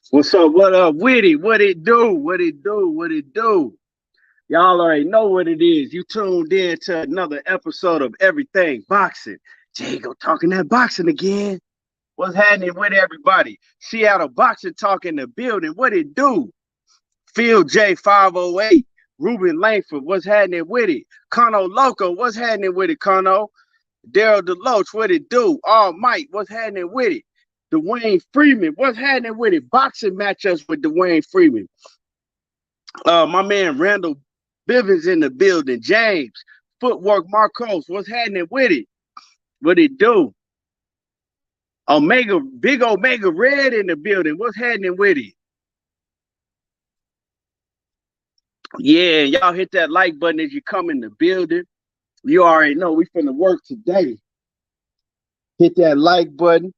What's up? What up, Witty? What it do? What it do? What it do? Y'all already know what it is. You tuned in to another episode of Everything Boxing. Jago talking that boxing again. What's happening with everybody? Seattle Boxing Talk in the building. What it do? Phil J508. Ruben Langford. What's happening with it? Cono Loco. What's happening with it, Cono? Daryl DeLoach. What it do? All Mike. What's happening with it? Dwayne Freeman. What's happening with it? Boxing matchups with Dwayne Freeman. My man Randall Bivens in the building. James. Footwork Marcos. What's happening with it? What it do? Omega, Big Omega Red in the building. What's happening with it? Yeah, y'all hit that like button as you come in the building. You already know we finna work today. Hit that like button.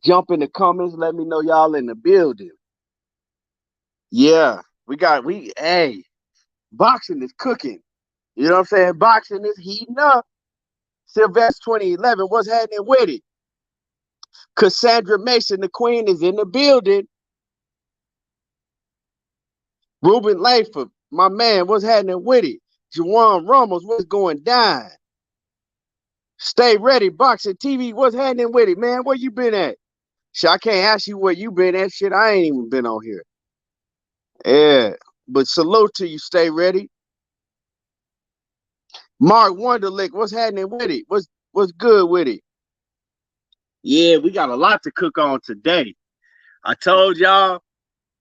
Jump in the comments. Let me know y'all in the building. Yeah, hey, boxing is cooking. You know what I'm saying? Boxing is heating up. Sylvester 2011, what's happening with it? Cassandra Mason, the queen, is in the building. Ruben Langford, my man, what's happening with it? Juwan Ramos, what's going down? Stay ready, Boxing TV, what's happening with it, man? Where you been at? Shit, I can't ask you where you been at. Shit, I ain't even been on here. Yeah, but salute to you, Stay Ready. Mark Wonderlick, what's happening with it? What's good with it? Yeah, we got a lot to cook on today. I told y'all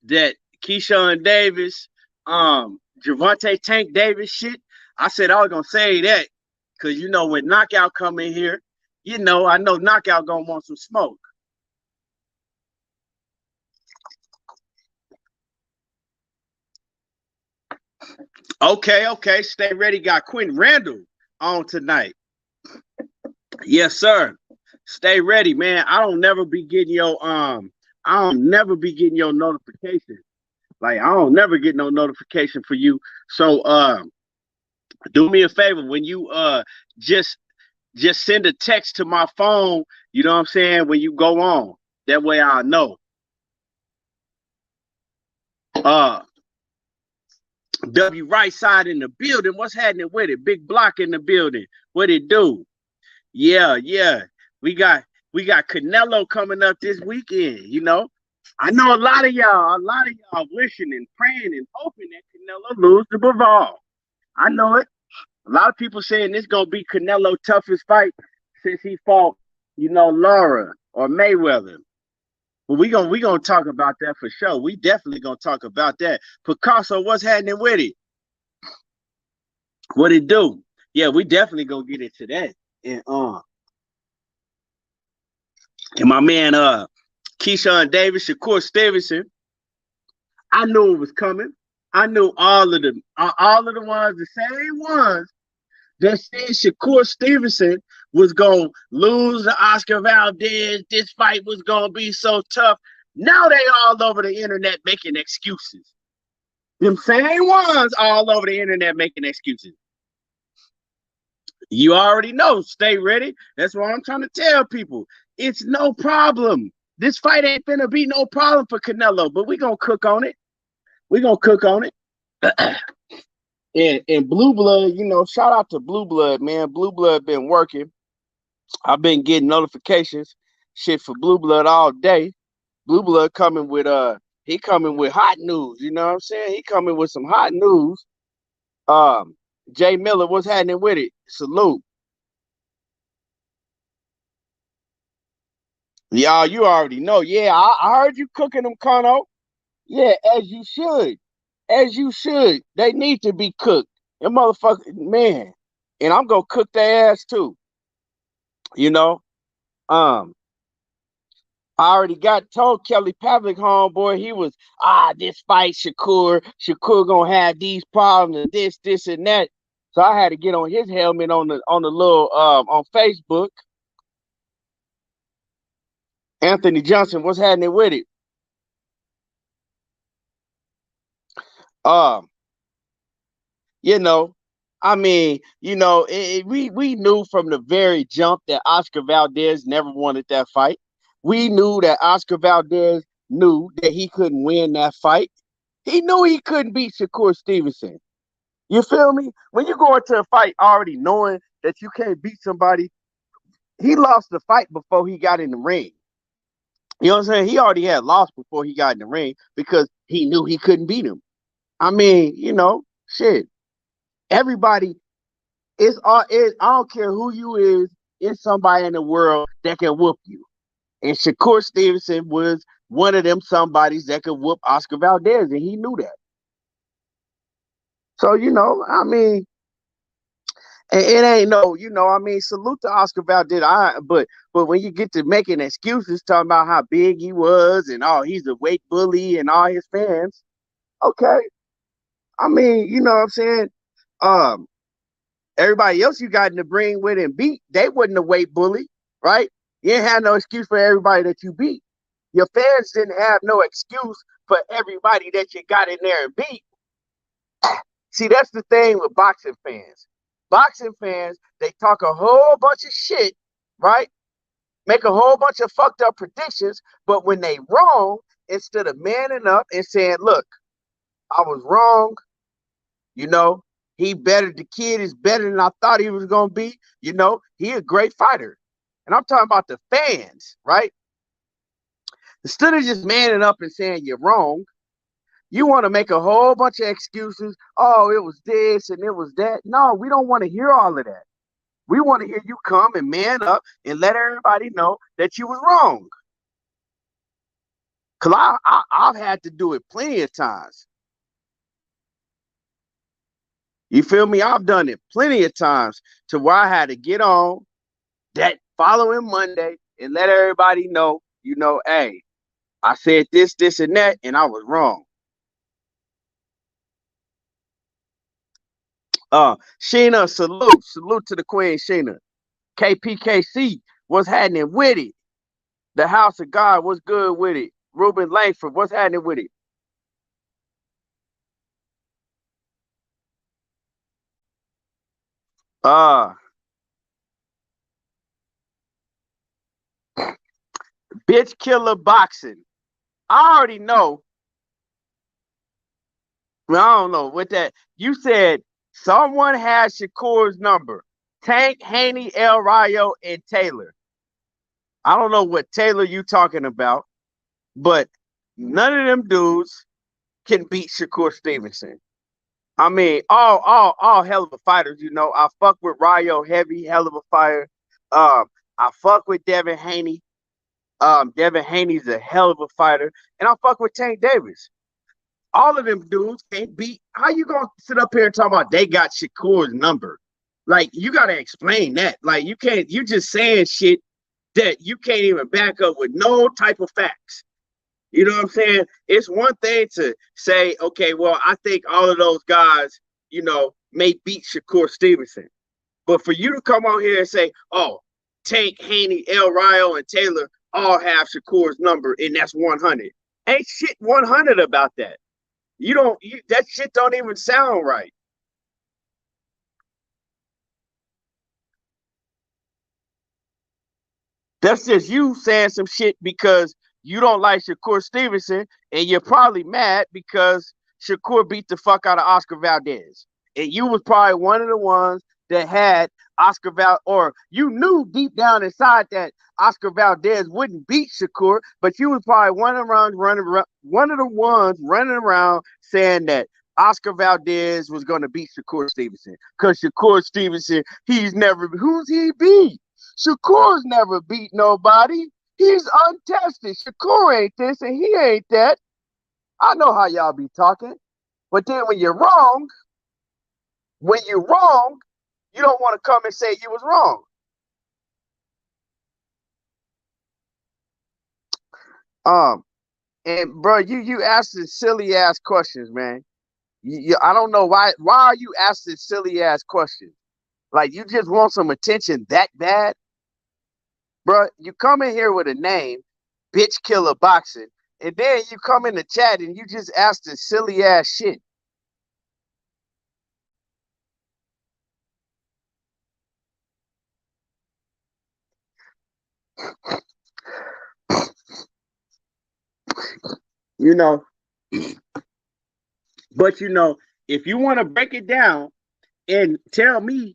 that Keyshawn Davis, Gervonta Tank Davis shit. I said I was gonna say that because you know when Knockout come in here, I know Knockout gonna want some smoke. Okay, Stay Ready. Got Quentin Randall on tonight. Yes, sir. Stay ready, man. I don't never be getting your notification. Like I don't never get no notification for you. So do me a favor when you just send a text to my phone, you know what I'm saying, when you go on. That way I'll know. W right side in the building. What's happening with it? Big Block in the building. What it do? Yeah. We got Canelo coming up this weekend, you know. I know a lot of y'all wishing and praying and hoping that Canelo lose to Bivol. I know it. A lot of people saying this gonna be Canelo toughest fight since he fought, Lara or Mayweather. But we gonna talk about that for sure. We definitely gonna talk about that. Picasso, what's happening with it? What it do? Yeah, we definitely gonna get into that. And my man Keyshawn Davis, Shakur Stevenson, I knew it was coming. I knew all of the ones, the same ones that said Shakur Stevenson was gonna lose to Oscar Valdez. This fight was gonna be so tough. Now they all over the internet making excuses. Them same ones all over the internet making excuses. You already know. Stay ready. That's what I'm trying to tell people. It's no problem. This fight ain't gonna be no problem for Canelo, but we gonna cook on it. And Blue Blood, shout out to Blue Blood, man. Blue Blood been working. I've been getting notifications, shit for Blue Blood all day. Blue Blood coming with hot news, you know what I'm saying? He coming with some hot news. Jay Miller, what's happening with it? Salute. Y'all, you already know. Yeah, I heard you cooking them, Kono. Yeah, as you should. As you should. They need to be cooked. And motherfucker, man. and I'm gonna cook their ass too. You know, I already got told Kelly Pavlik, homeboy, he was this fight Shakur gonna have these problems and this and that. So I had to get on his helmet on the little on Facebook. Anthony Johnson, what's happening with it? You know, I mean, we knew from the very jump that Oscar Valdez never wanted that fight. We knew that Oscar Valdez knew that he couldn't win that fight. He knew he couldn't beat Shakur Stevenson. You feel me? When you go into a fight already knowing that you can't beat somebody, he lost the fight before he got in the ring. You know what I'm saying? He already had lost before he got in the ring because he knew he couldn't beat him. I mean, shit. Everybody I don't care who you is, it's somebody in the world that can whoop you. And Shakur Stevenson was one of them somebodies that could whoop Oscar Valdez, and he knew that. So, I mean, it ain't no, I mean, salute to Oscar Valdez. But when you get to making excuses talking about how big he was and he's a weight bully and all his fans, okay. I mean, you know what I'm saying? Everybody else you got in the ring with and beat, they wasn't a weight bully, right? You didn't have no excuse for everybody that you beat. Your fans didn't have no excuse for everybody that you got in there and beat. See, that's the thing with boxing fans. Boxing fans, they talk a whole bunch of shit, right? Make a whole bunch of fucked up predictions, but when they wrong, instead of manning up and saying, look, I was wrong, the kid is better than I thought he was going to be. He a great fighter. And I'm talking about the fans, right? Instead of just manning up and saying you're wrong, you want to make a whole bunch of excuses. Oh, it was this and it was that. No, we don't want to hear all of that. We want to hear you come and man up and let everybody know that you was wrong. Because I've had to do it plenty of times. You feel me? I've done it plenty of times to where I had to get on that following Monday and let everybody know, hey, I said this, and that, and I was wrong. Sheena, salute to the Queen, Sheena. KPKC, what's happening with it? The House of God, what's good with it? Ruben Langford, what's happening with it? Bitch killer boxing. I already know. I don't know what that. You said someone has Shakur's number. Tank, Haney, El Rayo, and Taylor. I don't know what Taylor you talking about, but none of them dudes can beat Shakur Stevenson. I mean, all hell of a fighters. I fuck with Rayo heavy, hell of a fighter. I fuck with Devin Haney. Devin Haney's a hell of a fighter, and I fuck with Tank Davis. All of them dudes can't beat. How you gonna sit up here and talk about they got Shakur's number? Like, you gotta explain that. Like, you can't. You just saying shit that you can't even back up with no type of facts. You know what I'm saying? It's one thing to say, okay, well, I think all of those guys, may beat Shakur Stevenson. But for you to come on here and say, oh, Tank, Haney, El Rayo, and Taylor all have Shakur's number, and that's 100. Ain't shit 100 about that. That shit don't even sound right. That's just you saying some shit because you don't like Shakur Stevenson, and you're probably mad because Shakur beat the fuck out of Oscar Valdez. And you was probably one of the ones that had Oscar Valdez, or you knew deep down inside that Oscar Valdez wouldn't beat Shakur, but you was probably one of the ones running around saying that Oscar Valdez was going to beat Shakur Stevenson. Because Shakur Stevenson, who's he beat? Shakur's never beat nobody. He's untested. Shakur ain't this and he ain't that. I know how y'all be talking. But then when you're wrong, You don't want to come and say you was wrong. And bro, you asking silly ass questions, man. I don't know why. Why are you asking silly ass questions? Like, you just want some attention that bad, bro? You come in here with a name, bitch killer boxing, and then you come in the chat and you just ask this silly ass shit. You know, but if you want to break it down and tell me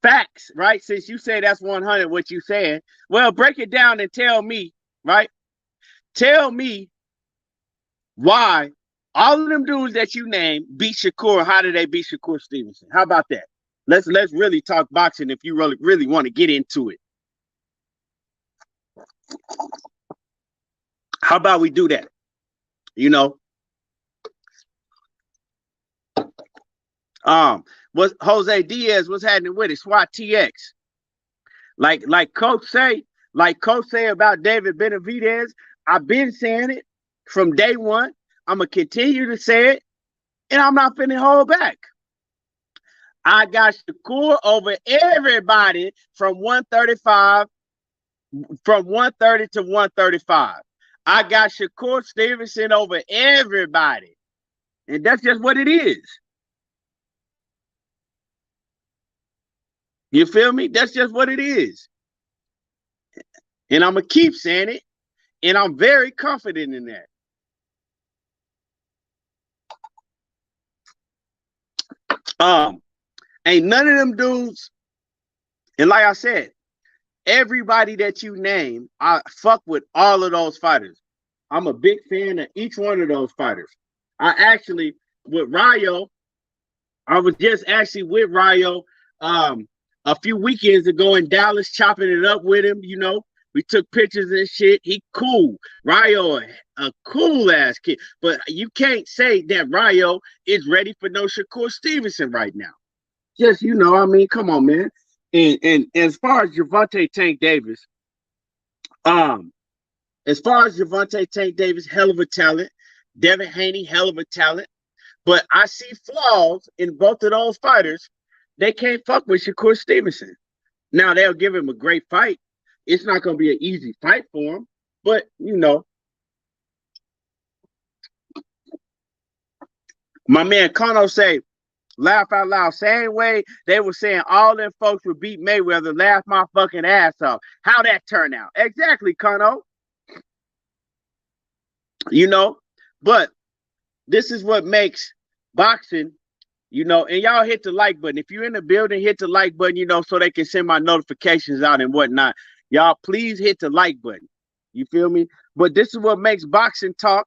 facts, right? Since you say that's 100, what you saying, well, break it down and tell me, right? Tell me why all of them dudes that you name beat Shakur. How did they beat Shakur Stevenson? How about that? Let's really talk boxing if you really want to get into it. How about we do that? What Jose Diaz was happening with it? SWAT TX. Like Coach say about David Benavidez. I've been saying it from day one. I'm gonna continue to say it, and I'm not finna hold back. I got Shakur over everybody from 135, from 130 to 135. I got Shakur Stevenson over everybody, and that's just what it is. You feel me? That's just what it is. And I'm going to keep saying it. And I'm very confident in that. Ain't none of them dudes. And like I said, everybody that you name, I fuck with all of those fighters. I'm a big fan of each one of those fighters. I actually, with Rayo, I was just actually with Rayo a few weekends ago in Dallas, chopping it up with him. We took pictures and shit. He cool. Rayo, a cool ass kid. But you can't say that Rayo is ready for no Shakur Stevenson right now. Just, come on, man. And as far as Gervonta Tank Davis, hell of a talent. Devin Haney, hell of a talent. But I see flaws in both of those fighters. They can't fuck with Shakur Stevenson. Now, they'll give him a great fight. It's not going to be an easy fight for him. But, my man Kano say, laugh out loud. Same way they were saying all them folks would beat Mayweather, laugh my fucking ass off. How that turn out? Exactly, Kano. But this is what makes boxing, and y'all hit the like button. If you're in the building, hit the like button, so they can send my notifications out and whatnot. Y'all, please hit the like button. You feel me? But this is what makes boxing talk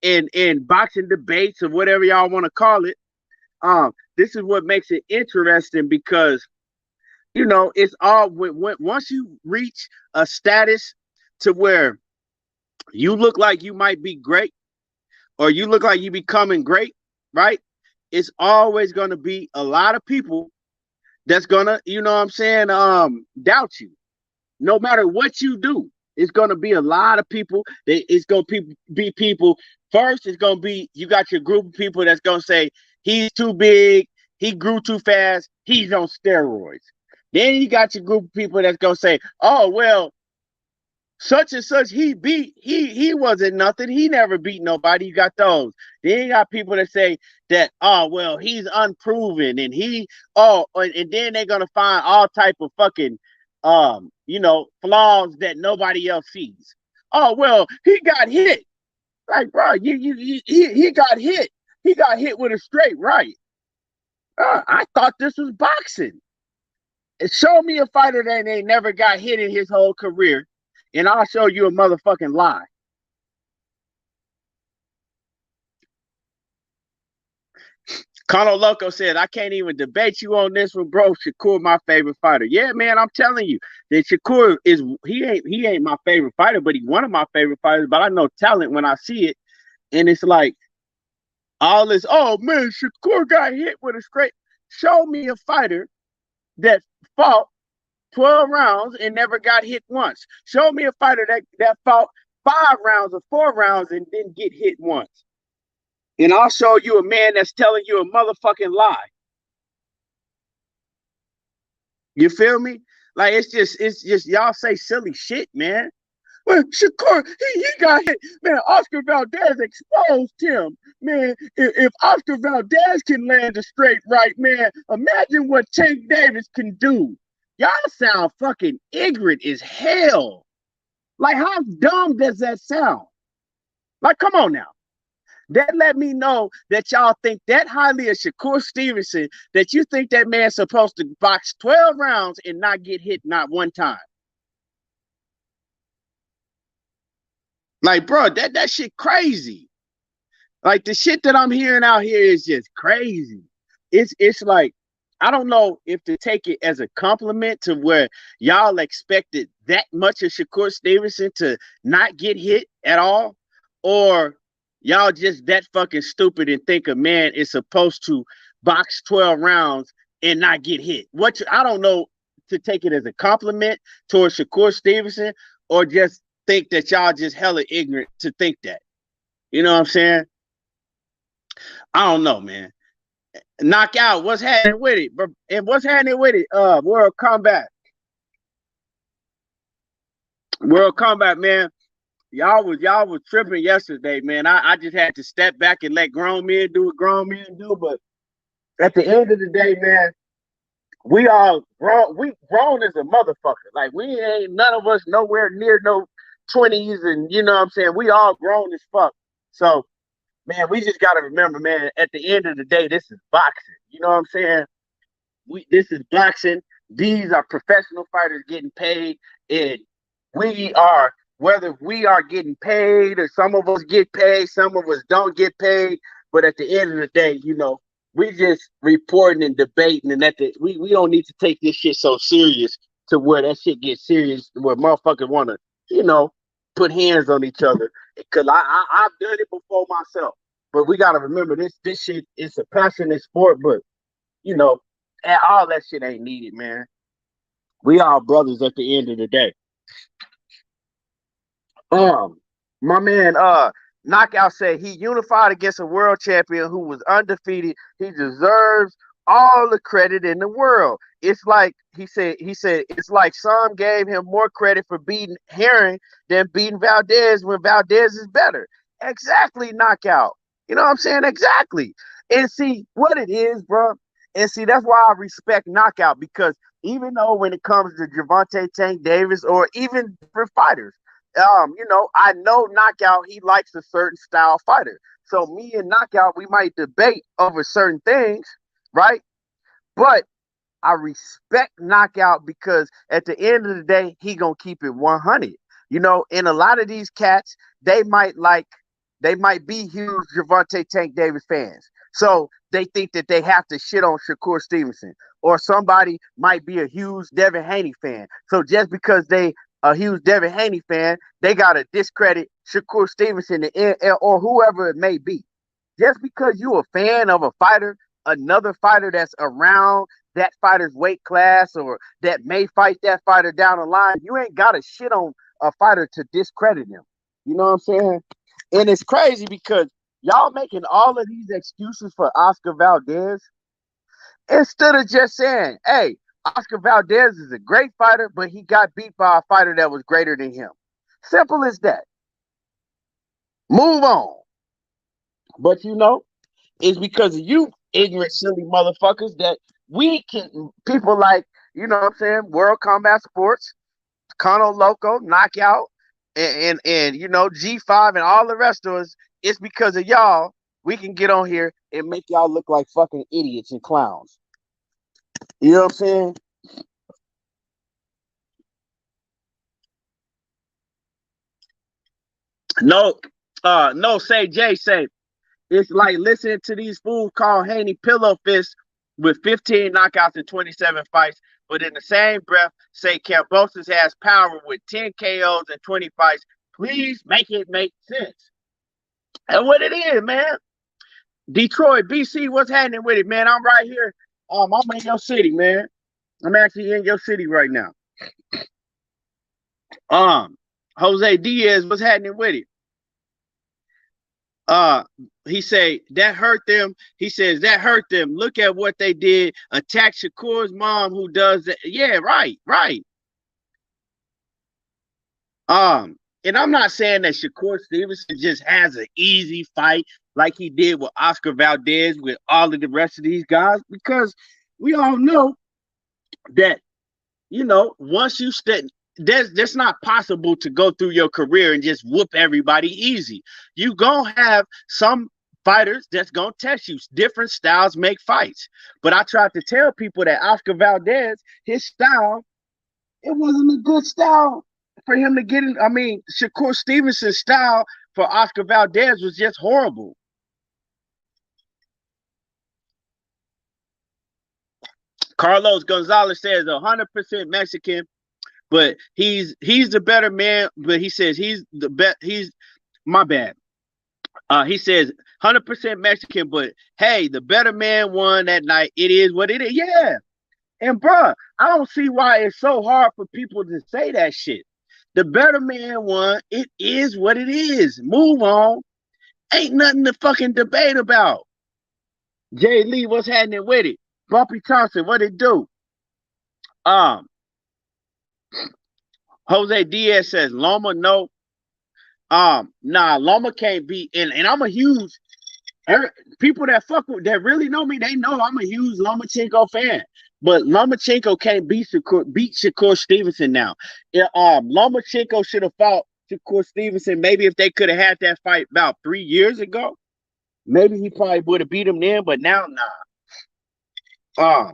and boxing debates or whatever y'all want to call it. This is what makes it interesting because, it's all once you reach a status to where you look like you might be great or you look like you becoming great, right? It's always going to be a lot of people that's going to, doubt you. No matter what you do, it's going to be a lot of people. It's going to be people. First, it's going to be, you got your group of people that's going to say, he's too big, he grew too fast, he's on steroids. Then you got your group of people that's going to say, oh, well, such and such, he wasn't nothing. He never beat nobody. You got those. Then you got people that say that, oh, well, he's unproven and and then they're going to find all type of fucking, flaws that nobody else sees. Oh, well, he got hit. Like, bro, he got hit. He got hit with a straight right. I thought this was boxing. Show me a fighter that ain't never got hit in his whole career, and I'll show you a motherfucking lie. Carlo Loco said, I can't even debate you on this one, bro. Shakur, my favorite fighter. Yeah, man, I'm telling you that Shakur he ain't my favorite fighter, but he's one of my favorite fighters. But I know talent when I see it. And it's like all this, oh man, Shakur got hit with a straight. Show me a fighter that fought 12 rounds and never got hit once. Show me a fighter that fought 5 rounds or 4 rounds and didn't get hit once. And I'll show you a man that's telling you a motherfucking lie. You feel me? Like it's just y'all say silly shit, man. Well, Shakur, he got hit. Man, Oscar Valdez exposed him. Man, if Oscar Valdez can land a straight right, man, imagine what Tank Davis can do. Y'all sound fucking ignorant as hell. Like, how dumb does that sound? Like, come on now. That let me know that y'all think that highly of Shakur Stevenson, that you think that man's supposed to box 12 rounds and not get hit not one time. Like, bro, that shit crazy. Like, the shit that I'm hearing out here is just crazy. It's like, I don't know if to take it as a compliment to where y'all expected that much of Shakur Stevenson to not get hit at all, or y'all just that fucking stupid and think a man is supposed to box 12 rounds and not get hit. I don't know to take it as a compliment towards Shakur Stevenson or just think that y'all just hella ignorant to think that. You know what I'm saying? I don't know, man. Knockout, what's happening with it? And what's happening with it? World Combat. World Combat, man. Y'all was tripping yesterday, man. I just had to step back and let grown men do what grown men do. But at the end of the day, man, we all grown. We grown as a motherfucker. Like, we ain't none of us nowhere near no 20s, and you know what I'm saying? We all grown as fuck. So, man, we just gotta remember, man, at the end of the day, this is boxing. You know what I'm saying? This is boxing. These are professional fighters getting paid, and whether we are getting paid or some of us get paid, some of us don't get paid. But at the end of the day, you know, we just reporting and debating, and we don't need to take this shit so serious to where that shit gets serious, where motherfuckers want to, you know, put hands on each other. Because I've done it before myself. But we got to remember, this shit is a passionate sport, but, you know, all that shit ain't needed, man. We all brothers at the end of the day. My man, Knockout said he unified against a world champion who was undefeated. He deserves all the credit in the world. It's like he said it's like some gave him more credit for beating Herring than beating Valdez when Valdez is better. Exactly, Knockout. You know what I'm saying? Exactly. And see what it is, bro. And see, that's why I respect Knockout, because even though when it comes to Gervonta Tank Davis or even for fighters, you know, I know Knockout, he likes a certain style fighter. So me and Knockout, we might debate over certain things, right? But I respect Knockout because at the end of the day, he gonna keep it 100. You know, and a lot of these cats, they might be huge Gervonta Tank Davis fans. So they think that they have to shit on Shakur Stevenson. Or somebody might be a huge Devin Haney fan. So just because they a huge Devin Haney fan, they gotta discredit Shakur Stevenson or whoever it may be. Just because you a fan of a fighter, another fighter that's around that fighter's weight class or that may fight that fighter down the line, you ain't gotta shit on a fighter to discredit him. You know what I'm saying? And it's crazy because y'all making all of these excuses for Oscar Valdez instead of just saying, hey, Oscar Valdez is a great fighter, but he got beat by a fighter that was greater than him. Simple as that. Move on. But you know, it's because of you ignorant, silly motherfuckers that people like, you know what I'm saying, World Combat Sports, Cono Loco, Knockout, and you know, G5 and all the rest of us, it's because of y'all we can get on here and make y'all look like fucking idiots and clowns. You know what I'm saying? No, say Jay say it's like listening to these fools call Haney pillow fist with 15 knockouts in 27 fights, but in the same breath say Cambosis has power with 10 KOs and 20 fights. Please make it make sense. And what it is, man. Detroit, BC, what's happening with it, man? I'm right here. I'm in your city, man. I'm actually in your city right now. Jose Diaz, what's happening with it? Uh, he say that hurt them. He says that hurt them. Look at what they did. Attack Shakur's mom, who does that. Yeah, right, right. And I'm not saying that Shakur Stevenson just has an easy fight like he did with Oscar Valdez with all of the rest of these guys, because we all know that, once you step, that's not possible to go through your career and just whoop everybody easy. You gonna have some fighters that's gonna test you. Different styles make fights. But I tried to tell people that Oscar Valdez, his style, it wasn't a good style for him to get in. I mean, Shakur Stevenson's style for Oscar Valdez was just horrible. Carlos Gonzalez says 100% Mexican, but he's the better man. But he says he's the best. He's my bad. He says 100% Mexican, but hey, the better man won that night. It is what it is. Yeah. And bruh, I don't see why it's so hard for people to say that shit. The better man won. It is what it is. Move on. Ain't nothing to fucking debate about. Jay Lee, what's happening with it? Bumpy Thompson, what it do? Um, Jose Diaz says Loma no. Nah, Loma can't be. And I'm a huge people that fuck with, that really know me. They know I'm a huge Lomachenko fan. But Lomachenko can't beat Shakur Stevenson now. Lomachenko should have fought Shakur Stevenson maybe if they could have had that fight about 3 years ago. Maybe he probably would have beat him then, but now, nah.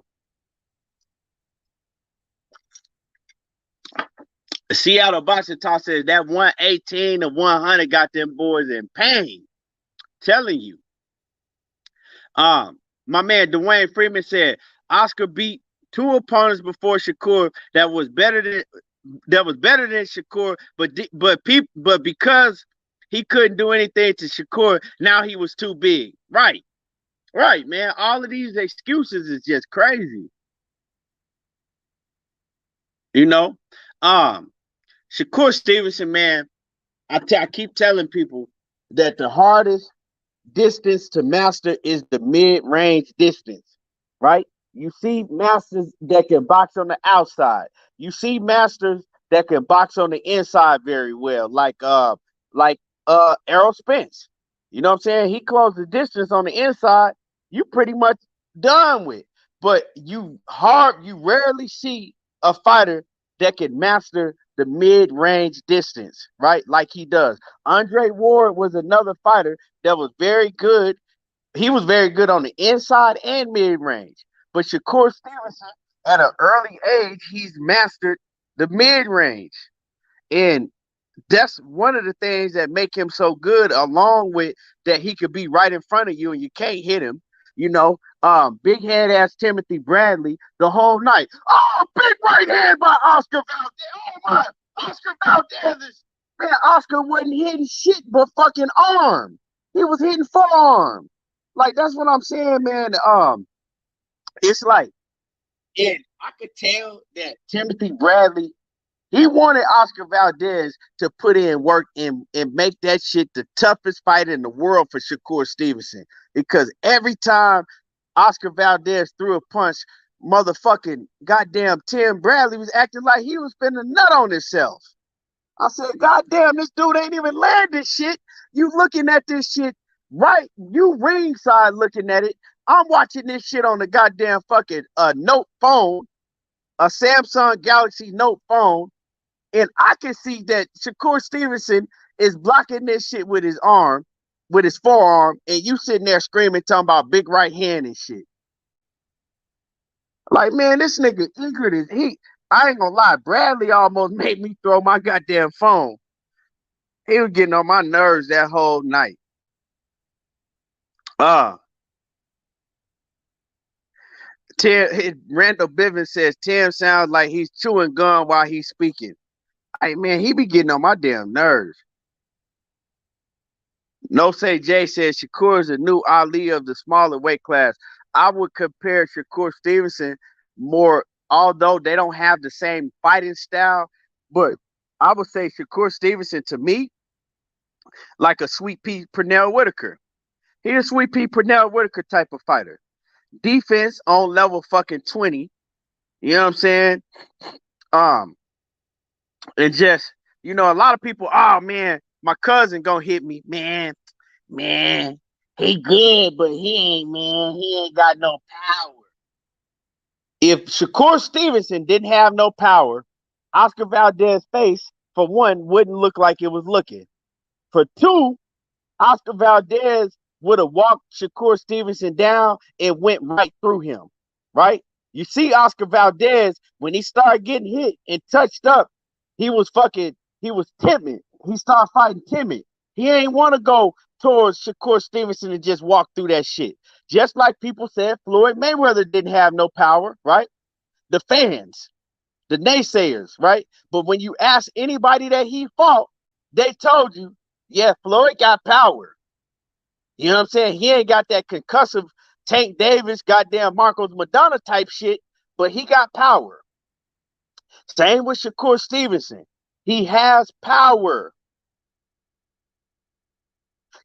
Seattle Boxing Talk says that 118 to 100 got them boys in pain. Telling you. My man Dwayne Freeman said Oscar beat two opponents before Shakur that was better than Shakur, but because he couldn't do anything to Shakur, now he was too big. Right, man. All of these excuses is just crazy. Shakur Stevenson, man. I keep telling people that the hardest distance to master is the mid-range distance, right? You see masters that can box on the outside. You see masters that can box on the inside very well, like Errol Spence. You know what I'm saying? He closed the distance on the inside. You pretty much done with. But you rarely see a fighter that can master the mid-range distance, right? Like he does. Andre Ward was another fighter that was very good. He was very good on the inside and mid-range. But Shakur Stevenson, at an early age, he's mastered the mid-range. And that's one of the things that make him so good, along with that he could be right in front of you and you can't hit him. Big head ass Timothy Bradley the whole night. Oh, big right hand by Oscar Valdez. Oh my, Oscar Valdez. Man, Oscar wasn't hitting shit but fucking arm. He was hitting forearm. Like, that's what I'm saying, man. It's like, and I could tell that Timothy Bradley, he wanted Oscar Valdez to put in work and make that shit the toughest fight in the world for Shakur Stevenson. Because every time Oscar Valdez threw a punch, motherfucking goddamn Tim Bradley was acting like he was finna nut on himself. I said, goddamn, this dude ain't even land this shit. You looking at this shit, right? You ringside looking at it. I'm watching this shit on the goddamn fucking Note phone, a Samsung Galaxy Note phone. And I can see that Shakur Stevenson is blocking this shit with his arm, with his forearm, and you sitting there screaming, talking about big right hand and shit. Like, man, this nigga Ingrid is I ain't gonna lie, Bradley almost made me throw my goddamn phone. He was getting on my nerves that whole night. Randall Bivens says Tim sounds like he's chewing gum while he's speaking. Hey, man, he be getting on my damn nerves. No Say Jay says Shakur is a new Ali of the smaller weight class. I would compare Shakur Stevenson more although they don't have the same fighting style. But I would say Shakur Stevenson to me, like a Sweet Pea Pernell Whitaker. He's a Sweet Pea Pernell Whitaker type of fighter. Defense on level fucking 20. You know what I'm saying? Um, and just, a lot of people, oh man, my cousin gonna hit me. Man, he good, but he ain't got no power. If Shakur Stevenson didn't have no power, Oscar Valdez's face, for one, wouldn't look like it was looking. For two, Oscar Valdez would have walked Shakur Stevenson down and went right through him, right? You see Oscar Valdez, when he started getting hit and touched up, he was timid. He started fighting timid. He ain't want to go towards Shakur Stevenson and just walk through that shit. Just like people said Floyd Mayweather didn't have no power, right? The fans, the naysayers, right? But when you ask anybody that he fought, they told you, yeah, Floyd got power. You know what I'm saying? He ain't got that concussive Tank Davis, goddamn Marcos Madonna type shit, but he got power. Same with Shakur Stevenson. He has power.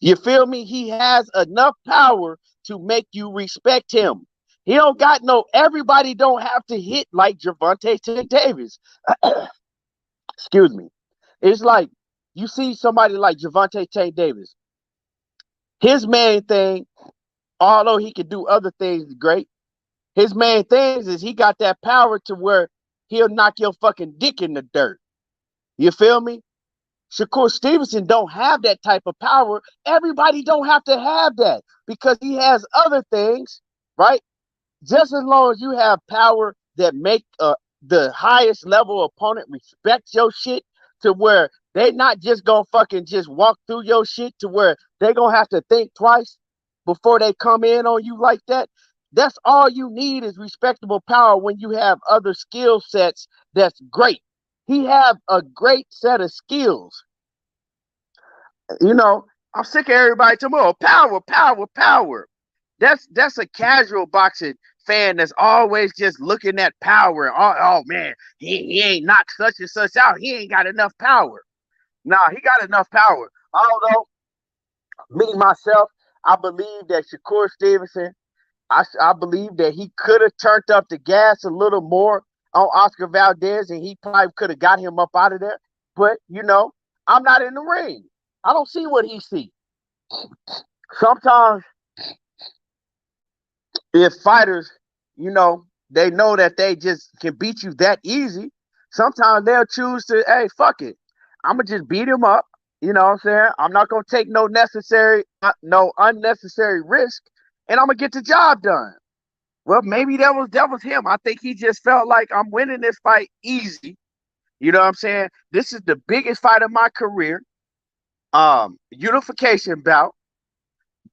You feel me? He has enough power to make you respect him. He don't got everybody don't have to hit like Gervonta Davis. Excuse me. It's like you see somebody like Gervonta Davis. His main thing, although he could do other things great, his main things is he got that power to where he'll knock your fucking dick in the dirt. You feel me? Shakur Stevenson don't have that type of power. Everybody don't have to have that because he has other things, right? Just as long as you have power that make the highest level opponent respect your shit to where they not just gonna fucking just walk through your shit to where they gonna have to think twice before they come in on you like that. That's all you need is respectable power when you have other skill sets that's great. He have a great set of skills. I'm sick of everybody talking about power. That's a casual boxing fan that's always just looking at power. Oh man, he ain't knocked such and such out. He ain't got enough power. Nah, he got enough power. Although, me, myself, I believe that Shakur Stevenson, I believe that he could have turned up the gas a little more on Oscar Valdez and he probably could have got him up out of there. But, I'm not in the ring. I don't see what he sees. Sometimes, if fighters, they know that they just can beat you that easy, sometimes they'll choose to, hey, fuck it. I'm going to just beat him up. You know what I'm saying? I'm not going to take no unnecessary risk, and I'm going to get the job done. Well, maybe that was him. I think he just felt like I'm winning this fight easy. You know what I'm saying? This is the biggest fight of my career. Unification bout.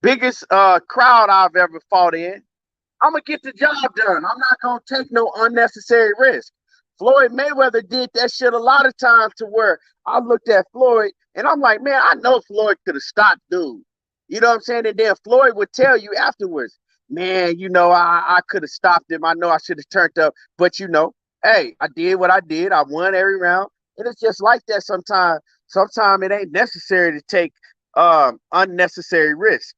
Biggest crowd I've ever fought in. I'm going to get the job done. I'm not going to take no unnecessary risk. Floyd Mayweather did that shit a lot of times to where I looked at Floyd and I'm like, man, I know Floyd could have stopped dude. You know what I'm saying? And then Floyd would tell you afterwards, man, I could have stopped him. I know I should have turned up. But, hey, I did what I did. I won every round. And it's just like that sometimes. Sometimes it ain't necessary to take unnecessary risk.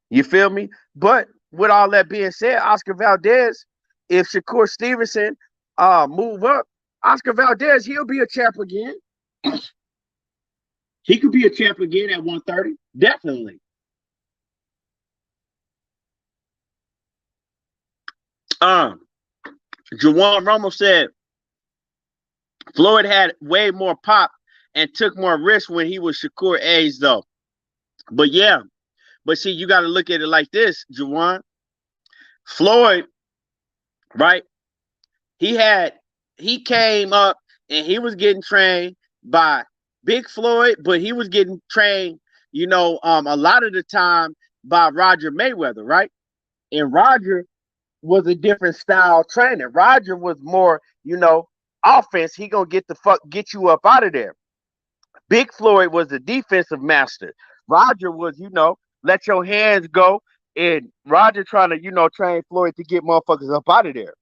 You feel me? But with all that being said, Oscar Valdez, if Shakur Stevenson move up, Oscar Valdez, he'll be a champ again. He could be a champ again at 130. Definitely. Juwan Romo said Floyd had way more pop and took more risks when he was Shakur age, though. But yeah. But see, you got to look at it like this, Juwan. Floyd, right? He came up and he was getting trained by Big Floyd, but he was getting trained, a lot of the time by Roger Mayweather, right? And Roger was a different style trainer. Roger was more, offense. He gonna get you up out of there. Big Floyd was the defensive master. Roger was, let your hands go and Roger trying to, train Floyd to get motherfuckers up out of there.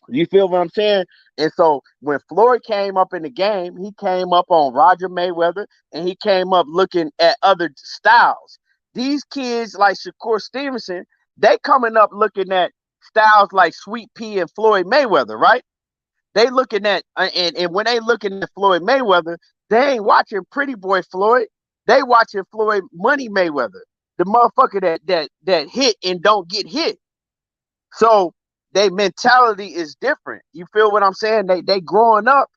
You feel what I'm saying? And so when Floyd came up in the game, he came up on Roger Mayweather, and he came up looking at other styles. These kids like Shakur Stevenson, they coming up looking at styles like Sweet Pea and Floyd Mayweather, right? They looking at and when they looking at Floyd Mayweather, they ain't watching Pretty Boy Floyd. They watching Floyd Money Mayweather, the motherfucker that hit and don't get hit. So their mentality is different. You feel what I'm saying? They growing up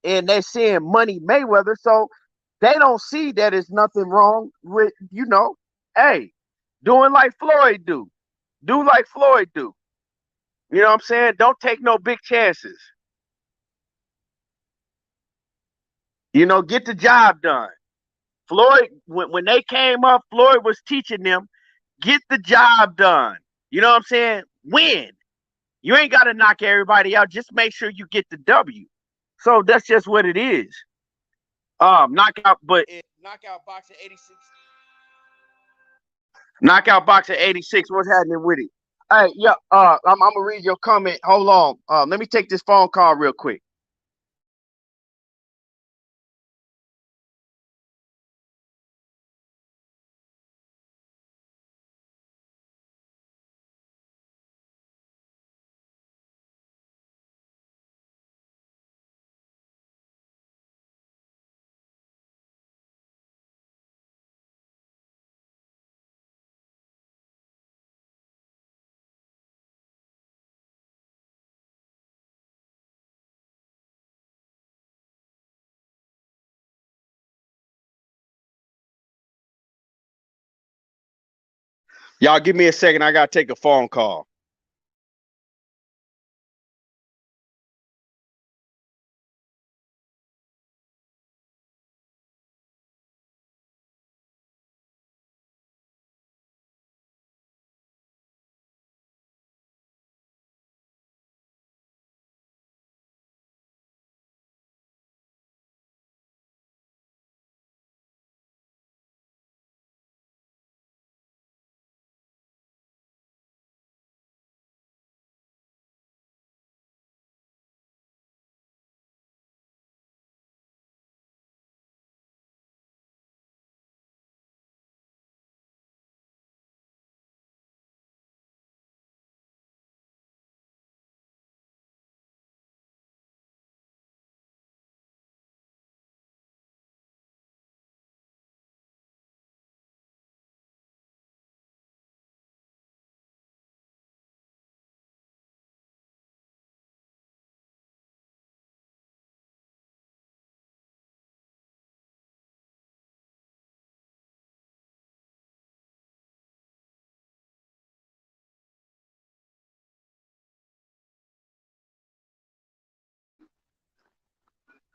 and they seeing Money Mayweather, so they don't see that there's nothing wrong with, hey, doing like Floyd do. Do like Floyd do. You know what I'm saying? Don't take no big chances. Get the job done. Floyd, when they came up, Floyd was teaching them, get the job done. You know what I'm saying? Win. You ain't got to knock everybody out. Just make sure you get the W. So that's just what it is. Knockout boxing 86. Knockout boxing 86. What's happening with it? Hey, yeah. I'm gonna read your comment. Hold on. Let me take this phone call real quick. Y'all give me a second. I gotta take a phone call.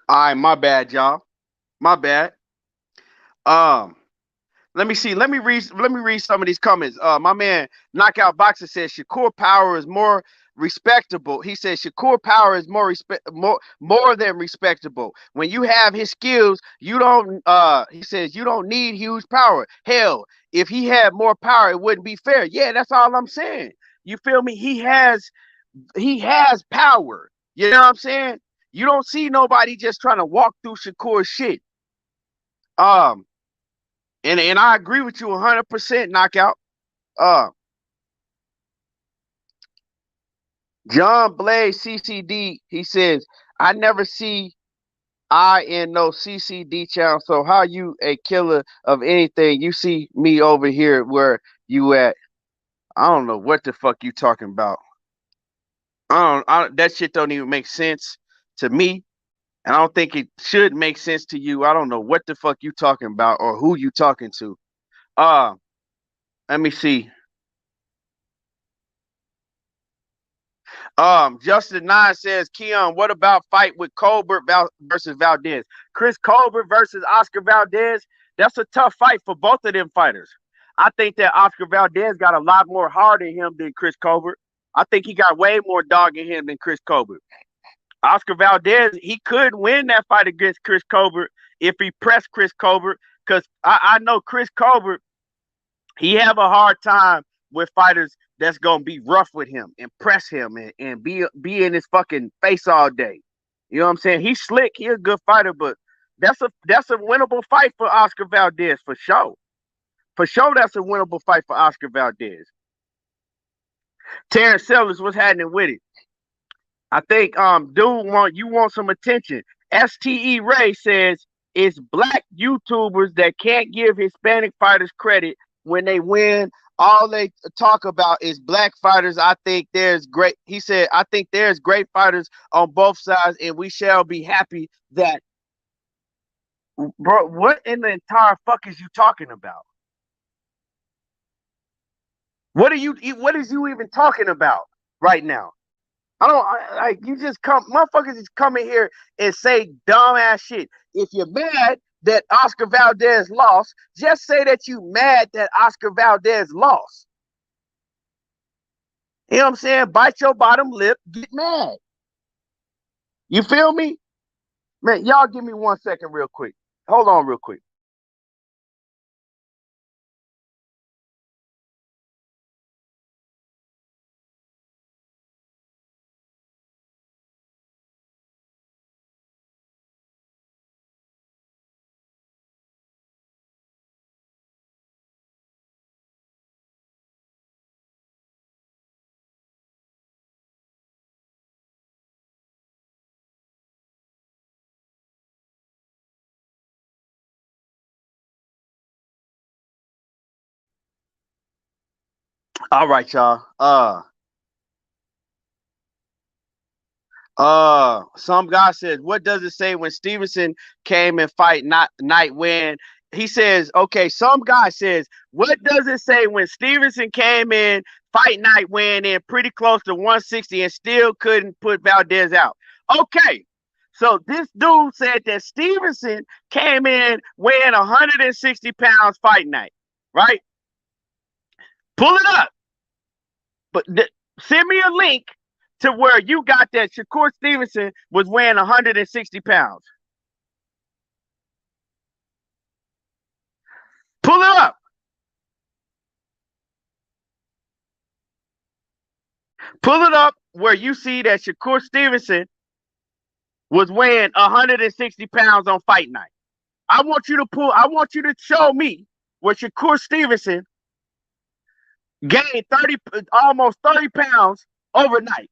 All right, my bad, y'all. My bad. Um, Let me see. Let me read some of these comments. My man Knockout Boxer says Shakur Power is more respectable. He says Shakur Power is more than respectable. When you have his skills, you don't he says you don't need huge power. Hell, if he had more power, it wouldn't be fair. Yeah, that's all I'm saying. You feel me? He has power. You know what I'm saying? You don't see nobody just trying to walk through Shakur's shit. Um and I agree with you 100%, Knockout. Uh, John Blade CCD, he says, I never see I in no CCD channel. So how you a killer of anything? You see me over here where you at. I don't know what the fuck you talking about. That shit don't even make sense to me. And I don't think it should make sense to you. I don't know what the fuck you talking about or who you talking to. Uh, Let me see. Justin Nine says, Keon, what about fight with Colbert versus Valdez? Chris Colbert versus Oscar Valdez. That's a tough fight for both of them fighters. I think that Oscar Valdez got a lot more heart in him than Chris Colbert. I think he got way more dog in him than Chris Colbert. Oscar Valdez, he could win that fight against Chris Colbert if he pressed Chris Colbert, because I know Chris Colbert, he have a hard time with fighters that's gonna be rough with him and press him and be in his fucking face all day. You know what I'm saying? He's slick. He's a good fighter, but that's a winnable fight for Oscar Valdez for sure. For sure, that's a winnable fight for Oscar Valdez. Terrence Sellers, what's happening with it? I think dude want some attention. STE Ray says it's black YouTubers that can't give Hispanic fighters credit when they win. All they talk about is black fighters. I think there's great. He said, I think there's great fighters on both sides, and we shall be happy that. Bro, what in the entire fuck is you talking about? What is you even talking about right now? Like you just motherfuckers just come in here and say dumbass shit. If you're mad that Oscar Valdez lost, just say that you mad that Oscar Valdez lost. You know what I'm saying? Bite your bottom lip, get mad. You feel me? Man, y'all give me 1 second real quick. Hold on real quick. All right, y'all. Some guy says, what does it say when Stevenson came and fight night when? He says, okay, some guy says, what does it say when Stevenson came in, fight night win in pretty close to 160 and still couldn't put Valdez out? Okay, so this dude said that Stevenson came in weighing 160 pounds fight night, right? Pull it up. But send me a link to where you got that Shakur Stevenson was weighing 160 pounds. Pull it up. Pull it up where you see that Shakur Stevenson was weighing 160 pounds on fight night. I want you to show me where Shakur Stevenson gained almost 30 pounds overnight.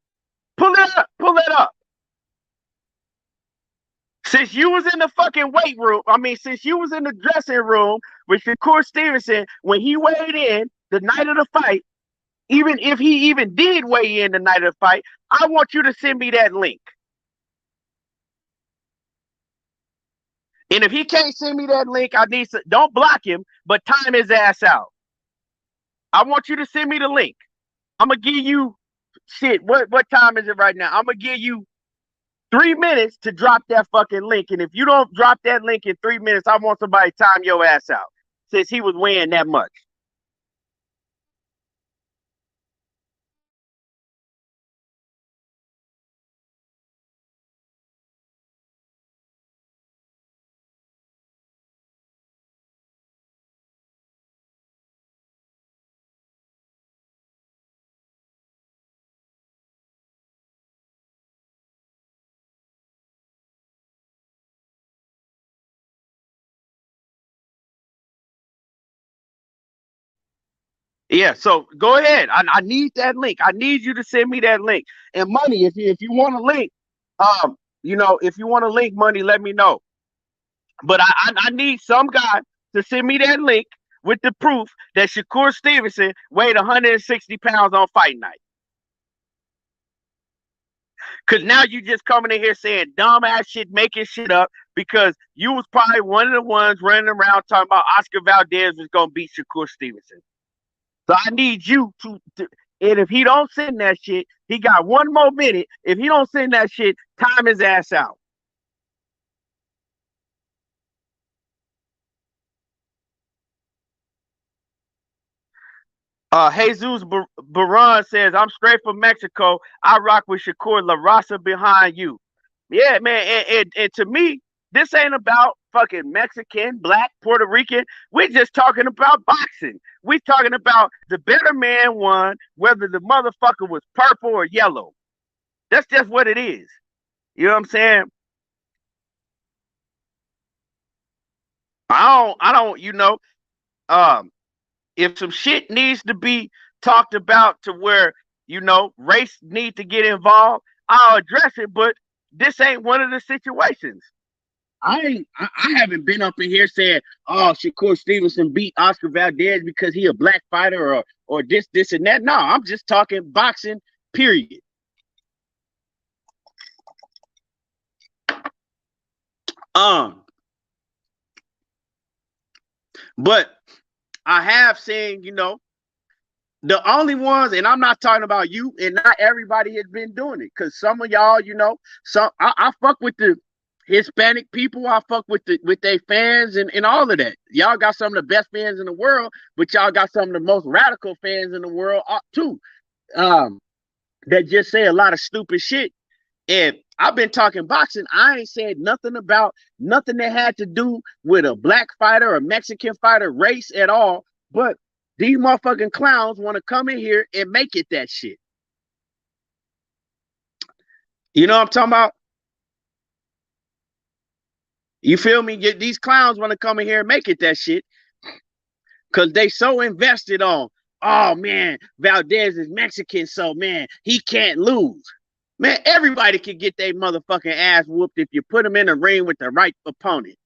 Pull it up. Since you was in the fucking weight room, since you was in the dressing room with Shakur Stevenson when he weighed in the night of the fight, even if he even did weigh in the night of the fight, I want you to send me that link. And if he can't send me that link, don't block him, but time his ass out. I want you to send me the link. I'm gonna give you what time is it right now? I'm gonna give you 3 minutes to drop that fucking link. And if you don't drop that link in 3 minutes, I want somebody to time your ass out since he was weighing that much. Yeah, so go ahead. I need that link. I need you to send me that link. And money, if you want a link, if you want a link, money, let me know. But I need some guy to send me that link with the proof that Shakur Stevenson weighed 160 pounds on fight night. Because now you just coming in here saying dumbass shit, making shit up because you was probably one of the ones running around talking about Oscar Valdez was going to beat Shakur Stevenson. So I need you to, and if he don't send that shit, he got 1 more minute. If he don't send that shit, time his ass out. Jesus Baran says, I'm straight from Mexico. I rock with Shakur La Raza behind you. Yeah, man. And to me, This ain't about fucking Mexican, black, Puerto Rican. We're just talking about boxing. We're talking about the better man won, whether the motherfucker was purple or yellow. That's just what it is. You know what I'm saying? I don't, if some shit needs to be talked about to where, race need to get involved, I'll address it, but this ain't one of the situations. I haven't been up in here saying, oh, Shakur Stevenson beat Oscar Valdez because he a black fighter or this and that. No, I'm just talking boxing, period. But I have seen, the only ones, and I'm not talking about you, and not everybody has been doing it, because some of y'all, I fuck with the Hispanic people, I fuck with their fans and all of that. Y'all got some of the best fans in the world, but y'all got some of the most radical fans in the world too, that just say a lot of stupid shit. And I've been talking boxing. I ain't said nothing about nothing that had to do with a black fighter or Mexican fighter race at all. But these motherfucking clowns want to come in here and make it that shit. You know what I'm talking about? You feel me? These clowns want to come in here and make it that shit because they so invested on, oh man, Valdez is Mexican, so man, he can't lose. Man, everybody can get their motherfucking ass whooped if you put them in a ring with the right opponent.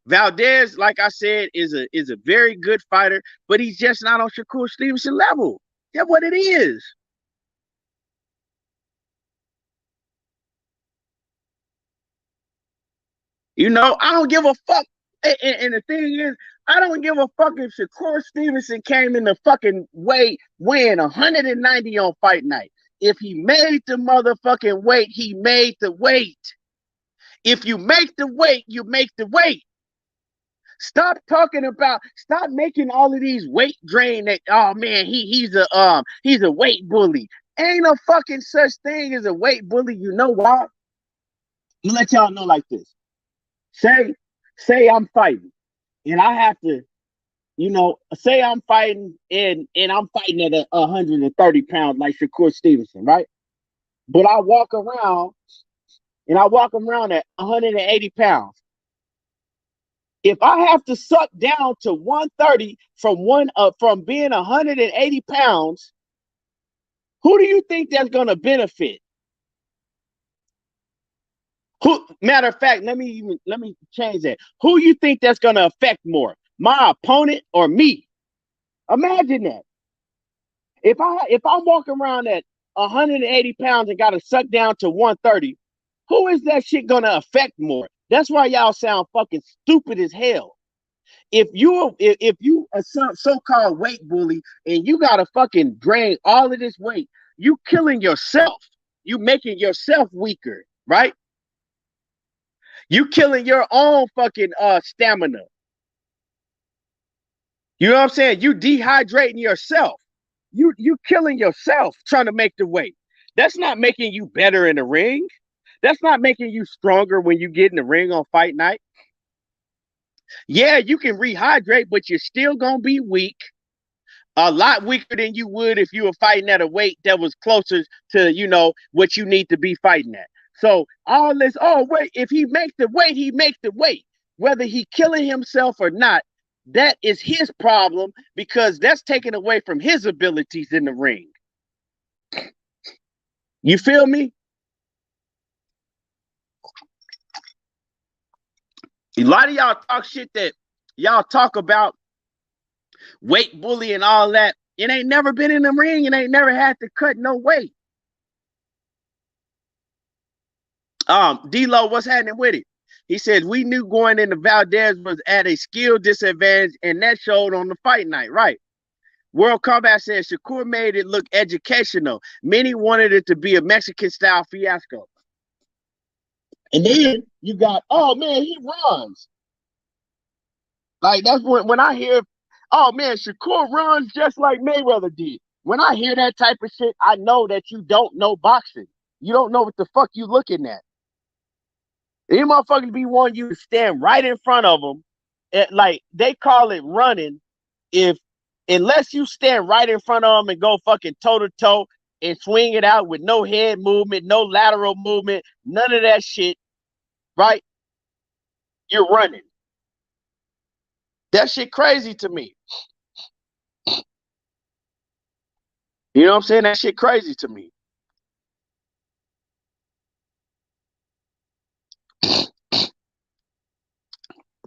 Valdez, like I said, is a very good fighter, but he's just not on Shakur Stevenson level. That's what it is. I don't give a fuck. And the thing is, I don't give a fuck if Shakur Stevenson came in the fucking weighing 190 on fight night. If he made the motherfucking weight, he made the weight. If you make the weight, you make the weight. Stop making all of these weight drain that, oh man, he's a weight bully. Ain't no fucking such thing as a weight bully. You know why? Let me let y'all know like this. Say I'm fighting and I have to, say I'm fighting and I'm fighting at 130 pounds like Shakur Stevenson, right? But I walk around at 180 pounds. If I have to suck down to 130 from being 180 pounds, who do you think that's gonna benefit? Matter of fact, let me change that. Who you think that's gonna affect more? My opponent or me? Imagine that. If I'm walking around at 180 pounds and gotta suck down to 130, who is that shit gonna affect more? That's why y'all sound fucking stupid as hell. If you a so-called weight bully and you gotta fucking drain all of this weight, you killing yourself. You making yourself weaker, right? You killing your own fucking stamina. You know what I'm saying? You dehydrating yourself. You killing yourself trying to make the weight. That's not making you better in the ring. That's not making you stronger when you get in the ring on fight night. Yeah, you can rehydrate, but you're still gonna be weak. A lot weaker than you would if you were fighting at a weight that was closer to, what you need to be fighting at. So all this, oh wait, if he make the weight, he make the weight. Whether he killing himself or not, that is his problem because that's taken away from his abilities in the ring. You feel me? A lot of y'all talk shit that y'all talk about weight bully and all that. It ain't never been in the ring and ain't never had to cut no weight. D-Lo, what's happening with it? He said, we knew going into Valdez was at a skill disadvantage, and that showed on the fight night, right? World Combat says Shakur made it look educational. Many wanted it to be a Mexican-style fiasco. And then you got, oh, man, he runs. Like, that's when I hear, oh, man, Shakur runs just like Mayweather did. When I hear that type of shit, I know that you don't know boxing. You don't know what the fuck you looking at. These motherfuckers be wanting you to stand right in front of them. Like, they call it running. Unless you stand right in front of them and go fucking toe to toe and swing it out with no head movement, no lateral movement, none of that shit, right? You're running. That shit crazy to me. You know what I'm saying? That shit crazy to me.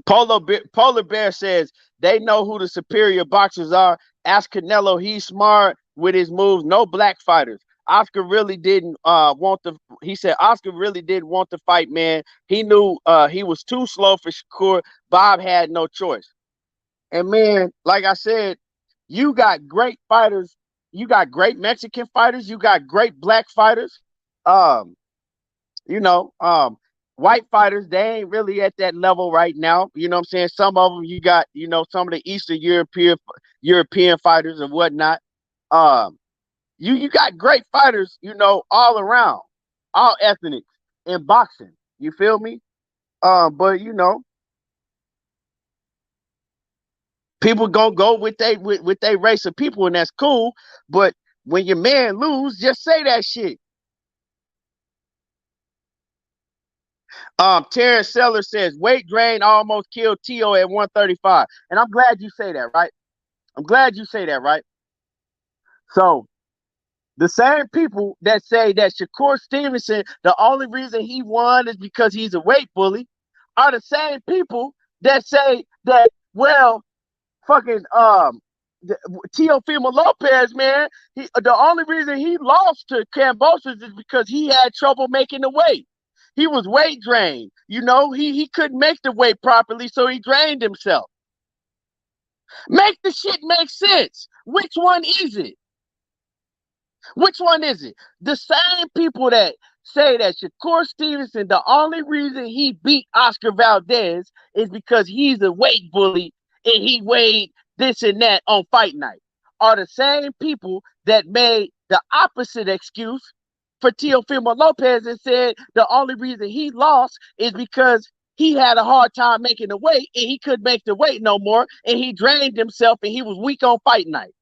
Polar Bear says they know who the superior boxers are. Ask Canelo, he's smart with his moves. No black fighters. Oscar really didn't want to. He said Oscar really didn't want to fight, man. He knew he was too slow for Shakur. Bob had no choice. And man, like I said, you got great fighters. You got great Mexican fighters. You got great black fighters. Um, you know, white fighters, they ain't really at that level right now. You know what I'm saying? Some of them you got, you know, some of the Eastern European fighters and whatnot. You got great fighters, you know, all around, all ethnics in boxing. You feel me? But you know, people gonna go with they race of people, and that's cool. But when your man lose, just say that shit. Terrence Seller says weight drain almost killed T.O. at 135. And I'm glad you say that, right? I'm glad you say that, right? So the same people that say that Shakur Stevenson, the only reason he won is because he's a weight bully, are the same people that say that, well, fucking Teofimo Lopez, man, the only reason he lost to Cambosos is because he had trouble making the weight. He was weight drained. You know, he couldn't make the weight properly, so he drained himself. Make the shit make sense. Which one is it? Which one is it? The same people that say that Shakur Stevenson, the only reason he beat Oscar Valdez is because he's a weight bully and he weighed this and that on fight night, are the same people that made the opposite excuse for Teofimo Lopez and said the only reason he lost is because he had a hard time making the weight and he couldn't make the weight no more and he drained himself and he was weak on fight night.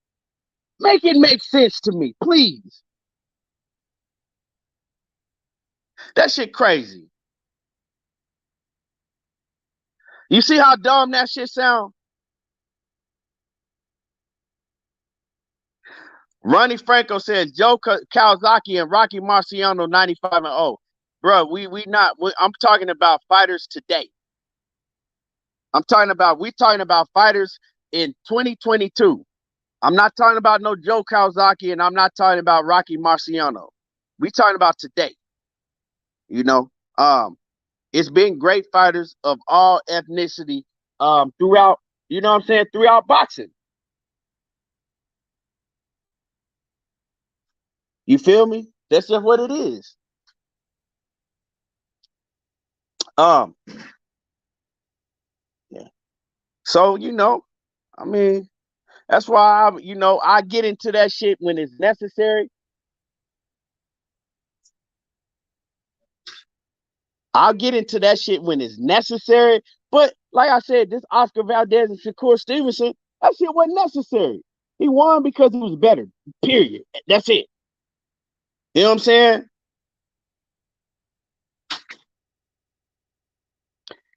Make it make sense to me, please. That shit crazy. You see how dumb that shit sound? Ronnie Franco says Joe Kawasaki and Rocky Marciano 95-0. Bro, I'm talking about fighters today. We're talking about fighters in 2022. I'm not talking about no Joe Kawasaki and I'm not talking about Rocky Marciano. We're talking about today. You know, it's been great fighters of all ethnicity throughout, you know what I'm saying, throughout boxing. You feel me? That's just what it is. Yeah. So, you know, I mean, that's why I get into that shit when it's necessary. I'll get into that shit when it's necessary. But like I said, this Oscar Valdez and Shakur Stevenson, that shit wasn't necessary. He won because he was better. Period. That's it. You know what I'm saying?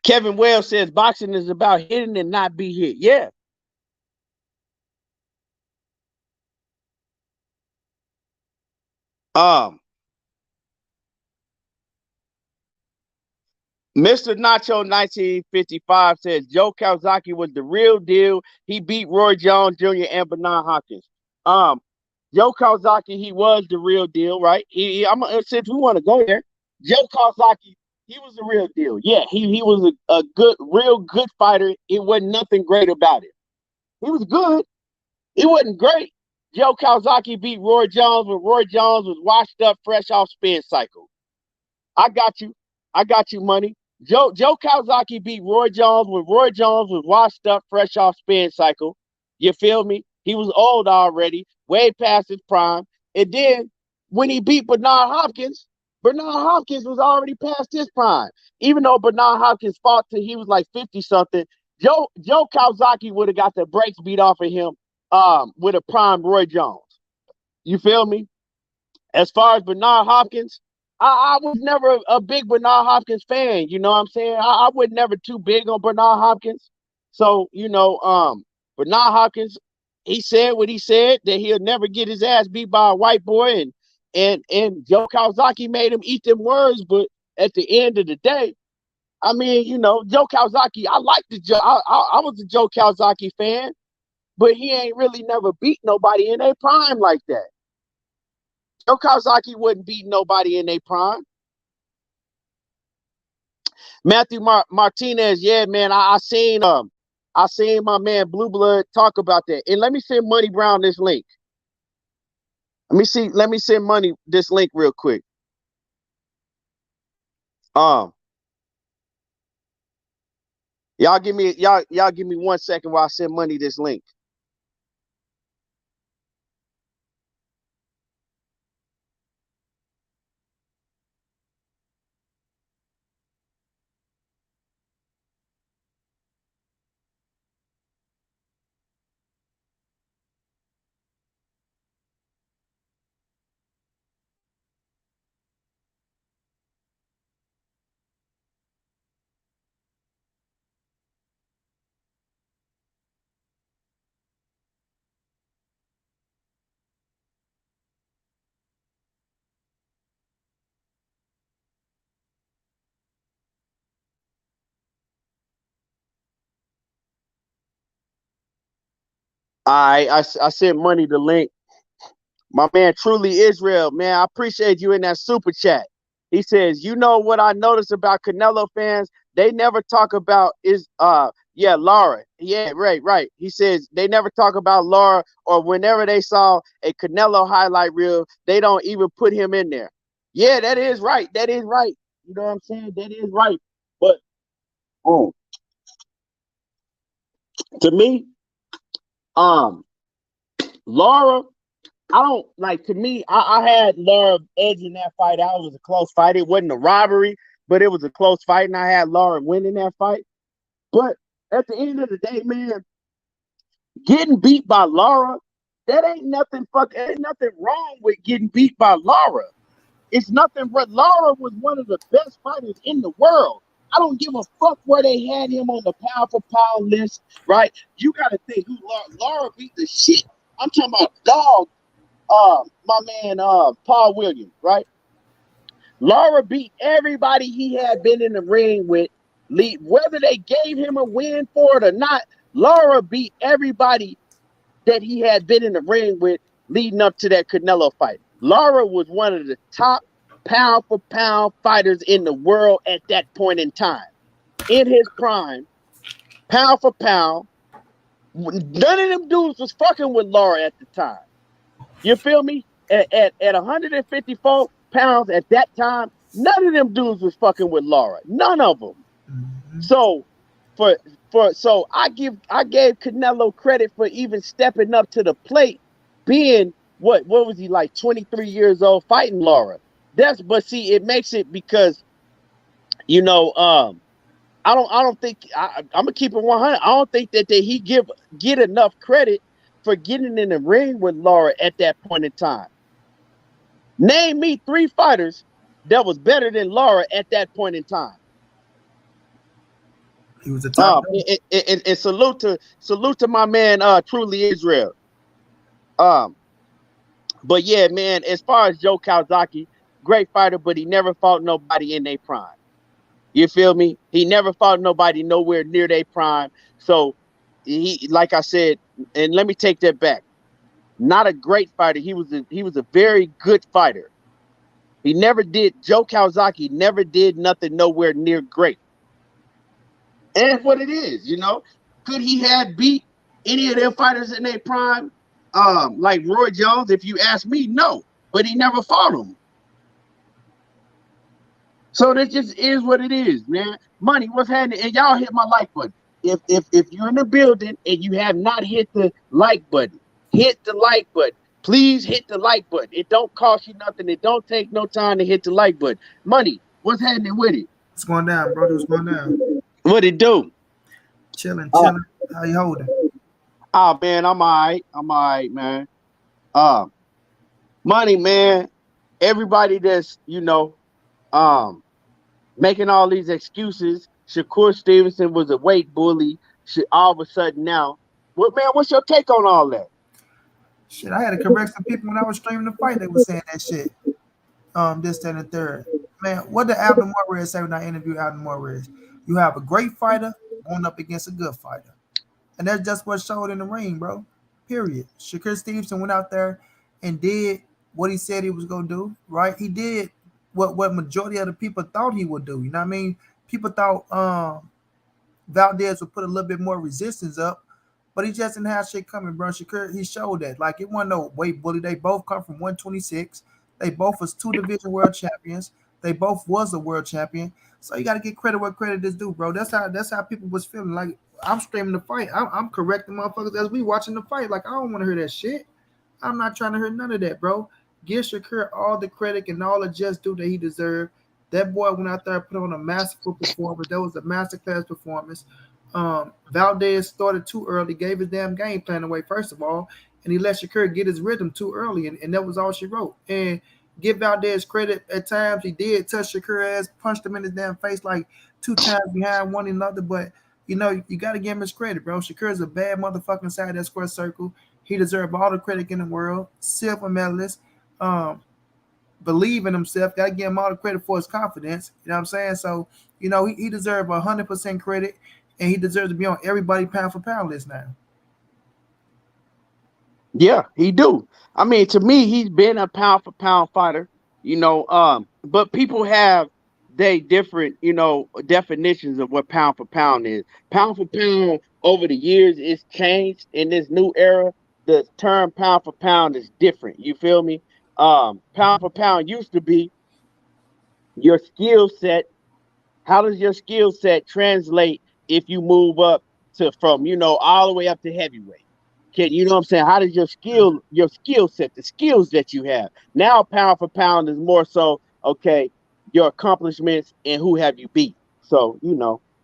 Kevin Wells says boxing is about hitting and not be hit. Yeah. Mr. Nacho 1955 says Joe Kawasaki was the real deal. He beat Roy Jones Jr. and Bernard Hopkins. Joe Kawasaki, he was the real deal, right? Since we want to go there, Joe Kawasaki, he was the real deal. Yeah, he was a good, real good fighter. It wasn't nothing great about it. He was good. It wasn't great. Joe Kawasaki beat Roy Jones when Roy Jones was washed up, fresh off spin cycle. I got you. I got you, money. Joe Kawasaki beat Roy Jones when Roy Jones was washed up, fresh off spin cycle. You feel me? He was old already, way past his prime. And then when he beat Bernard Hopkins was already past his prime. Even though Bernard Hopkins fought till he was like 50-something, Joe Calzaghe would have got the brakes beat off of him with a prime Roy Jones. You feel me? As far as Bernard Hopkins, I was never a big Bernard Hopkins fan. You know what I'm saying? I was never too big on Bernard Hopkins. So, Bernard Hopkins, he said what he said, that he'll never get his ass beat by a white boy, and Joe Calzaghe made him eat them words. But at the end of the day, I mean, Joe Calzaghe, I like the Joe. I was a Joe Calzaghe fan, but he ain't really never beat nobody in their prime like that. Joe Calzaghe wouldn't beat nobody in their prime. Matthew Martinez, yeah, man, I seen my man Blue Blood talk about that. And let me send Money Brown this link. Let me send Money this link real quick. Y'all give me 1 second while I send Money this link. I sent Money the link. My man Truly Israel, man, I appreciate you in that super chat. He says, you know what I noticed about Canelo fans? They never talk about Lara. Yeah, right. He says they never talk about Lara, or whenever they saw a Canelo highlight reel, they don't even put him in there. Yeah, that is right. You know what I'm saying? That is right. But to me, Lara, I don't like. To me, I had Lara edge in that fight. It was a close fight. It wasn't a robbery, but it was a close fight, and I had Lara winning that fight. But at the end of the day, man, getting beat by Lara, that ain't nothing. Ain't nothing wrong with getting beat by Lara. It's nothing. But Lara was one of the best fighters in the world. I don't give a fuck where they had him on the pound for pound list, right? You got to think who Lara beat the shit. I'm talking about dog. My man, Paul Williams, right? Lara beat everybody he had been in the ring with. Whether they gave him a win for it or not, Lara beat everybody that he had been in the ring with leading up to that Canelo fight. Lara was one of the top pound for pound fighters in the world at that point in time. In his prime, pound for pound, none of them dudes was fucking with Lara at the time. You feel me? At 154 pounds at that time, none of them dudes was fucking with Lara. None of them. Mm-hmm. So I gave Canelo credit for even stepping up to the plate, being what was he, like 23 years old, fighting Lara. But see, it makes it because I don't think I'm gonna keep it 100. I don't think that he get enough credit for getting in the ring with Lara at that point in time. Name me 3 fighters that was better than Lara at that point in time. He was the top. And salute to my man Truly Israel. But yeah, man, as far as Joe Calzaghe, great fighter, but he never fought nobody in their prime. You feel me? He never fought nobody nowhere near their prime. So he, like I said, and let me take that back. Not a great fighter. He was a very good fighter. Joe Calzaghe never did nothing nowhere near great. And that's what it is, Could he have beat any of their fighters in their prime? Like Roy Jones, if you ask me, no. But he never fought him. So that just is what it is, man. Money, what's happening? And y'all hit my like button. If you're in the building and you have not hit the like button, hit the like button. Please hit the like button. It don't cost you nothing. It don't take no time to hit the like button. Money, what's happening with it? What's going down, brother? What's going down? What it do? Chilling, chilling. How you holding? Oh man, I'm all right, man. Money, man. Everybody that's making all these excuses. Shakur Stevenson was a weight bully. All of a sudden now, what's your take on all that? Shit, I had to correct some people when I was streaming the fight. They were saying that shit. This, that, and the third. Man, what did Adrien Broner say when I interviewed Adrien Broner? You have a great fighter going up against a good fighter. And that's just what showed in the ring, bro. Period. Shakur Stevenson went out there and did what he said he was going to do, right? He did what majority of the people thought he would do. You know what I mean? People thought Valdez would put a little bit more resistance up, but he just didn't have shit coming, bro. Shakur, he showed that. Like, it wasn't no weight bully. They both come from 126. They both was 2 division world champions. They both was a world champion. So you got to get credit where credit is due, bro. That's how people was feeling. Like, I'm streaming the fight. I'm correcting motherfuckers as we watching the fight. Like, I don't want to hear that shit. I'm not trying to hear none of that, bro. Give Shakur all the credit and all the just due that he deserved. That boy went out there and put on a masterful performance. That was a masterclass performance. Valdez started too early, gave his damn game plan away, first of all, and he let Shakur get his rhythm too early, and that was all she wrote. And give Valdez credit at times. He did touch Shakur ass, punched him in his damn face like 2 times behind one another, but you got to give him his credit, bro. Shakur is a bad motherfucking side of that square circle. He deserves all the credit in the world. Silver medalist. Believe in himself. Got to give him all the credit for his confidence. You know what I'm saying? So, he deserves 100% credit, and he deserves to be on everybody pound for pound list now. Yeah, he do. I mean, to me, he's been a pound for pound fighter, but people have they different, definitions of what pound for pound is. Pound for pound over the years it's changed in this new era. The term pound for pound is different. You feel me? Pound for pound used to be your skill set. How does your skill set translate if you move up from all the way up to heavyweight? You know what I'm saying? How does your skill set, the skills that you have? Now pound for pound is more so, okay, your accomplishments and who have you beat. So,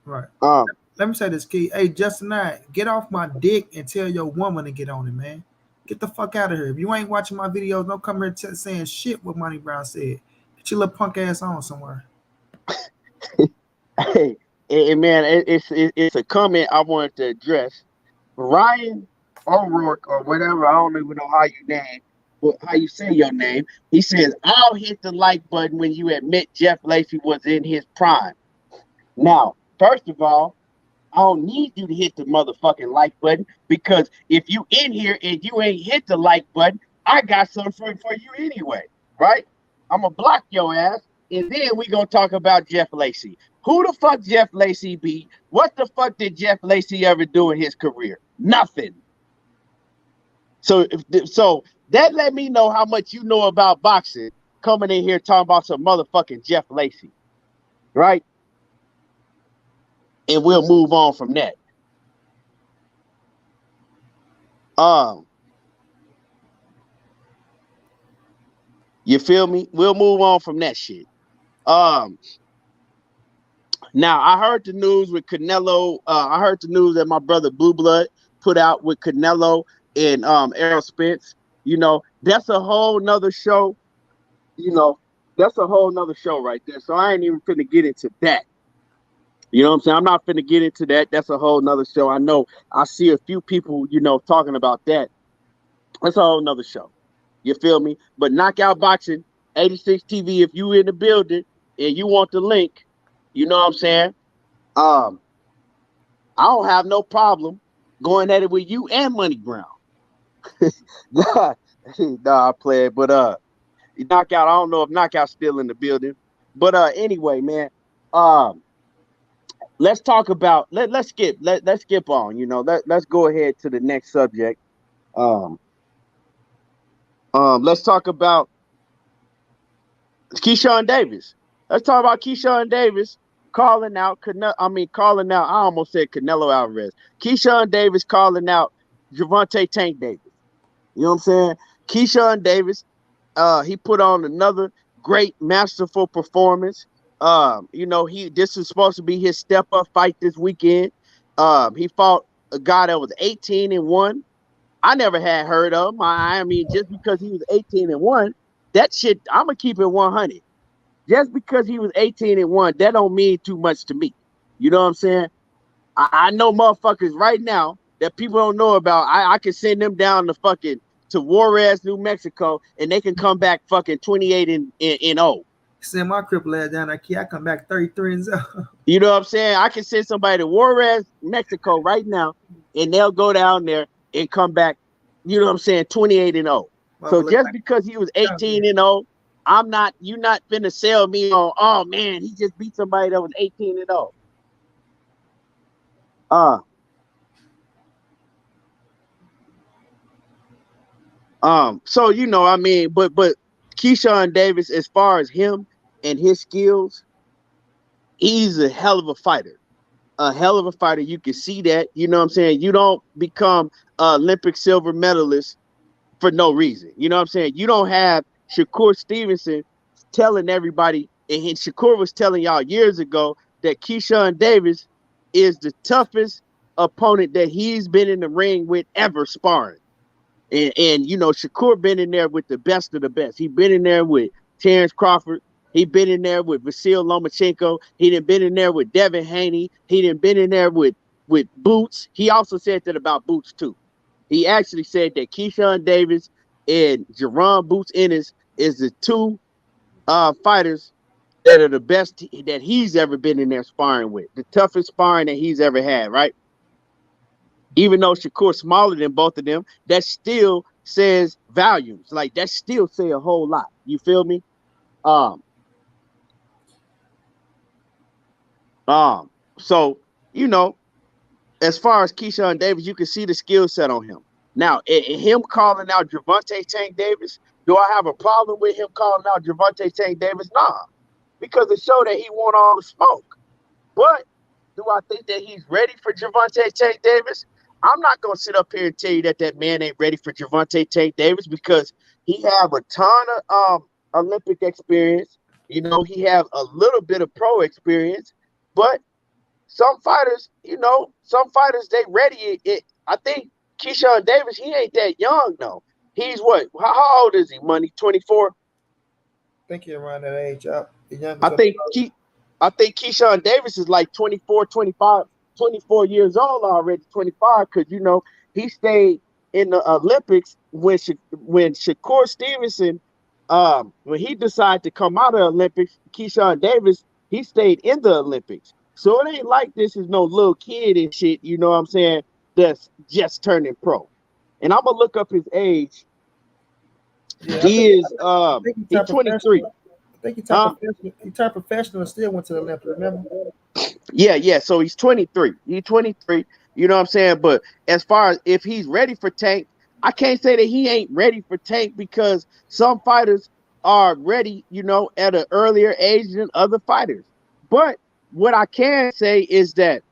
Right. Let me say this, Key. Hey, Justin, get off my dick and tell your woman to get on it, man. Get the fuck out of here. If you ain't watching my videos, don't come here saying shit what Monty Brown said. Get your little punk ass on somewhere. Hey, man, it's a comment I wanted to address. Ryan O'Rourke or whatever, I don't even know how you say your name. He says, I'll hit the like button when you admit Jeff Lacy was in his prime. Now, first of all, I don't need you to hit the motherfucking like button, because if you in here and you ain't hit the like button, I got something for you anyway, right? I'm going to block your ass, and then we going to talk about Jeff Lacy. Who the fuck Jeff Lacy beat? What the fuck did Jeff Lacy ever do in his career? Nothing. So that let me know how much you know about boxing, coming in here talking about some motherfucking Jeff Lacy, right? And we'll move on from that. You feel me? We'll move on from that shit. Now I heard the news with Canelo. I heard the news that my brother Blue Blood put out with Canelo and Errol Spence. That's a whole nother show. That's a whole nother show right there. So I ain't even finna get into that. You know what I'm saying? I'm not finna get into that. That's a whole nother show. I know I see a few people, talking about that. That's a whole nother show. You feel me? But Knockout Boxing, 86 TV, if you in the building and you want the link, you know what I'm saying? I don't have no problem going at it with you and Money Brown. Nah, I play it, but Knockout, I don't know if Knockout's still in the building. But anyway, man, let's talk about let's skip on, let's go ahead to the next subject. Let's talk about Keyshawn Davis. Let's talk about Keyshawn Davis calling out I almost said Canelo Alvarez. Keyshawn Davis calling out Gervonta Tank Davis. You know what I'm saying? Keyshawn Davis, he put on another great, masterful performance. This is supposed to be his step up fight this weekend. He fought a guy that was 18-1. I never had heard of him. I mean, just because he was 18-1, that shit, I'm gonna keep it 100. Just because he was 18-1, that don't mean too much to me. You know what I'm saying? I know motherfuckers right now that people don't know about. I can send them down to Juarez, New Mexico, and they can come back fucking 28-0. Send my cripple ass down there, key. I come back 33-0. You know what I'm saying? I can send somebody to Juarez, Mexico right now, and they'll go down there and come back, you know what I'm saying, 28-0. So just because he was 18-0, you're not finna sell me on, oh man, he just beat somebody that was 18-0. So I mean, but Keyshawn Davis, as far as him and his skills, he's a hell of a fighter. A hell of a fighter. You can see that. You know what I'm saying? You don't become an Olympic silver medalist for no reason. You know what I'm saying? You don't have Shakur Stevenson telling everybody, and Shakur was telling y'all years ago that Keyshawn Davis is the toughest opponent that he's been in the ring with ever sparring. And Shakur been in there with the best of the best. He been in there with Terrence Crawford. He been in there with Vasil Lomachenko. He done been in there with Devin Haney. He done been in there with Boots. He also said that about Boots too. He actually said that Keyshawn Davis and Jerron Boots Ennis is the two fighters that are the best that he's ever been in there sparring with. The toughest sparring that he's ever had, right? Even though Shakur's smaller than both of them, that still says volumes. Like, that still say a whole lot. You feel me? So, as far as Keyshawn Davis, you can see the skill set on him. Now, him calling out Gervonta Tank Davis, do I have a problem with him calling out Gervonta Tank Davis? Nah, because it showed that he want all the smoke. But do I think that he's ready for Gervonta Tank Davis? I'm not going to sit up here and tell you that man ain't ready for Gervonta Tank Davis, because he have a ton of Olympic experience. He have a little bit of pro experience, but some fighters, they ready. I think Keyshawn Davis, he ain't that young though. He's what? How old is he? Money 24. I think he's around that age. Up. I think Keyshawn Davis is like 24, 25, 24 years old already. 25, because he stayed in the Olympics when Shakur Stevenson, when he decided to come out of the Olympics. Keyshawn Davis, he stayed in the Olympics. So it ain't like this is no little kid and shit, you know what I'm saying, that's just turning pro. And I'm gonna look up his age. Yeah, he's 23. I think he turned professional and still went to the Olympics, remember? Yeah. So he's 23. He's 23, you know what I'm saying? But as far as if he's ready for Tank, I can't say that he ain't ready for Tank, because some fighters are ready, at an earlier age than other fighters. But what I can say is that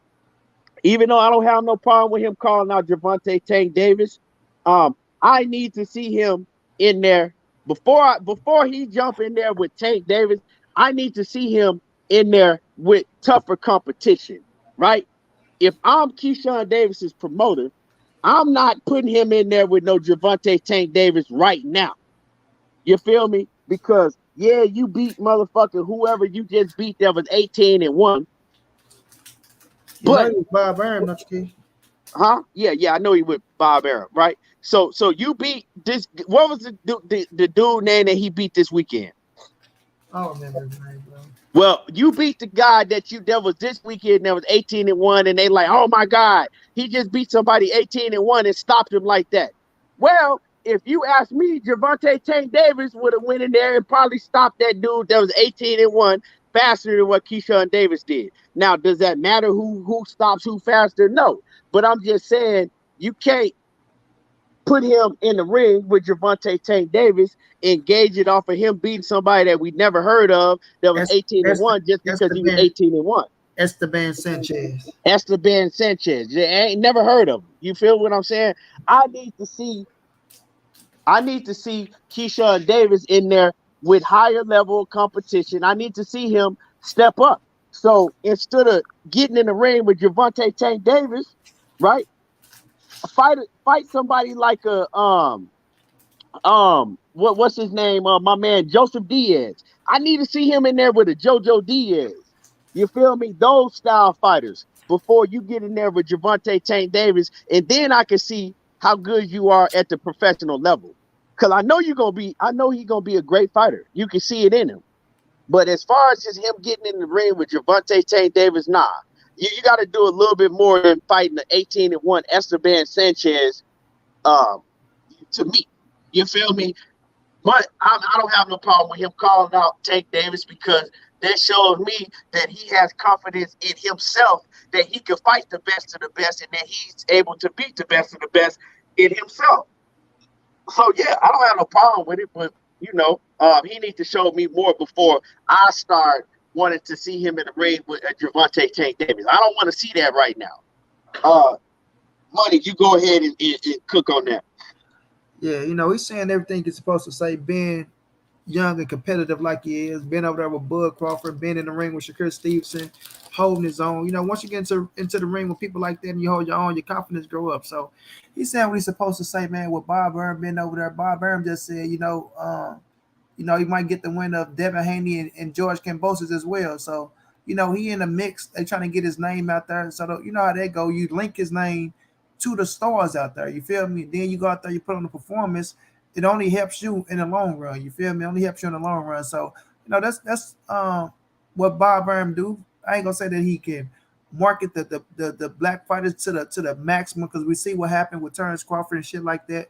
even though I don't have no problem with him calling out Gervonta Tank Davis, I need to see him in there before he jump in there with Tank Davis. I need to see him in there with tougher competition, right? If I'm Keyshawn Davis's promoter, I'm not putting him in there with no Gervonta Tank Davis right now. You feel me? Because yeah, you beat motherfucker whoever you just beat that was 18-1. But Bob Arum, not you? Huh? Yeah, I know he with Bob Arum, right? So you beat this. What was the dude name that he beat this weekend? I don't remember his name, bro. Well, you beat the guy that was this weekend that was 18-1, and they like, oh my God, he just beat somebody 18-1 and stopped him like that. Well, if you ask me, Gervonta Tank Davis would have went in there and probably stopped that dude that was 18-1 faster than what Keyshawn Davis did. Now, does that matter who stops who faster? No. But I'm just saying, you can't put him in the ring with Gervonta Tank Davis and gauge it off of him beating somebody that we never heard of that was 18-1 just because he was 18-1. Esteban Sanchez. I ain't never heard of him. You feel what I'm saying? I need to see I need to see Keyshawn Davis in there with higher level competition. I need to see him step up. So instead of getting in the ring with Gervonta Tank Davis, right? Fight somebody like a what's his name? My man Joseph Diaz. I need to see him in there with a JoJo Diaz. You feel me? Those style fighters before you get in there with Gervonta Tank Davis, and then I can see how good you are at the professional level. Cause I know I know he's gonna be a great fighter. You can see it in him. But as far as just him getting in the ring with Gervonta Tank Davis, nah. You got to do a little bit more than fighting the 18-1 Esteban Sanchez. Um, to me, you feel me? But I don't have no problem with him calling out Tank Davis because that shows me that he has confidence in himself, that he can fight the best of the best, and that he's able to beat the best of the best in himself. So yeah, I don't have no problem with it, but he needs to show me more before I start wanting to see him in the ring with Gervonta Tank Davis. I don't want to see that right now. Money, you go ahead and cook on that. Yeah, he's saying everything he's supposed to say, being young and competitive like he is, been over there with Bud Crawford, been in the ring with Shakur Stevenson, holding his own. Once you get into the ring with people like that and you hold your own, your confidence grow up. So he's saying what he's supposed to say, man. With Bob Burnham being over there, Bob Burnham just said, he might get the win of Devin Haney and George Kambosos as well. So, he in the mix. They trying to get his name out there. So, you know how that go. You link his name to the stars out there. You feel me? Then you go out there, you put on the performance. It only helps you in the long run. You feel me? It only helps you in the long run. So, that's what Bob Burnham do. I ain't gonna say that he can market the black fighters to the maximum, because we see what happened with Terrence Crawford and shit like that.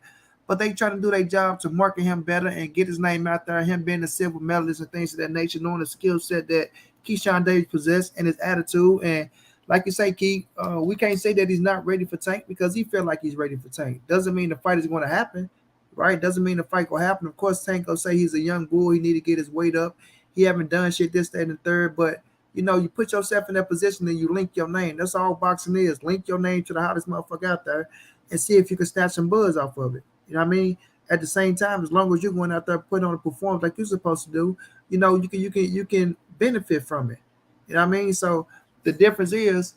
But they try to do their job to market him better and get his name out there, him being a silver medalist and things of that nature, knowing the skill set that Keyshawn Davis possessed and his attitude. And like you say, Key, we can't say that he's not ready for Tank because he feel like he's ready for Tank. Doesn't mean the fight is going to happen, right? Doesn't mean the fight will happen. Of course, Tank will say he's a young bull. He need to get his weight up. He haven't done shit this, that, and the third. But, you put yourself in that position and you link your name. That's all boxing is. Link your name to the hottest motherfucker out there and see if you can snatch some buzz off of it. You know what I mean? At the same time, as long as you're going out there putting on a performance like you're supposed to do, you can benefit from it. You know what I mean? So the difference is,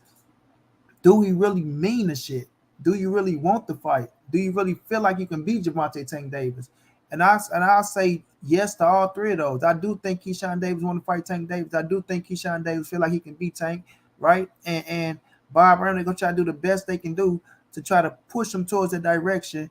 do he really mean the shit? Do you really want the fight? Do you really feel like you can beat Gervonta Tank Davis? And I'll say yes to all three of those. I do think Keyshawn Davis want to fight Tank Davis. I do think Keyshawn Davis feel like he can beat Tank, right? And Bob Burnham gonna try to do the best they can do to try to push him towards that direction.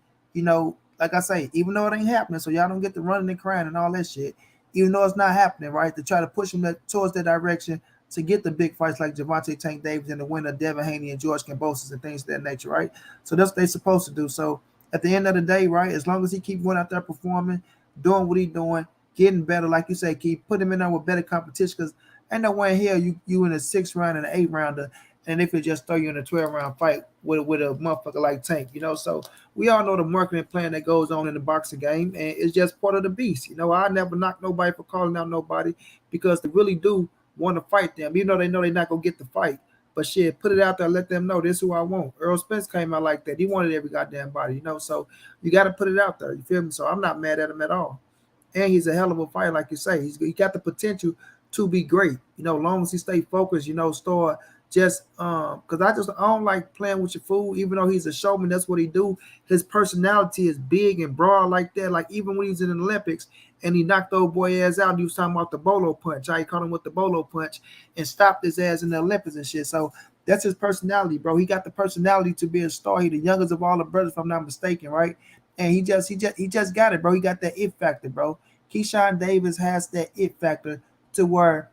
Like I say, even though it ain't happening, so y'all don't get to running and crying and all that shit, even though it's not happening, right? To try to push him towards that direction to get the big fights like Gervonta Tank Davis and the winner Devin Haney and George Kambosos and things of that nature, right? So that's what they're supposed to do. So at the end of the day, right, as long as he keep going out there performing, doing what he's doing, getting better, like you say, keep put him in there with better competition, because ain't no way in hell you in a 6th round and an 8th rounder, and they could just throw you in a 12-round fight with a motherfucker like Tank, So we all know the marketing plan that goes on in the boxing game, and it's just part of the beast. I never knock nobody for calling out nobody, because they really do want to fight them, even though they know they're not gonna get the fight. But shit, put it out there, let them know this is who I want. Earl Spence came out like that. He wanted every goddamn body, So you got to put it out there. You feel me? So I'm not mad at him at all. And he's a hell of a fighter, like you say. He got the potential to be great. As long as he stay focused, start just because I don't like playing with your food, even though he's a showman. That's what he do. His personality is big and broad like that. Like even when he was in the Olympics and he knocked the old boy ass out, and he was talking about the bolo punch. How he caught him with the bolo punch and stopped his ass in the Olympics and shit. So that's his personality, bro. He got the personality to be a star. He the youngest of all the brothers, if I'm not mistaken, right? And he just got it, bro. He got that it factor, bro. Keyshawn Davis has that it factor to where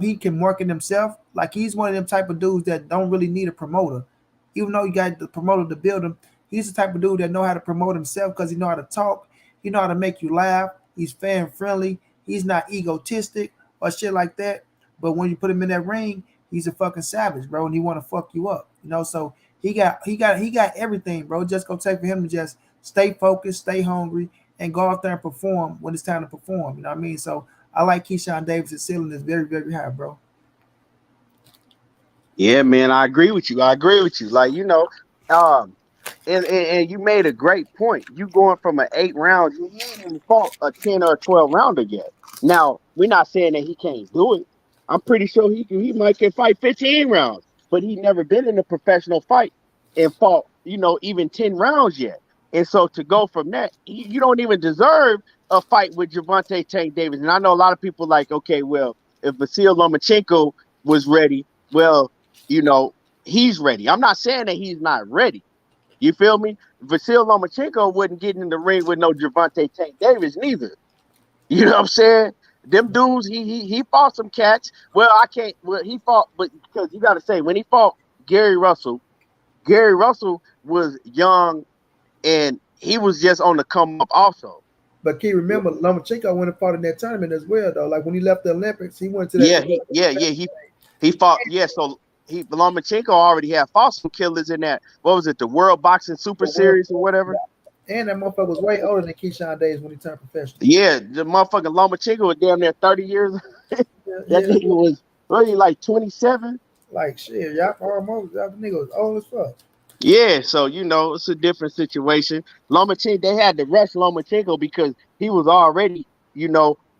he can market himself. Like he's one of them type of dudes that don't really need a promoter. Even though you got the promoter to build him, he's the type of dude that know how to promote himself because he know how to talk. He know how to make you laugh. He's fan friendly. He's not egotistic or shit like that. But when you put him in that ring, he's a fucking savage, bro, and he want to fuck you up. So he got everything, bro. Just gonna take for him to just stay focused, stay hungry, and go out there and perform when it's time to perform. You know what I mean? So I like Keyshawn Davis' ceiling is very, very high, bro. Yeah, man, I agree with you. Like, And you made a great point. You going from an 8 round, he ain't even fought a 10 or a 12 rounder yet. Now, we're not saying that he can't do it. I'm pretty sure he might can fight 15 rounds, but he never been in a professional fight and fought, even 10 rounds yet. And so to go from that, you don't even deserve a fight with Gervonta Tank Davis. And I know a lot of people like, okay, well, if Vasyl Lomachenko was ready, well, he's ready. I'm not saying that he's not ready. You feel me? Vasyl Lomachenko wouldn't get in the ring with no Gervonta Tank Davis neither. You know what I'm saying? Them dudes, he fought some cats. Well, I can't. Well, he fought, but because you got to say when he fought Gary Russell was young and he was just on the come up also. But can you remember Lomachenko went and fought in that tournament as well, though? Like when he left the Olympics, he went to that. He fought. Yeah, so Lomachenko already had fought some killers in that. What was it? The World Boxing Super Series or whatever. And that motherfucker was way older than Keyshawn Davis when he turned professional. Yeah, the motherfucking Lomachenko was damn near 30 years. That nigga was really like 27. Like shit, y'all nigga was old as fuck. Yeah, so it's a different situation. Lomachenko, they had to rush Lomachenko because he was already,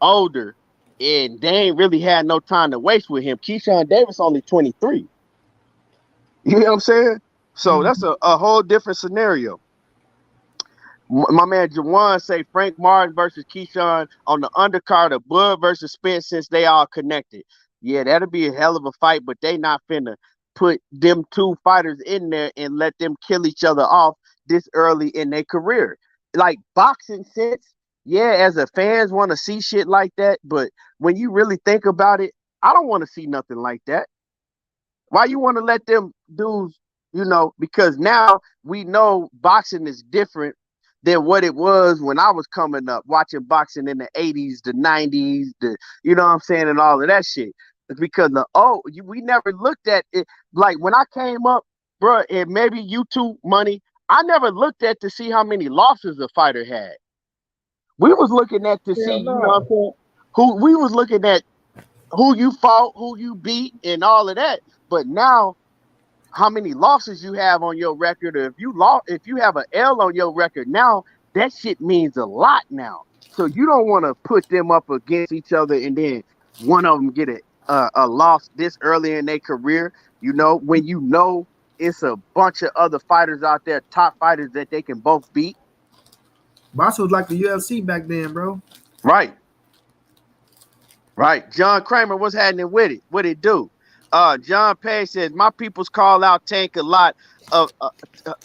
older, and they ain't really had no time to waste with him. Keyshawn Davis only 23. You know what I'm saying? So that's a whole different scenario. My man Jawan say Frank Martin versus Keyshawn on the undercard of Bud versus Spence since they all connected. Yeah, that'll be a hell of a fight, but they not finna put them two fighters in there and let them kill each other off this early in their career. Like boxing sense, yeah, as a fans want to see shit like that, but when you really think about it, I don't want to see nothing like that. Why you want to let them dudes, because now we know boxing is different than what it was when I was coming up, watching boxing in the 80s, the 90s, you know what I'm saying, and all of that shit. Because we never looked at it. Like when I came up, bro, and maybe YouTube money, I never looked at to see how many losses a fighter had. We was looking at to see, what I'm saying, we was looking at who you fought, who you beat, and all of that. But now, how many losses you have on your record, or if you have an L on your record now, that shit means a lot now. So you don't want to put them up against each other and then one of them get a loss this early in their career, when it's a bunch of other fighters out there, top fighters that they can both beat. Boxing was like the UFC back then, bro. Right. John Kramer, what's happening with it? What it do? John Page says, my peoples call out Tank a lot.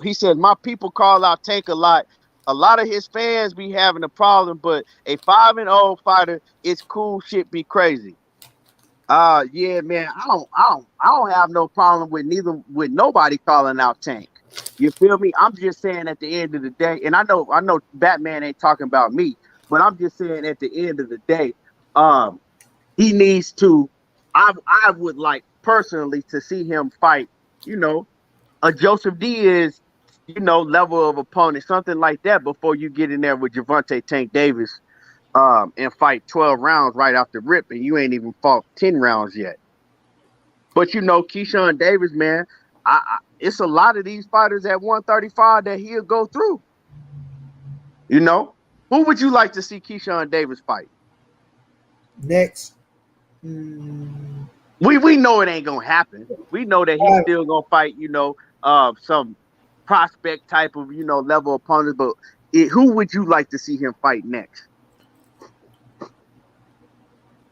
He says, my people call out Tank a lot. A lot of his fans be having a problem, but a 5-0 fighter, it's cool shit be crazy. Yeah, man, I don't have no problem with nobody calling out Tank. You feel me? I'm just saying at the end of the day, and I know Batman ain't talking about me, but I'm just saying at the end of the day, he needs to. I would like personally to see him fight, a Joseph Diaz, level of opponent, something like that, before you get in there with Gervonta Tank Davis, and fight 12 rounds right off the rip, and you ain't even fought 10 rounds yet. But Keyshawn Davis, man, it's a lot of these fighters at 135 that he'll go through. Who would you like to see Keyshawn Davis fight next? We know it ain't gonna happen. We know that he's still gonna fight, some prospect type of, level opponents. But who would you like to see him fight next?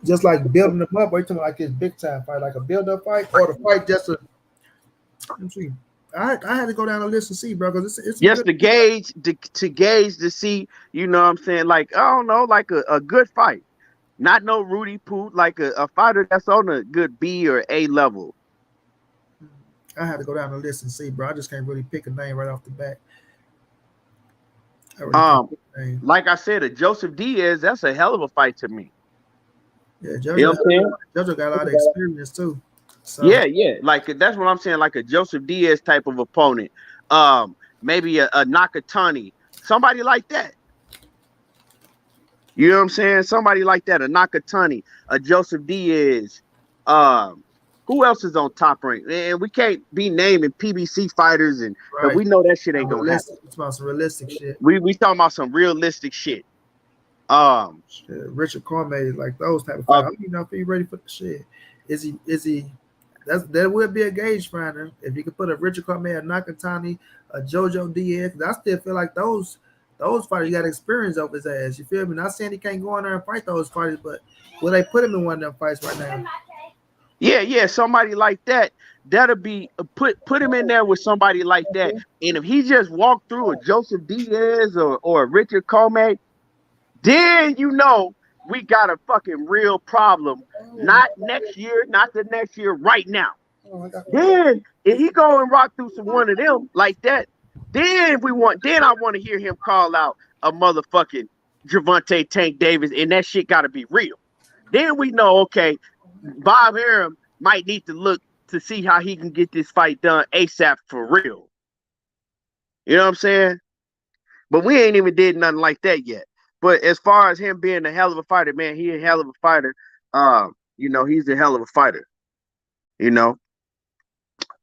Just like building them up, or you talking like his big time fight, like a build up fight, or the fight just a. Let me see. I had to go down the list and see, bro, because it's just to gauge to see, you know what I'm saying, like, I don't know, like a good fight. Not no Rudy Poot, like a fighter that's on a good B or A level. I had to go down the list and see, bro. I just can't really pick a name right off the bat. Like I said, a Joseph Diaz, that's a hell of a fight to me. Yeah, Jojo got a lot of experience too. So. Yeah. Like that's what I'm saying, like a Joseph Diaz type of opponent. Maybe a Nakatani, somebody like that. You know what I'm saying? Somebody like that, a Nakatani, a Joseph Diaz. Who Who else is on Top Rank? And we can't be naming PBC fighters, and because Right. we know that shit ain't gonna happen. It's about some realistic shit. We talking about some realistic shit. Richard Cormier, like those type of fighters. I don't even know if he's ready for the shit. Is he? That would be a gauge finder if you could put a Richard Cormier, a Nakatani, a JoJo Diaz. I still feel like those fighters got experience over his ass. You feel me? Not saying he can't go in there and fight those fighters, but will they put him in one of them fights right now? Yeah, somebody like that. That'll be put him in there with somebody like that. And if he just walked through a Joseph Diaz or a Richard Cormier, then we got a fucking real problem. Not next year, not the next year, right now. Then if he go and rock through one of them like that, then I want to hear him call out a motherfucking Gervonta Tank Davis, and that shit gotta be real. Then we know, okay, Bob Arum might need to look to see how he can get this fight done ASAP for real. You know what I'm saying? But we ain't even did nothing like that yet. But as far as him being a hell of a fighter, man, he a hell of a fighter. He's a hell of a fighter.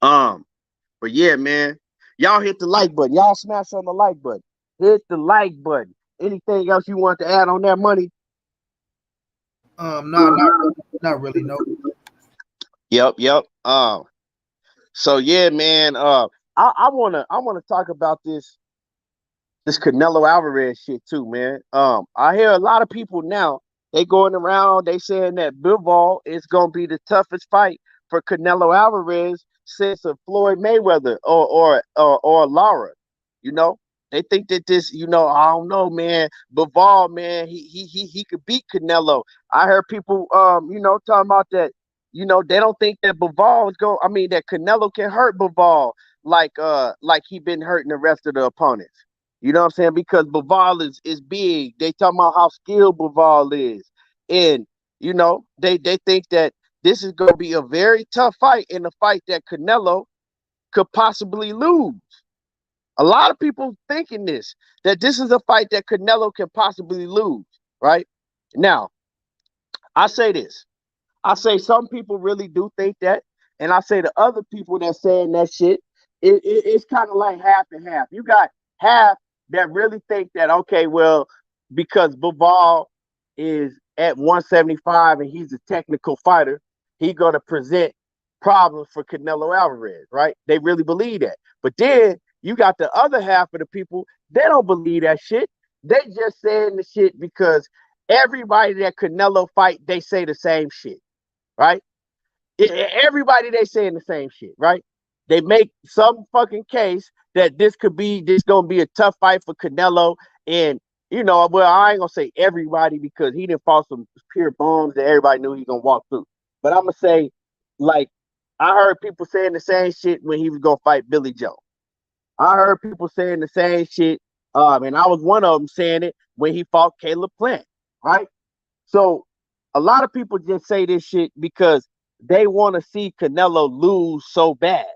But yeah, man, y'all hit the like button. Y'all smash on the like button. Hit the like button. Anything else you want to add on that, Money? No, not really. No. Yep. So yeah, man. I wanna talk about this Canelo Alvarez shit too, man. I hear a lot of people now, they going around, they saying that Bivol is gonna be the toughest fight for Canelo Alvarez since a Floyd Mayweather or Lara. They think that this, I don't know, man. Bivol, man, he could beat Canelo. I heard people talking about that, they don't think that Bivol is that Canelo can hurt Bivol like he been hurting the rest of the opponents. You know what I'm saying? Because Bivol is big. They talking about how skilled Bivol is. And, they think that this is going to be a very tough fight, in a fight that Canelo could possibly lose. A lot of people thinking that this is a fight that Canelo can possibly lose, right? Now, I say this. I say some people really do think that. And I say the other people that's saying that shit, it's kind of like half and half. You got half that really think that, okay, well, because Bivol is at 175 and he's a technical fighter, he's going to present problems for Canelo Alvarez, right? They really believe that. But then you got the other half of the people, they don't believe that shit. They just saying the shit because everybody that Canelo fight, they say the same shit, right? Everybody, they saying the same shit, right? They make some fucking case that this gonna be a tough fight for Canelo. And well, I ain't gonna say everybody because he didn't fought some pure bombs that everybody knew he gonna walk through. But I'm gonna say, like, I heard people saying the same shit when he was gonna fight Billy Joe. I heard people saying the same shit, and I was one of them saying it when he fought Caleb Plant, right? So a lot of people just say this shit because they want to see Canelo lose so bad.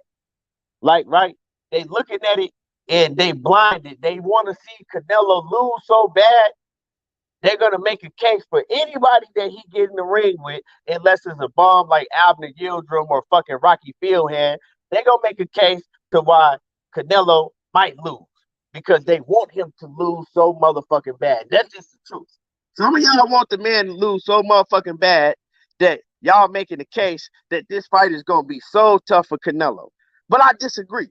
Like, right? They looking at it and they blinded. They want to see Canelo lose so bad. They're going to make a case for anybody that he get in the ring with, unless it's a bomb like Abner Yildirim or fucking Rocky Fieldhand. They're going to make a case to why Canelo might lose because they want him to lose so motherfucking bad. That's just the truth. Some of y'all want the man to lose so motherfucking bad that y'all making the case that this fight is going to be so tough for Canelo. But I disagree.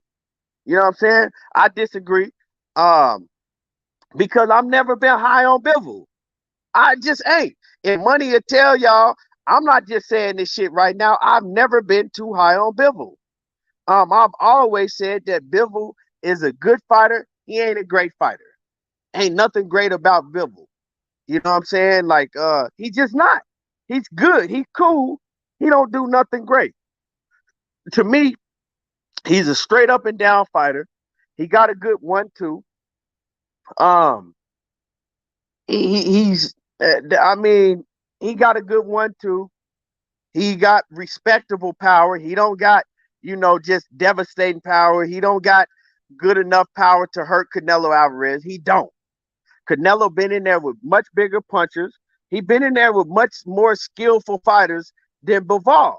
You know what I'm saying? I disagree. Because I've never been high on Bivol. I just ain't. And Money will tell y'all, I'm not just saying this shit right now. I've never been too high on Bivol. I've always said that Bivol is a good fighter. He ain't a great fighter. Ain't nothing great about Bivol. You know what I'm saying? Like, he's just not. He's good. He's cool. He don't do nothing great. To me, he's a straight up and down fighter. He got a good 1-2. He's he got a good 1-2. He got respectable power. He don't got, just devastating power. He don't got good enough power to hurt Canelo Alvarez. He don't. Canelo been in there with much bigger punchers. He been in there with much more skillful fighters than Bivol.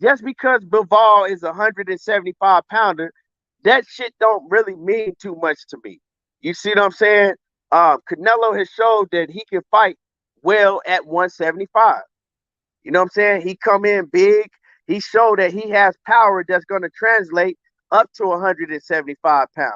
Just because Bivol is a 175-pounder, that shit don't really mean too much to me. You see what I'm saying? Canelo has showed that he can fight well at 175. You know what I'm saying? He come in big. He showed that he has power that's going to translate up to 175 pounds.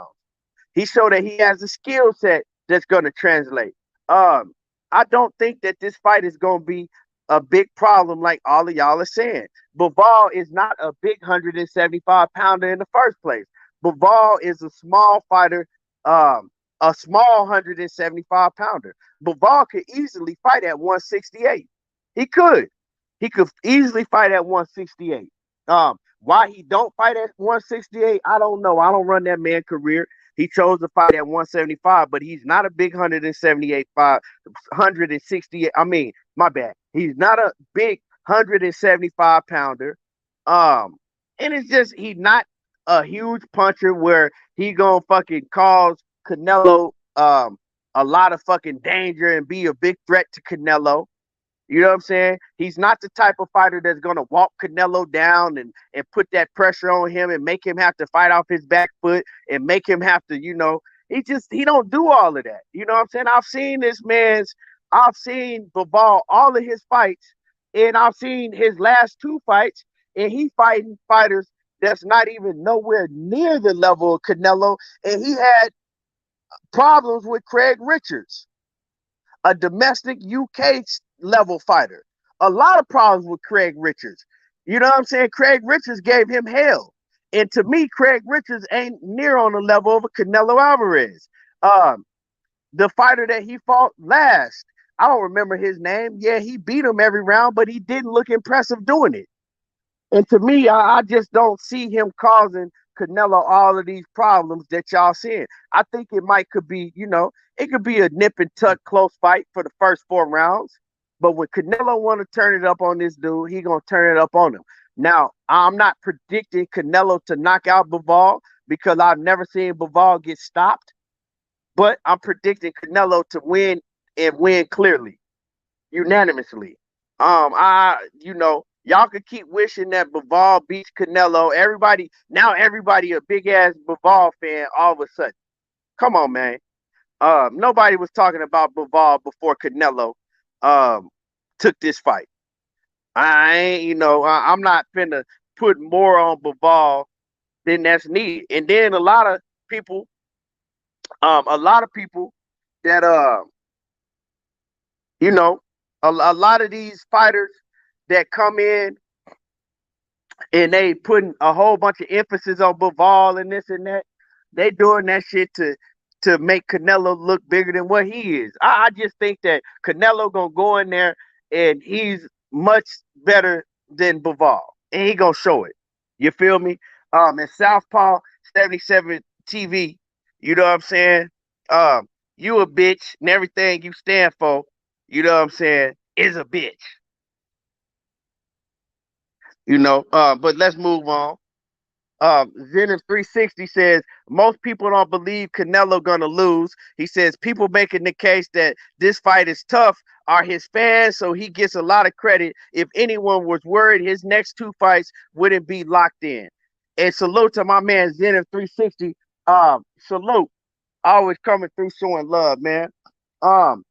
He showed that he has a skill set that's going to translate. Um, I don't think that this fight is going to be a big problem like all of y'all are saying. Bivol is not a big 175 pounder in the first place. Bivol is a small fighter, um, a small 175 pounder. Bivol could easily fight at 168. He could. He could easily fight at 168. Why he don't fight at 168, I don't know. I don't run that man career. He chose to fight at 175, but he's not a big 168. I mean, my bad. He's not a big 175 pounder. Um, and it's just he's not a huge puncher where he gonna fucking cause Canelo a lot of fucking danger and be a big threat to Canelo. You know what I'm saying? He's not the type of fighter that's gonna walk Canelo down and put that pressure on him and make him have to fight off his back foot and make him have to, he don't do all of that. You know what I'm saying? I've seen Bivol all of his fights, and I've seen his last two fights, and he fighting fighters that's not even nowhere near the level of Canelo, and he had problems with Craig Richards, a domestic UK level fighter. A lot of problems with Craig Richards. You know what I'm saying? Craig Richards gave him hell. And to me, Craig Richards ain't near on the level of a Canelo Alvarez. Um, the fighter that he fought last, I don't remember his name. Yeah, he beat him every round, but he didn't look impressive doing it. And to me, I just don't see him causing Canelo all of these problems that y'all seeing. I think could be, it could be a nip and tuck close fight for the first 4 rounds. But when Canelo want to turn it up on this dude, he gonna turn it up on him. Now, I'm not predicting Canelo to knock out Bivol because I've never seen Bivol get stopped. But I'm predicting Canelo to win and win clearly, unanimously. Y'all could keep wishing that Bivol beats Canelo. Everybody a big ass Bivol fan all of a sudden. Come on, man. Nobody was talking about Bivol before Canelo took this fight. I ain't, I'm not finna put more on Bivol than that's needed. And then people, a lot of people that a lot of these fighters that come in and they putting a whole bunch of emphasis on Bivol and this and that. They doing that shit to make Canelo look bigger than what he is. I just think that Canelo gonna go in there and he's much better than Bivol, and he gonna show it. You feel me? And Southpaw 77 TV, you know what I'm saying? You a bitch, and everything you stand for, you know what I'm saying, is a bitch. But let's move on. Zenith 360 says most people don't believe Canelo gonna lose. He says people making the case that this fight is tough are his fans, so he gets a lot of credit. If anyone was worried, his next two fights wouldn't be locked in. And salute to my man Zenith 360. Salute, always coming through showing love, man. Um,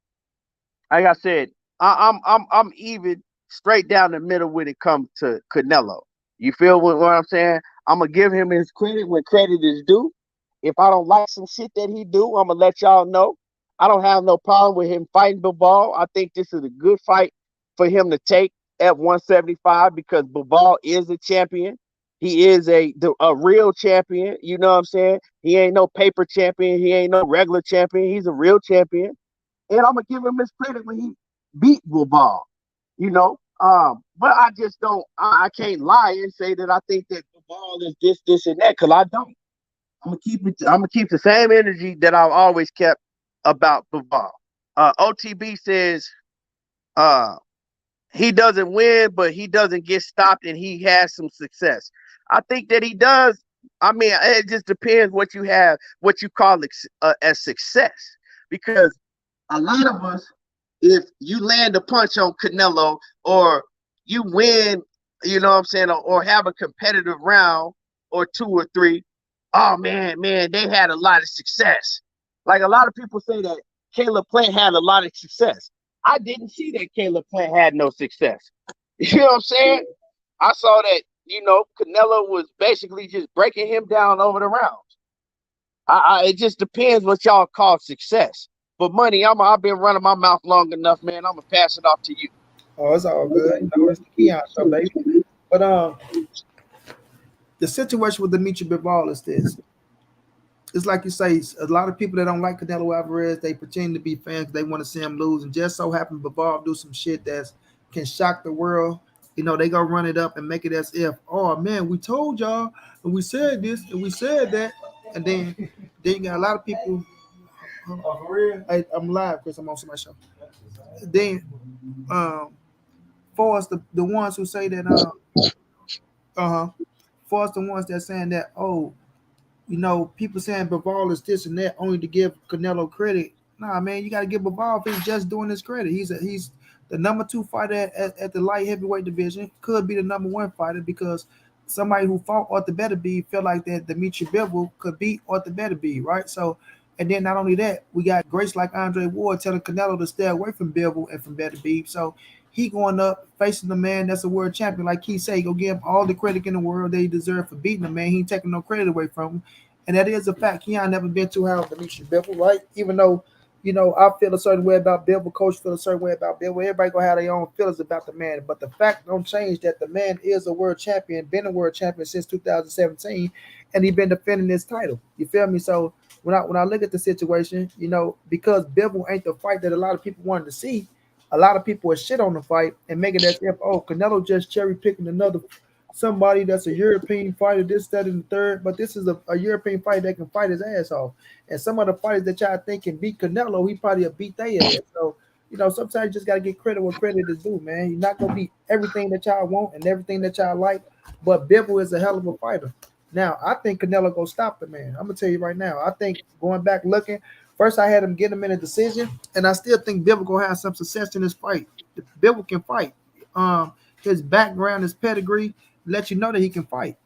like I said, I'm even straight down the middle when it comes to Canelo. You feel what I'm saying? I'm gonna give him his credit when credit is due. If I don't like some shit that he do, I'm gonna let y'all know. I don't have no problem with him fighting Bivol. I think this is a good fight for him to take at 175 because Bivol is a champion. He is a real champion. You know what I'm saying? He ain't no paper champion. He ain't no regular champion. He's a real champion. And I'm gonna give him his credit when he beat Bivol. But I just don't. I can't lie and say that I think that Bivol is this, and that, because I don't. I'm gonna keep the same energy that I've always kept about Bivol. OTB says he doesn't win, but he doesn't get stopped, and he has some success. I think that he does. I mean, it just depends what you call a success, because a lot of us, if you land a punch on Canelo or you win you know what I'm saying, or have a competitive round or 2 or 3. Oh man, they had a lot of success. Like a lot of people say that Caleb Plant had a lot of success. I didn't see that Caleb Plant had no success. You know what I'm saying? I saw that, Canelo was basically just breaking him down over the rounds. It just depends what y'all call success. But money, I've been running my mouth long enough, man. I'm gonna pass it off to you. Oh, it's all good. It's the Keyshawn show, baby. But the situation with Dimitri Bivol is this. It's like you say, a lot of people that don't like Canelo Alvarez, they pretend to be fans. They want to see him lose, and just so happen Bivol do some shit that can shock the world. They go run it up and make it as if, oh man, we told y'all, and we said this, and we said that, and then you got a lot of people. I'm live, Chris. I'm on my show. Then, for us, the ones who say that, for us, the ones that saying that, oh, people saying Bivol is this and that only to give Canelo credit. Nah, man, you got to give Bivol if he's just doing his credit. He's the number 2 fighter at the light heavyweight division. Could be the number 1 fighter because somebody who fought Arthur Beterbiev felt like that Dimitri Bivol could beat Arthur Beterbiev, right? So, and then not only that, we got greats like Andre Ward telling Canelo to stay away from Bivol and from Beterbiev. So he going up facing the man that's a world champion. Like he say, go give him all the credit in the world they deserve for beating the man. He ain't taking no credit away from him. And that is a fact. He ain't never been too high on Dimitri Bivol, right? Even though, I feel a certain way about Bivol, coach feel a certain way about Bivol. Everybody gonna have their own feelings about the man. But the fact don't change that the man is a world champion, been a world champion since 2017, and he been defending his title. You feel me? So when I look at the situation, because Bivol ain't the fight that a lot of people wanted to see, a lot of people are shit on the fight and make it as if, oh, Canelo just cherry picking another somebody that's a European fighter, this, that, and the third. But this is a European fighter that can fight his ass off. And some of the fighters that y'all think can beat Canelo, he probably will beat their ass. So, sometimes you just got to get credit where credit is due, man. You're not going to beat everything that y'all want and everything that y'all like. But Bivol is a hell of a fighter. Now, I think Canelo going to stop the man. I'm going to tell you right now. I think going back looking, first I had him get him in a decision, and I still think Bivol going to have some success in this fight. Bivol can fight. His background, his pedigree, let you know that he can fight.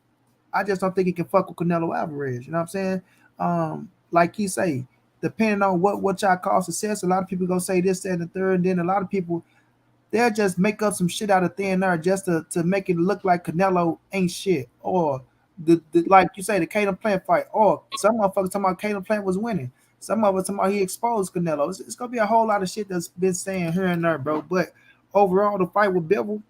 I just don't think he can fuck with Canelo Alvarez. You know what I'm saying? Like he say, depending on what y'all call success, a lot of people gonna say this, that, and the third, and then a lot of people they'll just make up some shit out of thin air just to make it look like Canelo ain't shit. Or the like you say, the Caleb Plant fight. Or some motherfuckers talking about Caleb Plant was winning. Some of us talking about he exposed Canelo. It's gonna be a whole lot of shit that's been saying here and there, bro. But overall, the fight with Bivol,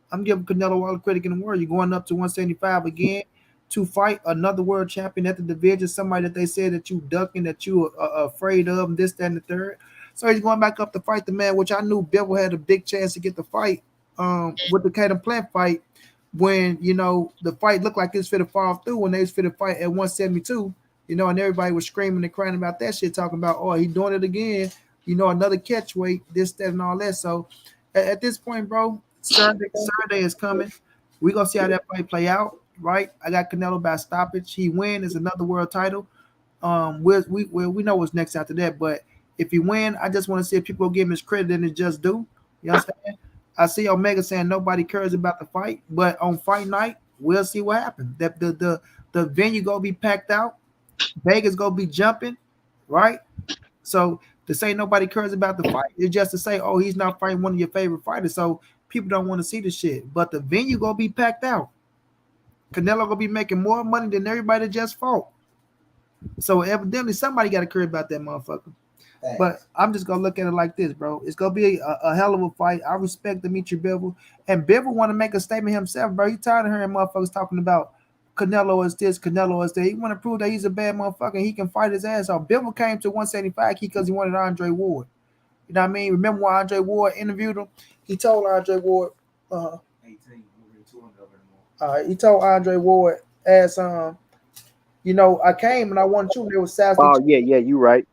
I'm giving Canelo all the credit in the world. You're going up to 175 again to fight another world champion at the division, somebody that they said that you ducking, that you are afraid of, and this, that, and the third. So he's going back up to fight the man, which I knew Bivol had a big chance to get the fight with the Caleb Plant fight when, the fight looked like it's fit to fall through when they was fit to fight at 172, and everybody was screaming and crying about that shit, talking about, oh, he doing it again, another catch weight, this, that, and all that. So at this point, bro, Sunday is coming. We're going to see how that fight play out, right? I got Canelo by stoppage. He win is another world title. We know what's next after that, but if he win, I just want to see if people give him his credit and it just do. You understand? I see Omega saying nobody cares about the fight, but on fight night, we'll see what happens. The venue going to be packed out. Vegas going to be jumping, right? So to say nobody cares about the fight is just to say, oh, he's not fighting one of your favorite fighters. So people don't want to see the shit. But the venue gonna be packed out. Canelo gonna be making more money than everybody that just fought. So evidently somebody got to care about that motherfucker. Thanks. But I'm just gonna look at it like this, bro. It's gonna be a hell of a fight. I respect Dimitri Bivol, and Bivol want to make a statement himself, bro. He tired of hearing motherfuckers talking about Canelo is this, Canelo is that. He want to prove that he's a bad motherfucker and he can fight his ass off. Bivol came to 175 because he wanted Andre Ward. You know what I mean? Remember when Andre Ward interviewed him? He told Andre Ward, 18, he told Andre Ward, as I came and I wanted you. There was Sassy. Oh, yeah, you right.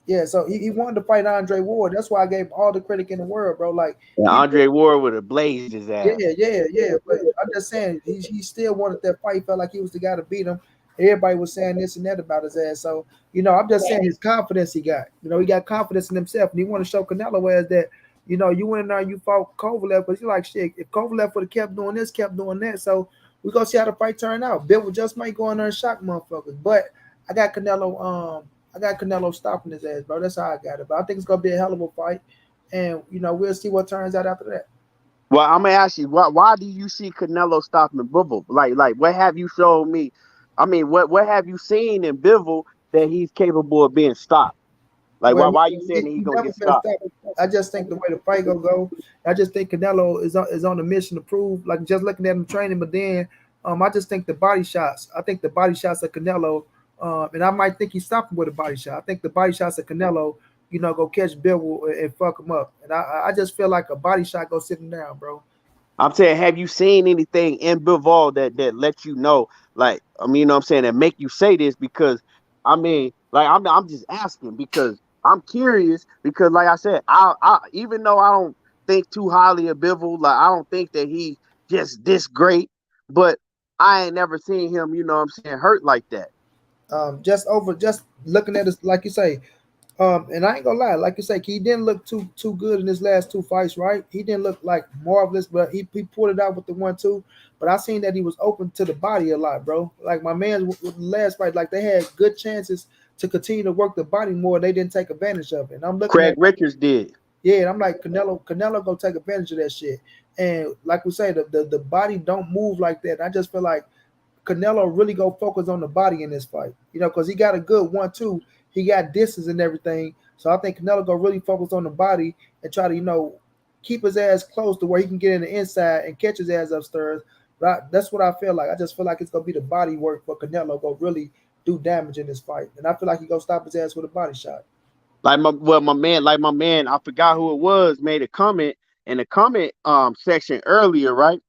Yeah, so he wanted to fight Andre Ward. That's why I gave all the credit in the world, bro. Like Andre Ward would have blazed his ass. Yeah. But I'm just saying he still wanted that fight. He felt like he was the guy to beat him. Everybody was saying this and that about his ass. So, I'm just saying his confidence he got. He got confidence in himself, and he want to show Canelo as that You know, you went in there, you fought Kovalev, but you're like, shit, if Kovalev would have kept doing this, kept doing that, so we're gonna see how the fight turn out. Bivol just might go in there and shock motherfuckers. But I got Canelo stopping his ass, bro. That's how I got it. But I think it's gonna be a hell of a fight. And you know, we'll see what turns out after that. Well, I'm gonna ask you, why do you see Canelo stopping Bivol? Like, what have you shown me? I mean, what have you seen in Bivol that he's capable of being stopped? Like, Well, why are you saying that he he's gonna never get been stopped? stopped. I just think the way the fight gonna go, I just think Canelo is on a mission to prove, like just looking at him training, but then I just think the body shots. I think the body shots of Canelo, and I might think he's stopping with a body shot. I think the body shots of Canelo, you know, go catch Bill and fuck him up. And I just feel like a body shot go sit him down, bro. I'm saying, have you seen anything in Bivol that lets you know, like, I mean, you know what I'm saying, that make you say this? Because I mean, like, I'm just asking because I'm curious because, like I said, I even though I don't think too highly of Bivol, like I don't think that he just this great, but I ain't never seen him, you know what I'm saying, hurt like that. Just looking at this, like you say, and I ain't gonna lie, like you say, he didn't look too good in his last two fights, right? He didn't look like marvelous, but he pulled it out with the 1-2. But I seen that he was open to the body a lot, bro. Like my man with the last fight, like they had good chances to continue to work the body more. They didn't take advantage of it. And I'm looking Craig at Richards did. yeah, and I'm like Canelo gonna take advantage of that shit. And like we say, the body don't move like that. I just feel like Canelo really go focus on the body in this fight, you know, because he got a good 1-2. He got distance and everything. So I think Canelo go really focus on the body and try to, you know, keep his ass close to where he can get in the inside and catch his ass upstairs. But that's what I feel like. I just feel like it's gonna be the body work for Canelo go really do damage in this fight, and I feel like he gonna stop his ass with a body shot. My man, I forgot who it was, made a comment in the comment section earlier, right?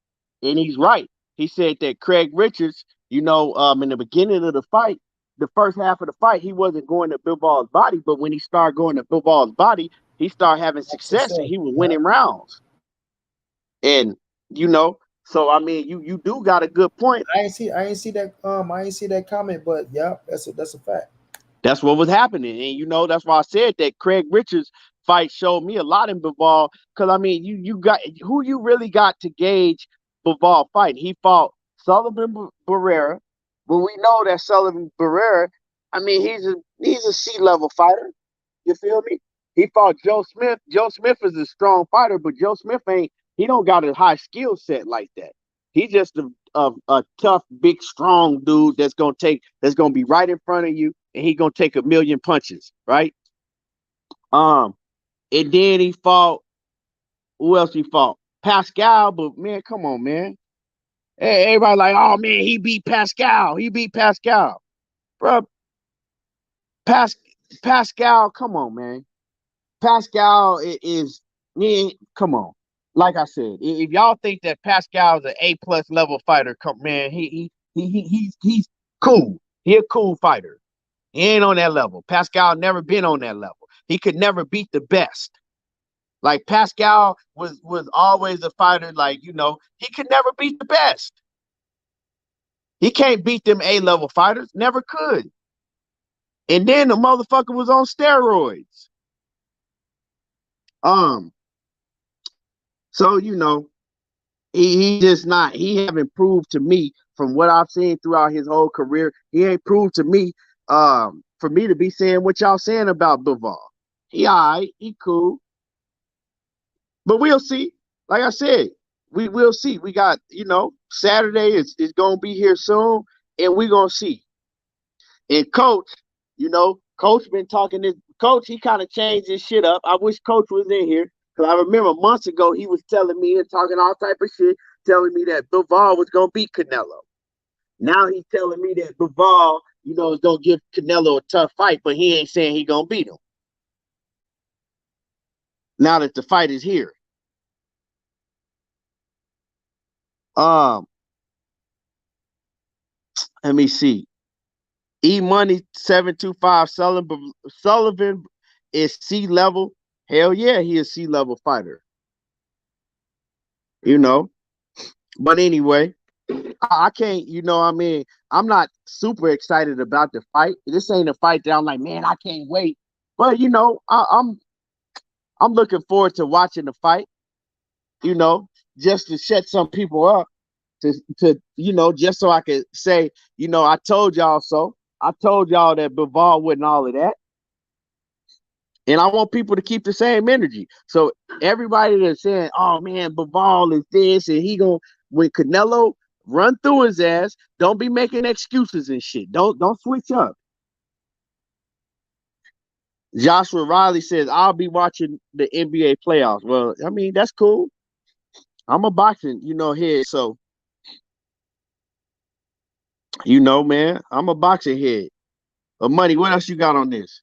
And he's right. He said that Craig Richards, you know, in the beginning of the fight, the first half of the fight, he wasn't going to Bivol's body, but when he started going to Bivol's body, he started having success and Success. he was Yeah. winning rounds. And you know, so I mean, you do got a good point. I ain't see that comment, but yeah, that's a fact. That's what was happening. And you know, that's why I said that Craig Richards fight showed me a lot in Bivol. Cause I mean, you got who you really got to gauge Bivol fight. He fought Sullivan Barrera. But we know that Sullivan Barrera, I mean, he's a C-level fighter. You feel me? He fought Joe Smith. Joe Smith is a strong fighter, but Joe Smith he don't got a high skill set like that. He's just a tough, big, strong dude that's gonna be right in front of you, and he gonna take a million punches, right? Um, and then he fought. Who else he fought? Pascal, but man, come on, man. Hey, everybody like, oh man, he beat Pascal. He beat Pascal, bro. Pas- Pascal, come on, man. Pascal is man. Come on. Like I said, if y'all think that Pascal is an A+ level fighter, come man, he's cool. He a cool fighter. He ain't on that level. Pascal never been on that level. He could never beat the best. Like Pascal was always a fighter. Like you know, he could never beat the best. He can't beat them A-level fighters. Never could. And then the motherfucker was on steroids. Um. So you know, he just not. He haven't proved to me from what I've seen throughout his whole career. He ain't proved to me. For me to be saying what y'all saying about Bivol. He all right. He cool. But we'll see. Like I said, we will see. We got, you know, Saturday is gonna be here soon, and we're gonna see. And coach, you know, coach been talking this coach, he kind of changed his shit up. I wish coach was in here. Cause I remember months ago he was telling me and talking all type of shit, telling me that Bivol was gonna beat Canelo. Now he's telling me that Bivol, you know, is gonna give Canelo a tough fight, but he ain't saying he gonna beat him. Now that the fight is here. Um, let me see. E Money 725 Sullivan is C-level. Hell yeah, he is C-level fighter. You know. But anyway, I can't, you know, I mean, I'm not super excited about the fight. This ain't a fight that I'm like, man, I can't wait. But you know, I'm looking forward to watching the fight, you know, just to shut some people up, to just so I could say, I told y'all so. I told y'all that Bivol wasn't all of that. And I want people to keep the same energy. So everybody that's saying, oh man, Bivol is this and when Canelo run through his ass, don't be making excuses and shit. Don't switch up. Joshua Riley says, I'll be watching the NBA playoffs. Well, I mean, that's cool. I'm a boxing, head. So, man, I'm a boxing head. But Money, what else you got on this?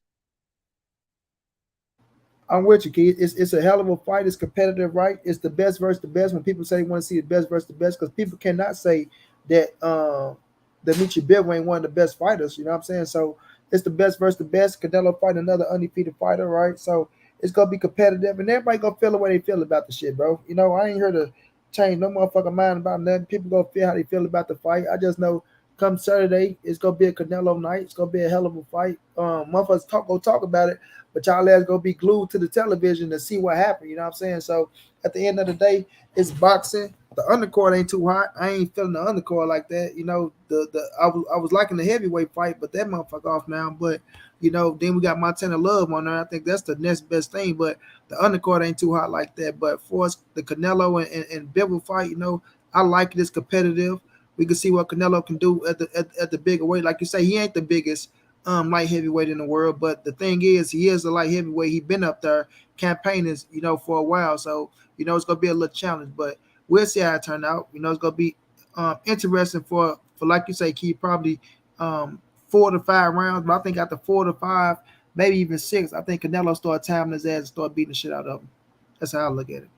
I'm with you, Keith. It's a hell of a fight. It's competitive, right? It's the best versus the best. When people say they want to see the best versus the best, because people cannot say that Dimitri Bivol ain't one of the best fighters. You know what I'm saying? So it's the best versus the best. Canelo fighting another undefeated fighter, right? So it's gonna be competitive, and everybody gonna feel the way they feel about the shit, bro. I ain't here to change no motherfucking mind about nothing. People gonna feel how they feel about the fight. I just know come Saturday, it's gonna be a Canelo night. It's gonna be a hell of a fight. Motherfuckers talk about it, but y'all ass gonna be glued to the television to see what happened. You know what I'm saying? So at the end of the day, it's boxing. The undercard ain't too hot. I ain't feeling the undercard like that. I was liking the heavyweight fight, but that motherfucker off now. But then we got Montana Love on there. I think that's the next best thing. But the undercard ain't too hot like that. But for us, the Canelo and Bivol fight, I like it. It's competitive. We can see what Canelo can do at the bigger weight. Like you say, he ain't the biggest light heavyweight in the world, but the thing is, he is a light heavyweight. He been up there campaigning, for a while. So it's gonna be a little challenge, but we'll see how it turn out. It's gonna be interesting for like you say, Key, probably 4 to 5 rounds. But I think after 4 to 5, maybe even 6, I think Canelo start timing his ass and start beating the shit out of him. That's how I look at it.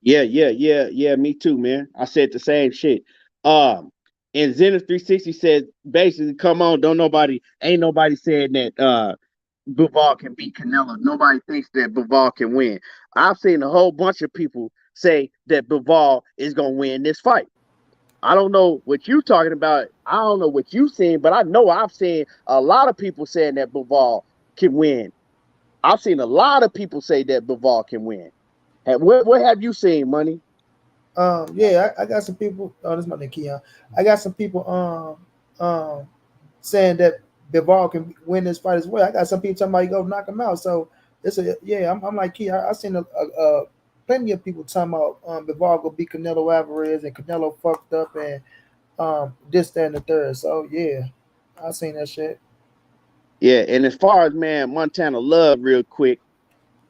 Yeah. Me too, man. I said the same shit. And Zenith 360 said basically, come on, ain't nobody saying that Bivol can beat Canelo. Nobody thinks that Bivol can win. I've seen a whole bunch of people say that Bivol is gonna win this fight. I don't know what you talking about. I don't know what you seen, but I know I've seen a lot of people saying that Bivol can win. I've seen a lot of people say that Bivol can win. What have you seen, Money? I got some people. Oh, this is my name, Keon. I got some people saying that Bivol can win this fight as well. I got some people talking about he go knock him out. So I'm like Keon. I seen a plenty of people talking about Bivol go beat Canelo Alvarez and Canelo fucked up and this, that, and the third. So yeah, I seen that shit. Yeah, and as far as Montana Love, real quick,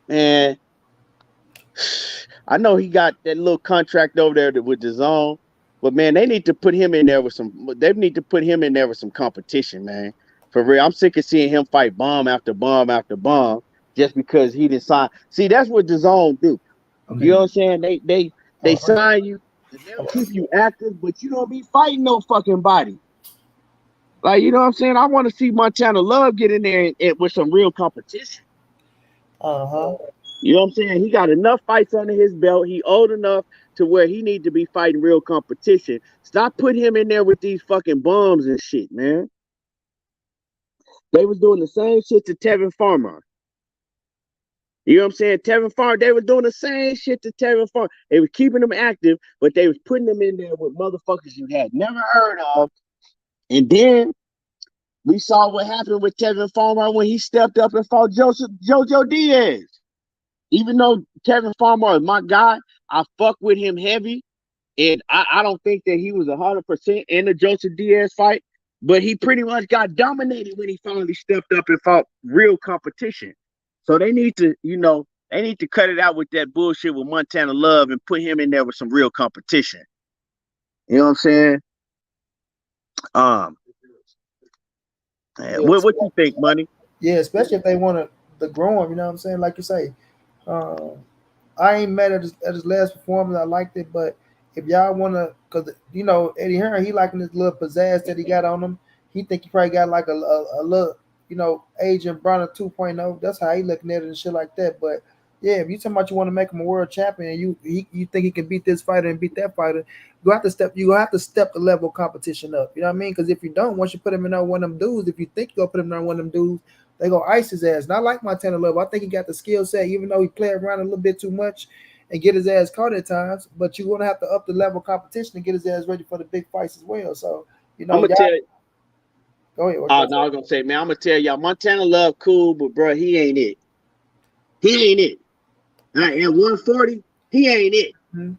man, I know he got that little contract over there with the zone, but man, they need to put him in there with some. They need to put him in there with some competition, man. For real, I'm sick of seeing him fight bomb after bomb after bomb just because he didn't sign. See, that's what the zone do. Okay. You know what I'm saying? They sign you, and they'll keep you active, but you don't be fighting no fucking body. Like, you know what I'm saying? I want to see Montana Love get in there and with some real competition. You know what I'm saying? He got enough fights under his belt. He old enough to where he need to be fighting real competition. Stop putting him in there with these fucking bums and shit, man. They was doing the same shit to Tevin Farmer. You know what I'm saying? Tevin Farmer, they were doing the same shit to Tevin Farmer. They were keeping him active, but they was putting him in there with motherfuckers you had never heard of. And then we saw what happened with Tevin Farmer when he stepped up and fought Jojo Diaz. Even though Tevin Farmer is my guy, I fuck with him heavy. And I don't think that he was 100% in the Joseph Diaz fight, but he pretty much got dominated when he finally stepped up and fought real competition. So they need to, cut it out with that bullshit with Montana Love and put him in there with some real competition. You know what I'm saying? What you think, Money? Yeah, especially if they want to grow him, you know what I'm saying? Like you say, I ain't mad at his last performance. I liked it, but if y'all want to, because Eddie Hearn, he liking this little pizzazz that he got on him. He think he probably got like a little, Adrien Broner 2.0. That's how he looking at it and shit like that. But yeah, if you talking about you want to make him a world champion and you think he can beat this fighter and beat that fighter, you have to step the level of competition up. You know what I mean? Because if you don't, once you put him in one of them dudes, if you think you're gonna put him in one of them dudes, They gonna ice his ass. Not like Montana Love. I think he got the skill set, even though he played around a little bit too much and get his ass caught at times. But you're gonna have to up the level of competition to get his ass ready for the big fights as well. So I'm gonna tell you. Go ahead. Oh no, I was gonna say, man, I'm gonna tell y'all, Montana Love cool, but bro, he ain't it. He ain't it. Right, at 140, he ain't it. Mm-hmm.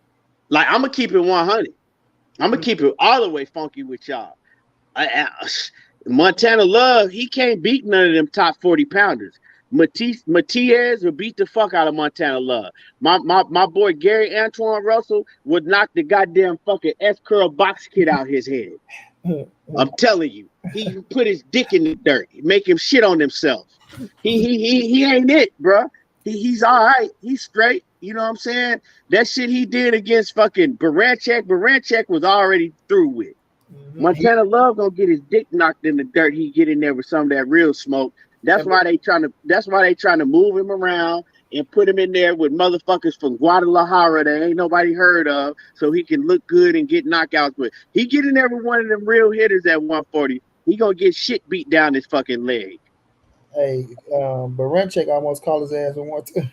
Like, I'm gonna keep it 100. I'm gonna keep it all the way funky with y'all. Montana Love, he can't beat none of them top 40 pounders. Matias will beat the fuck out of Montana Love. My boy Gary Antoine Russell would knock the goddamn fucking S-curl box kid out his head. I'm telling you, he put his dick in the dirt, make him shit on himself. He ain't it, bro. He's all right. He's straight. You know what I'm saying? That shit he did against fucking Baranchek was already through with. Mm-hmm. Montana Love gonna get his dick knocked in the dirt. He get in there with some of that real smoke. That's why they trying to move him around and put him in there with motherfuckers from Guadalajara that ain't nobody heard of, so he can look good and get knockouts with. He get in there with one of them real hitters at 140. He gonna get shit beat down his fucking leg. Hey, Baranchek almost called his ass and want to.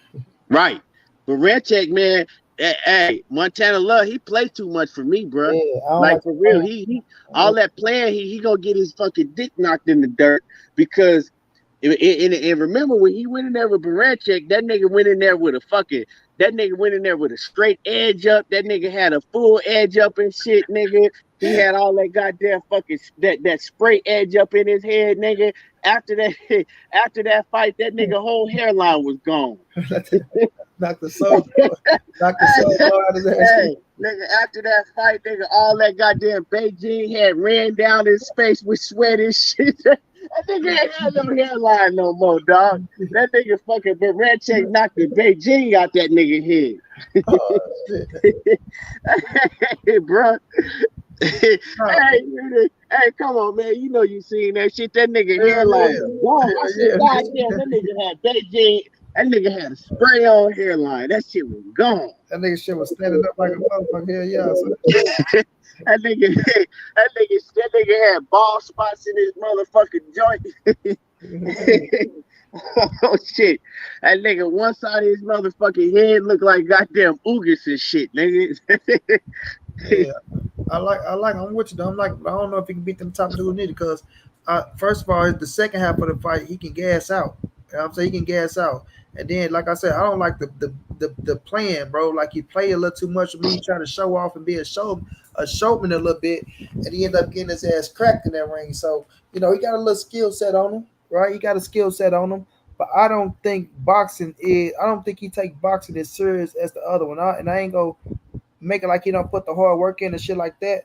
Right. Baranchek, man. Hey, Montana Love, he plays too much for me, bro. Yeah, like for real, he all that playing, he gonna get his fucking dick knocked in the dirt because. And remember when he went in there with Baranchek, that nigga went in there with a straight edge up. That nigga had a full edge up and shit, nigga. He had all that goddamn fucking that spray edge up in his head, nigga. After that fight, that nigga whole hairline was gone. Knocked the soul out of his ass. Hey, nigga, after that fight, nigga, all that goddamn Beijing had ran down his face with sweat and shit. That nigga ain't had no hairline no more, dog. That nigga fucking Baranchek knocked the Beijing out that nigga head. Oh, hey, bro. Hey, come on, man. You know you seen that shit. That nigga hairline. I said, goddamn, that nigga had Beijing. That nigga had a spray on hairline. That shit was gone. That nigga shit was standing up like a motherfucker. Hell yeah. That nigga had bald spots in his motherfucking joint. Oh shit! That nigga, one side of his motherfucking head looked like goddamn Ugas and shit, nigga. Yeah, I'm with you though. I don't know if he can beat them top two neither because first of all, the second half of the fight he can gas out. You know what I'm saying? He can gas out. And then, like I said, I don't like the plan, bro. Like he play a little too much with me, trying to show off and be a showman a little bit, and he ended up getting his ass cracked in that ring. So, he got a little skill set on him, right? He got a skill set on him, but I don't think he take boxing as serious as the other one. I ain't gonna make it like he don't put the hard work in and shit like that.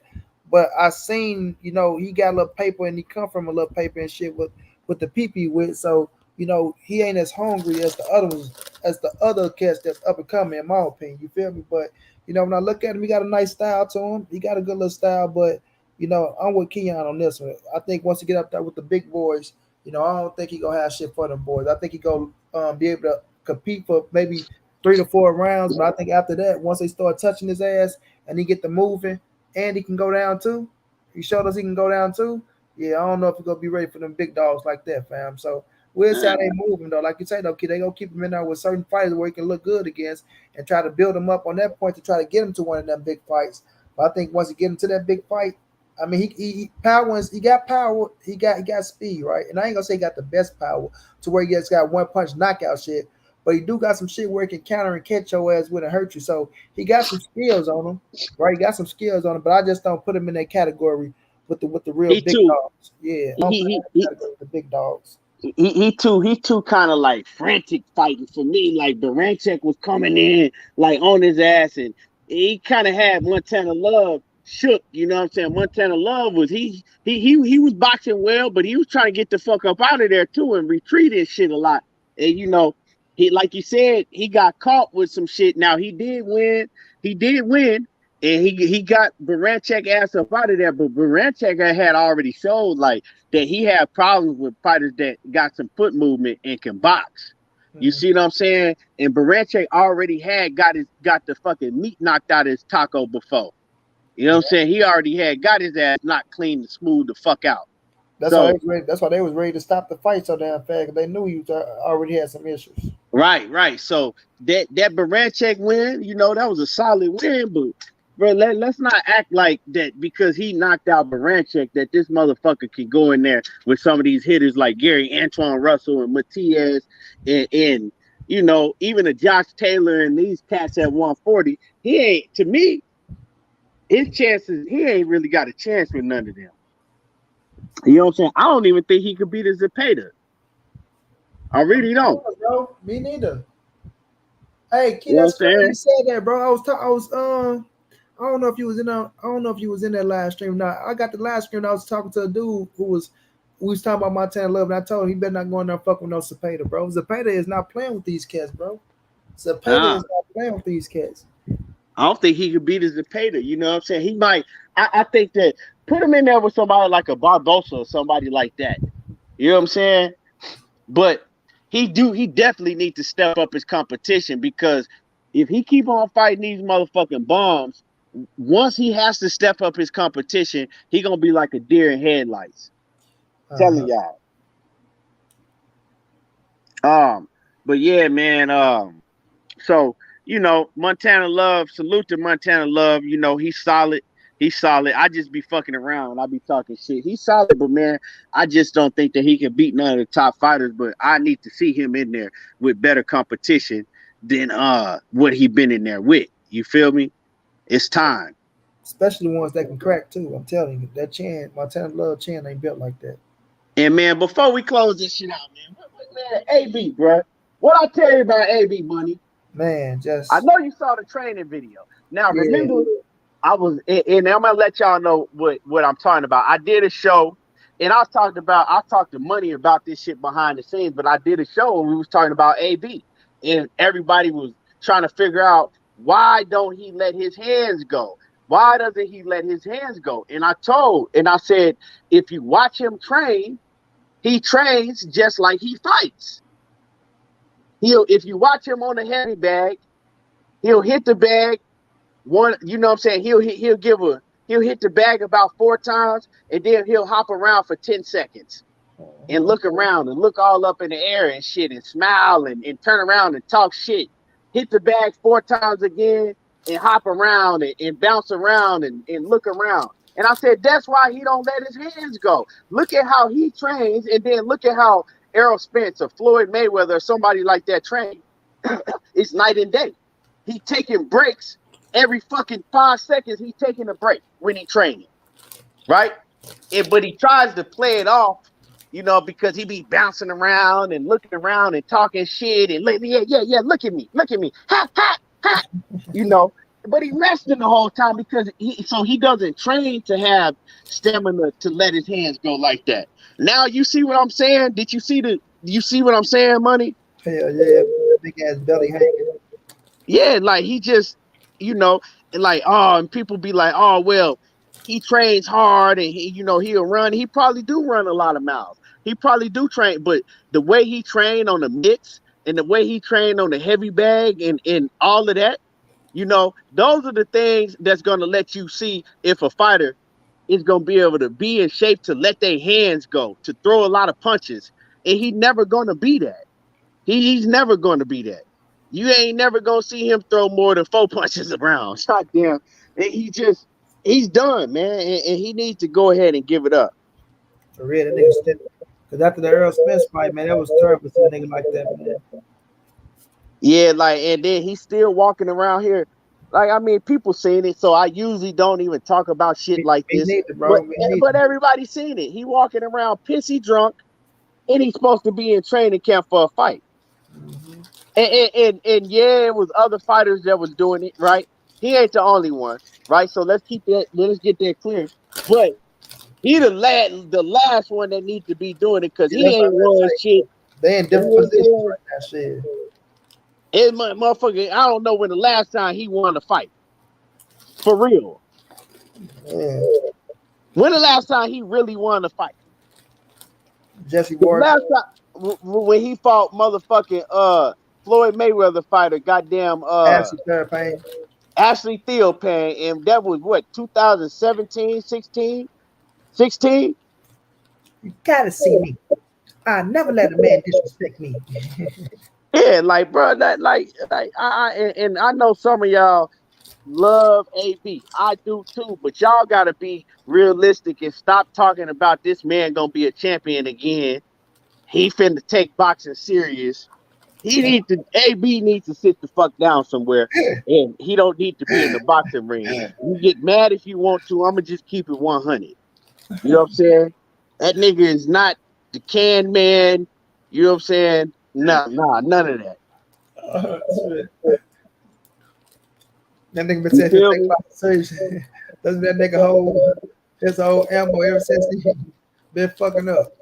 But I seen, he got a little paper and he come from a little paper and shit with the PP with. So, he ain't as hungry as the other cats that's up and coming, in my opinion. You feel me? But when I look at him, he got a nice style to him. He got a good little style, but I'm with Keyshawn on this one. I think once he get up there with the big boys, I don't think he gonna have shit for them boys. I think he gonna be able to compete for maybe 3 to 4 rounds. But I think after that, once they start touching his ass and he get the moving and he can go down too, he showed us he can go down too. Yeah, I don't know if he's gonna be ready for them big dogs like that, fam. So we'll see how they move him though. Like you say though, kid, they gonna keep him in there with certain fighters where he can look good against and try to build him up on that point to try to get him to one of them big fights. But I think once he get into that big fight, I mean he got power, he got speed, right? And I ain't gonna say he got the best power to where he just got one punch knockout shit, but he do got some shit where he can counter and catch your ass when it hurt you. So he got some skills on him, right? He got some skills on him, but I just don't put him in that category with the real big dogs. Yeah, the big dogs. He too kind of like frantic fighting for me. Like Baranchek was coming in like on his ass, and he kind of had Montana Love shook. You know what I'm saying? Montana Love was he was boxing well, but he was trying to get the fuck up out of there too and retreat and shit a lot. And he, like you said, he got caught with some shit. Now he did win, and he got Baranchek ass up out of there. But Baranchek had already showed like that he had problems with fighters that got some foot movement and can box. Mm-hmm. You see what I'm saying? And Baranchek already had got the fucking meat knocked out of his taco before. You know what I'm saying? He already had got his ass not clean and smooth the fuck out. That's why they was ready to stop the fight so damn fast, because they knew he already had some issues. Right. So that Baranchek win, you know, that was a solid win, but bro, let's not act like that because he knocked out Baranchek that this motherfucker can go in there with some of these hitters like Gary Antoine Russell and Matias and you know, even a Josh Taylor and these cats at 140. He ain't, to me, his chances, he ain't really got a chance with none of them. You know what I'm saying? I don't even think he could beat a Zepeda. I really don't. Bro, me neither. Hey, kid, You know that's crazy you said that, bro. I don't know if you was in that live stream. Now I got the live stream. I was talking to a dude we was talking about Montana Love, and I told him he better not go in there and fuck with no Zepeda, bro. Zepeda is not playing with these cats, bro. Zepeda is not playing with these cats. I don't think he could beat his Zepeda. You know what I'm saying? He might. I think that put him in there with somebody like a Barbosa or somebody like that. You know what I'm saying? But he definitely need to step up his competition, because if he keep on fighting these motherfucking bombs, once he has to step up his competition, he gonna be like a deer in headlights. Telling y'all. But yeah, man. So you know, Montana Love, salute to Montana Love. You know, he's solid. He's solid. I just be fucking around. I be talking shit. He's solid, but man, I just don't think that he can beat none of the top fighters. But I need to see him in there with better competition than what he been in there with. You feel me? It's time. Especially ones that can crack too. I'm telling you, that chin, Montana Love chin ain't built like that. And man, before we close this shit out, man, AB, bro, what I tell you about AB, Money? Man, I know you saw the training video. Now remember, I was, and I'm gonna let y'all know what I'm talking about. I did a show, and I talked to Money about this shit behind the scenes. But I did a show and we was talking about AB, and everybody was trying to figure out why don't he let his hands go? Why doesn't he let his hands go? And I said, if you watch him train, he trains just like he fights. If you watch him on the heavy bag, he'll hit the bag one, you know what I'm saying? He'll hit the bag about 4 times, and then he'll hop around for 10 seconds and look around and look all up in the air and shit and smile and turn around and talk shit. Hit the bag 4 times again and hop around and bounce around and look around. And I said, that's why he don't let his hands go. Look at how he trains, and then look at how Errol Spence or Floyd Mayweather or somebody like that train. It's night and day. He taking breaks every fucking 5 seconds. He's taking a break when he training, right? But he tries to play it off, you know, because he be bouncing around and looking around and talking shit and yeah, look at me, ha ha ha, you know. But he resting the whole time because he doesn't train to have stamina to let his hands go like that. Now you see what I'm saying? You see what I'm saying, Money? Hell yeah, big ass belly hanging. Yeah, like he just, you know, and like, and people be like, oh, well, he trains hard and he'll run. He probably do run a lot of miles. He probably do train, but the way he trained on the mix and the way he trained on the heavy bag and all of that, you know, those are the things that's going to let you see if a fighter is going to be able to be in shape to let their hands go, to throw a lot of punches. And he's never going to be that. He's never going to be that. You ain't never going to see him throw more than 4 punches around. God damn. And he's done, man. And he needs to go ahead and give it up. For real, that nigga still. Because after the Errol Spence fight, man, that was terrible to a nigga like that, man. Yeah, like, and then he's still walking around here. Like, I mean, people seen it, so I usually don't even talk about shit like this. Neither, bro. But everybody's seen it. He walking around pissy drunk, and he's supposed to be in training camp for a fight. Mm-hmm. And yeah, it was other fighters that was doing it, right? He ain't the only one, right? So let's get that clear. But he the last one that needs to be doing it, because he ain't won shit. They in different positions right now, shit. It motherfucker, I don't know when the last time he won a fight. For real. Yeah. When the last time he really won a fight? Jesse Ward. Last time when he fought motherfucking Floyd Mayweather fighter, goddamn Ashley Theopan, and that was what, 2017, 16? You gotta see me. I never let a man disrespect me. Yeah, like bro, and I know some of y'all love AB. I do too, but y'all gotta be realistic and stop talking about this man gonna be a champion again. He finna take boxing serious. AB needs to sit the fuck down somewhere, and he don't need to be in the boxing ring. You get mad if you want to. I'ma just keep it 100. You know what I'm saying? That nigga is not the can man. You know what I'm saying? Nah, none of that. That nigga been You saying to feel take me? about surgery. Doesn't that nigga hold his whole ammo ever since he been fucking up?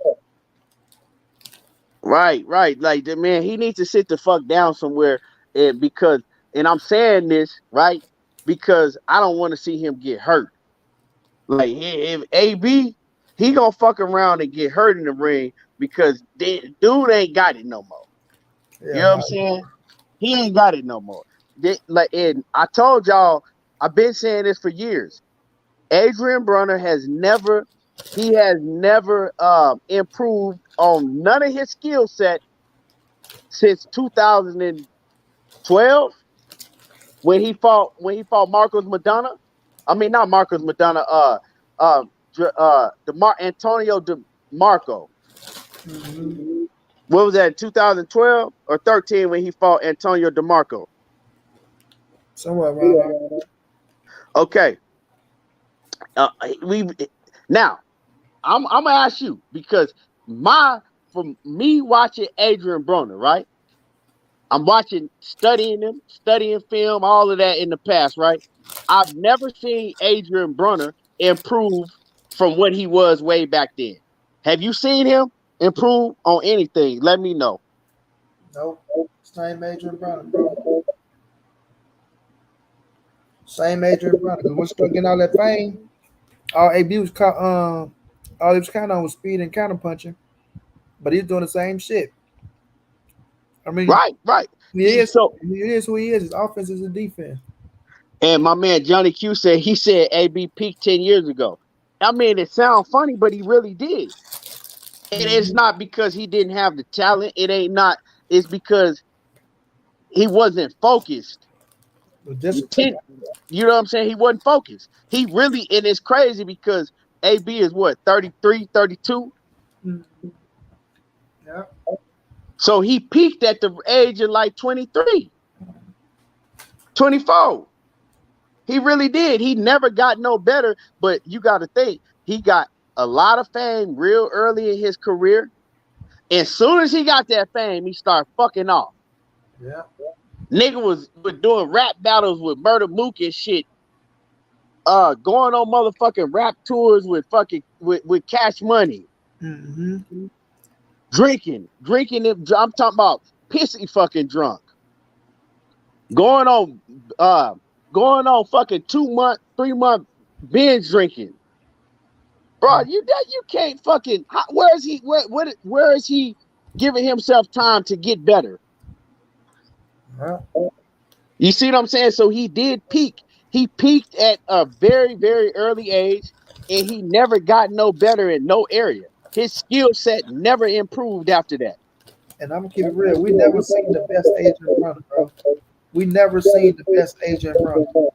Right. Like the man, he needs to sit the fuck down somewhere, and I'm saying this right because I don't want to see him get hurt. Like if AB, he gonna fuck around and get hurt in the ring because dude ain't got it no more. You Yeah, know what I'm no. saying? He ain't got it no more. And I told y'all, I've been saying this for years. Adrien Broner has never improved on none of his skill set since 2012 when he fought Marcos Madonna. I mean not Marcos Madonna. Antonio DeMarco. Mm-hmm. What was that? 2012 or 13 when he fought Antonio DeMarco. Somewhere around there. Okay. We now I'm gonna ask you because from me watching Adrien Broner, right? I'm studying him, studying film, all of that in the past, right? I've never seen Adrien Broner improve from what he was way back then. Have you seen him improve on anything? Let me know. Nope. Same Adrien Broner, bro. Same Adrien Broner. Because once you start getting all that fame, all AB was caught all he was kind of was speed and counter punching. But he's doing the same shit. I mean, Right. he is So, he is who he is. His offense is his defense. and my man Johnny Q said AB peaked 10 years ago. I mean, it sounds funny, but he really did. And it's not because he didn't have the talent. It ain't not. It's because he wasn't focused. But discipline. You know what I'm saying? He wasn't focused. He really, and it's crazy because AB is what, 33, 32? Yeah. So he peaked at the age of like 23, 24. He really did. He never got no better, but you got to think, he got a lot of fame real early in his career. As soon as he got that fame, he started fucking off. Yeah. Nigga was doing rap battles with Murder Mook and shit. Going on motherfucking rap tours with with Cash Money. Mm-hmm. Drinking. I'm talking about pissy fucking drunk. Going on fucking 2 month, 3 month binge drinking. Bro, you can't fucking where is he giving himself time to get better? Yeah. You see what I'm saying? So he did peak. He peaked at a very, very early age, and he never got no better in no area. His skill set never improved after that. And I'm gonna keep it real. We never seen the best Adrien Broner, bro. We never seen the best Adrien Broner.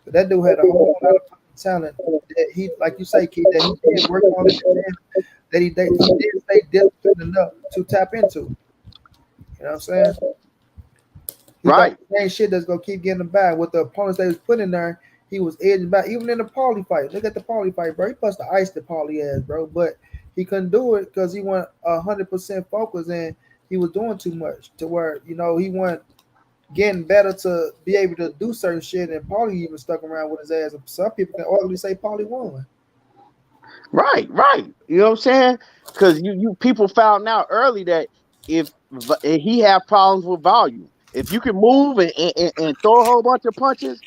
But that dude had a whole lot of fucking talent that he, like you say, Keith, that he did work on it, that he did stay disciplined enough to tap into. You know what I'm saying? He thought Right. the same shit that's gonna keep getting him back with the opponents that he was putting in there. He was edging back, even in the Paulie fight. Look at the Paulie fight, bro. He plus the ice that Paulie has, bro. But he couldn't do it because he went 100% focused and he was doing too much to where he wasn't getting better to be able to do certain shit. And Paulie even stuck around with his ass. Some people can arguably say Paulie won. Right. You know what I'm saying? Because you people found out early that if he had problems with volume, if you can move and throw a whole bunch of punches,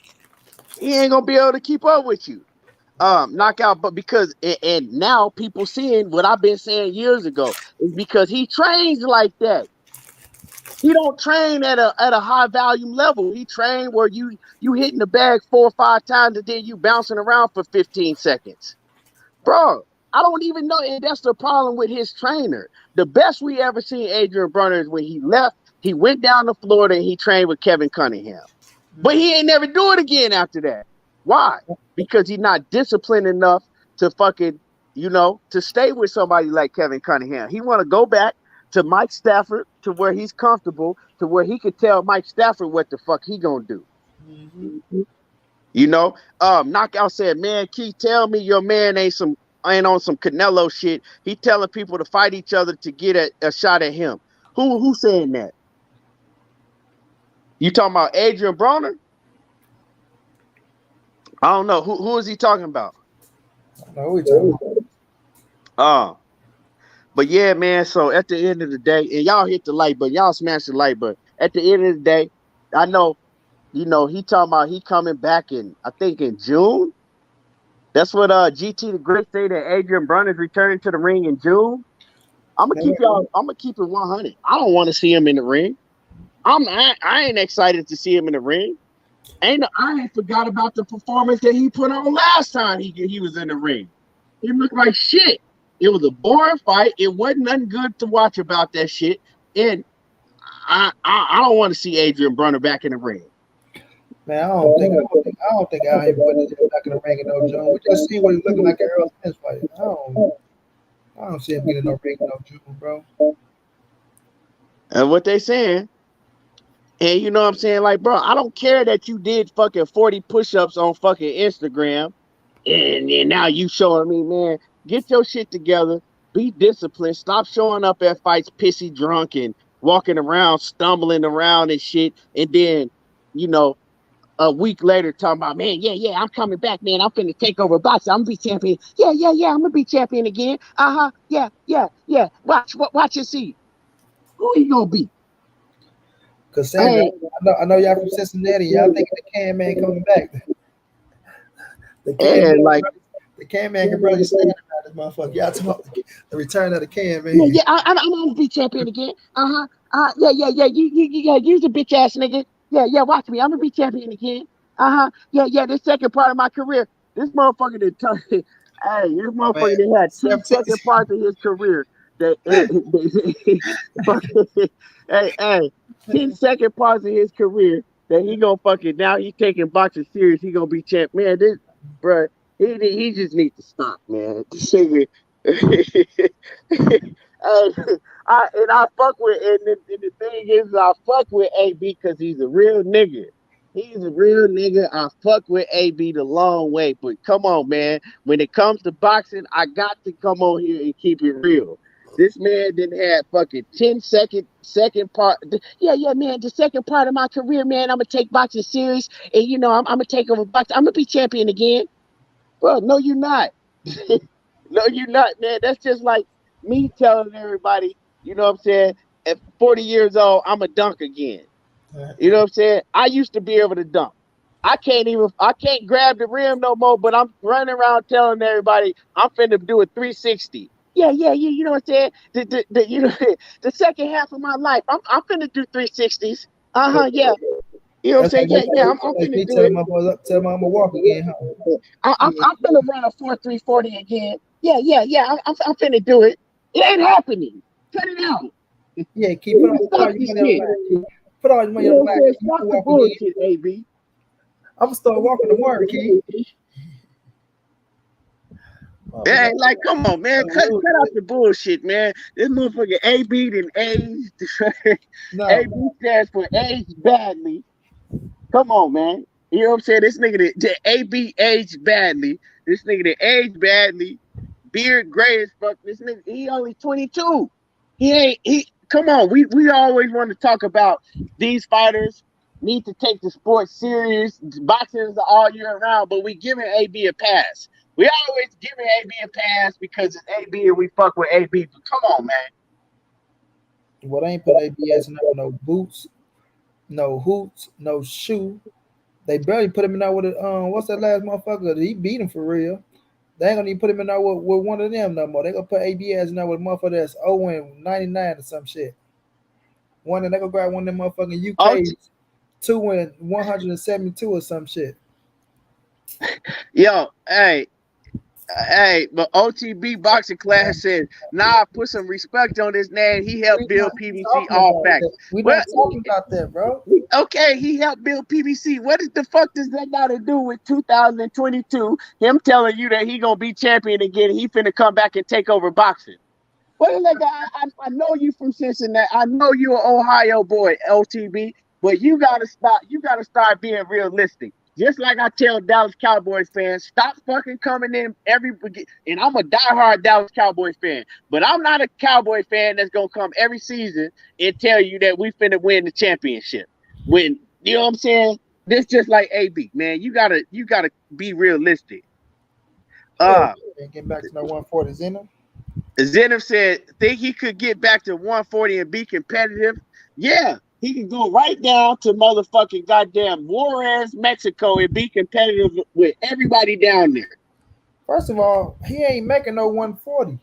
he ain't gonna be able to keep up with you. Knockout, but because and now people seeing what I've been saying years ago is because he trains like that. He don't train at a high volume level. He train where you hitting the bag 4 or 5 times and then you bouncing around for 15 seconds, bro. I don't even know, and that's the problem with his trainer. The best we ever seen Adrien Broner is when he left. He went down to Florida and he trained with Kevin Cunningham. But he ain't never do it again after that. Why? Because he's not disciplined enough to fucking, to stay with somebody like Kevin Cunningham. He want to go back to Mike Stafford, to where he's comfortable, to where he could tell Mike Stafford what the fuck he gonna do. Knockout said, man, Key, tell me your man ain't on some Canelo shit. He telling people to fight each other to get a shot at him. Who saying that? You talking about Adrien Broner? I don't know. Who is he talking about? I know who he talking about. But yeah, man. So at the end of the day, and y'all hit the like button, y'all smash the like button. At the end of the day, I know, he talking about he coming back I think in June. That's what GT the Great say, that Adrien Broner is returning to the ring in June. I'm gonna keep it 100. I don't want to see him in the ring. I ain't excited to see him in the ring. I ain't forgot about the performance that he put on last time he was in the ring. He looked like shit. It was a boring fight. It wasn't nothing good to watch about that shit. And I don't want to see Adrien Broner back in the ring. Man, I don't think I ain't putting him back in the ring in no June. We just see what he's looking like at Earl Spence fight. I don't see him getting no ring in no June, bro. And what they saying, and you know what I'm saying, like, bro, I don't care that you did fucking 40 push-ups on fucking Instagram, and now you showing me, man, get your shit together, be disciplined, stop showing up at fights pissy drunk and walking around, stumbling around and shit, and then, a week later talking about, man, yeah, I'm coming back, man, I'm finna take over boxing, I'm gonna be champion, yeah, I'm gonna be champion again, yeah, watch and see. Who he gonna be? Cause Sandra, I know y'all from Cincinnati. Y'all thinking the Can Man coming back. The Can Man can barely stand about this motherfucker. Y'all talking about the return of the Can Man. Yeah, I'm gonna be champion again. Yeah. You's a bitch ass nigga. Yeah. Watch me. I'm gonna be champion again. Yeah. This second part of my career, this motherfucker that had 10 second parts of his career. Hey, 10 second parts of his career that he gonna fucking, now he taking boxing serious. He gonna be champ. Man, this bro, he just needs to stop, man. This nigga. I fuck with, and the thing is, I fuck with AB because he's a real nigga. He's a real nigga. I fuck with AB the long way, but come on, man. When it comes to boxing, I got to come on here and keep it real. This man didn't have fucking 10 second part. Yeah, man. The second part of my career, man, I'm gonna take boxing serious, and I'm gonna take over boxing. I'm gonna be champion again, bro. No, you're not. No, you're not, man. That's just like me telling everybody, you know what I'm saying? At 40 years old, I'm a dunk again. You know what I'm saying? I used to be able to dunk. I can't grab the rim no more, but I'm running around telling everybody I'm finna do a 360. Yeah. You know what I'm saying? The second half of my life, I'm finna do 360s. Yeah. You know what I'm saying? Yeah. I'm finna do it. Tell him I'm gonna walk again. I'm finna run a 4.340 again. Yeah. I'm finna do it. It ain't happening. Cut it out. Yeah, keep put all your money on. Put all your money on the Stop the bullshit, AB. I'm gonna start walking tomorrow, Key. Yeah, like, come on, man. Cut out the bullshit, man. This motherfucker AB done aged. No. AB stands for aged badly. Come on, man. You know what I'm saying? This nigga that AB aged badly. This nigga that aged badly. Beard gray as fuck. This nigga, he only 22. Come on. We always want to talk about these fighters need to take the sport serious. Boxing is all year round, but we giving AB a pass. We always giving AB a pass because it's AB and we fuck with AB. But come on, man. Well, they ain't put AB as no boots, no hoops, no shoe. They barely put him in there with what's that last motherfucker? He beat him for real. They ain't gonna even put him in there with one of them no more. They gonna put AB as in there with a motherfucker that's 0-99 or some shit. One and they gonna grab one of them motherfucking UKs, 2-172 or some shit. Yo, hey, Hey, but OTB boxing class said, nah, put some respect on his name. He helped build PBC. All facts. We're not talking about that, bro. Okay, he helped build PBC. What the fuck does that got to do with 2022? Him telling you that he gonna be champion again. He finna come back and take over boxing. What is that guy? I know you from Cincinnati. I know you an Ohio boy, LTB. But you gotta stop. You gotta start being realistic. Just like I tell Dallas Cowboys fans, stop fucking coming in and I'm a diehard Dallas Cowboys fan, but I'm not a Cowboy fan that's gonna come every season and tell you that we finna win the championship. When you know what I'm saying? This just like AB, man. You gotta be realistic. Get back to that 140 Zenith. Zenith said, think he could get back to 140 and be competitive? Yeah. He can go right down to motherfucking goddamn Juarez, Mexico, and be competitive with everybody down there. First of all, he ain't making no 140.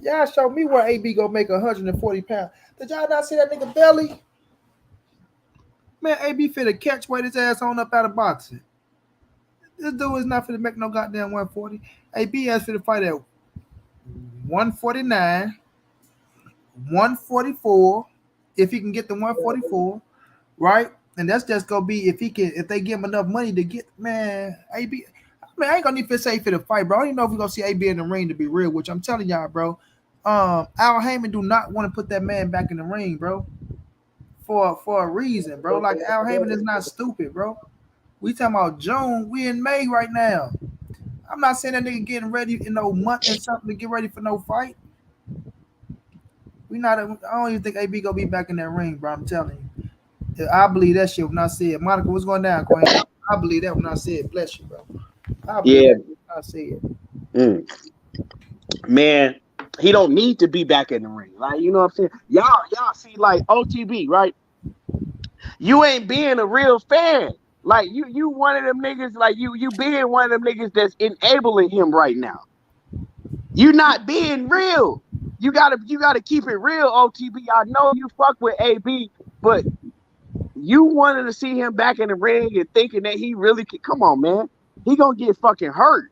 Y'all show me where AB go make 140 pounds. Did y'all not see that nigga belly? Man, AB finna catch weight his ass on up out of boxing. This dude is not finna make no goddamn 140. AB has finna fight at 149, 144. If he can get the 144, right? And that's just gonna be if they give him enough money to get, man, AB. I mean, I ain't gonna even say for the fight, bro. I don't even know if we're gonna see AB in the ring, to be real, which I'm telling y'all, bro. Al Heyman do not want to put that man back in the ring, bro. For a reason, bro. Like Al Heyman is not stupid, bro. We talking about June, we in May right now. I'm not saying that nigga getting ready in no month and something to get ready for no fight. I don't even think AB gonna be back in that ring, bro. I'm telling you. I believe that shit when I see it. Monica, what's going down, Queen? I believe that when I see it. Bless you, bro. I believe that when I see it. Man, he don't need to be back in the ring. Like, you know what I'm saying? Y'all see, like, OTB, right? You ain't being a real fan. Like, you one of them niggas, like, you being one of them niggas that's enabling him right now. You not being real. You gotta keep it real, OTB. I know you fuck with AB, but you wanted to see him back in the ring and thinking that he really can. Come on, man. He gonna get fucking hurt.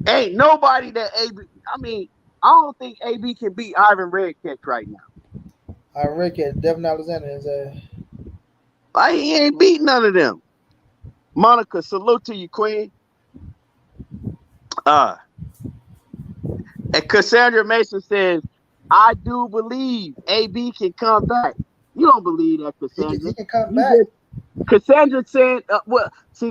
Ain't nobody that AB. I mean, I don't think AB can beat Ivan Redkach right now. Ivan Redkach, Devin Alexander is a. Like, he ain't beat none of them. Monica, salute to you, Queen. And Cassandra Mason says, I do believe AB can come back. You don't believe that, Cassandra. He can come back. Cassandra said,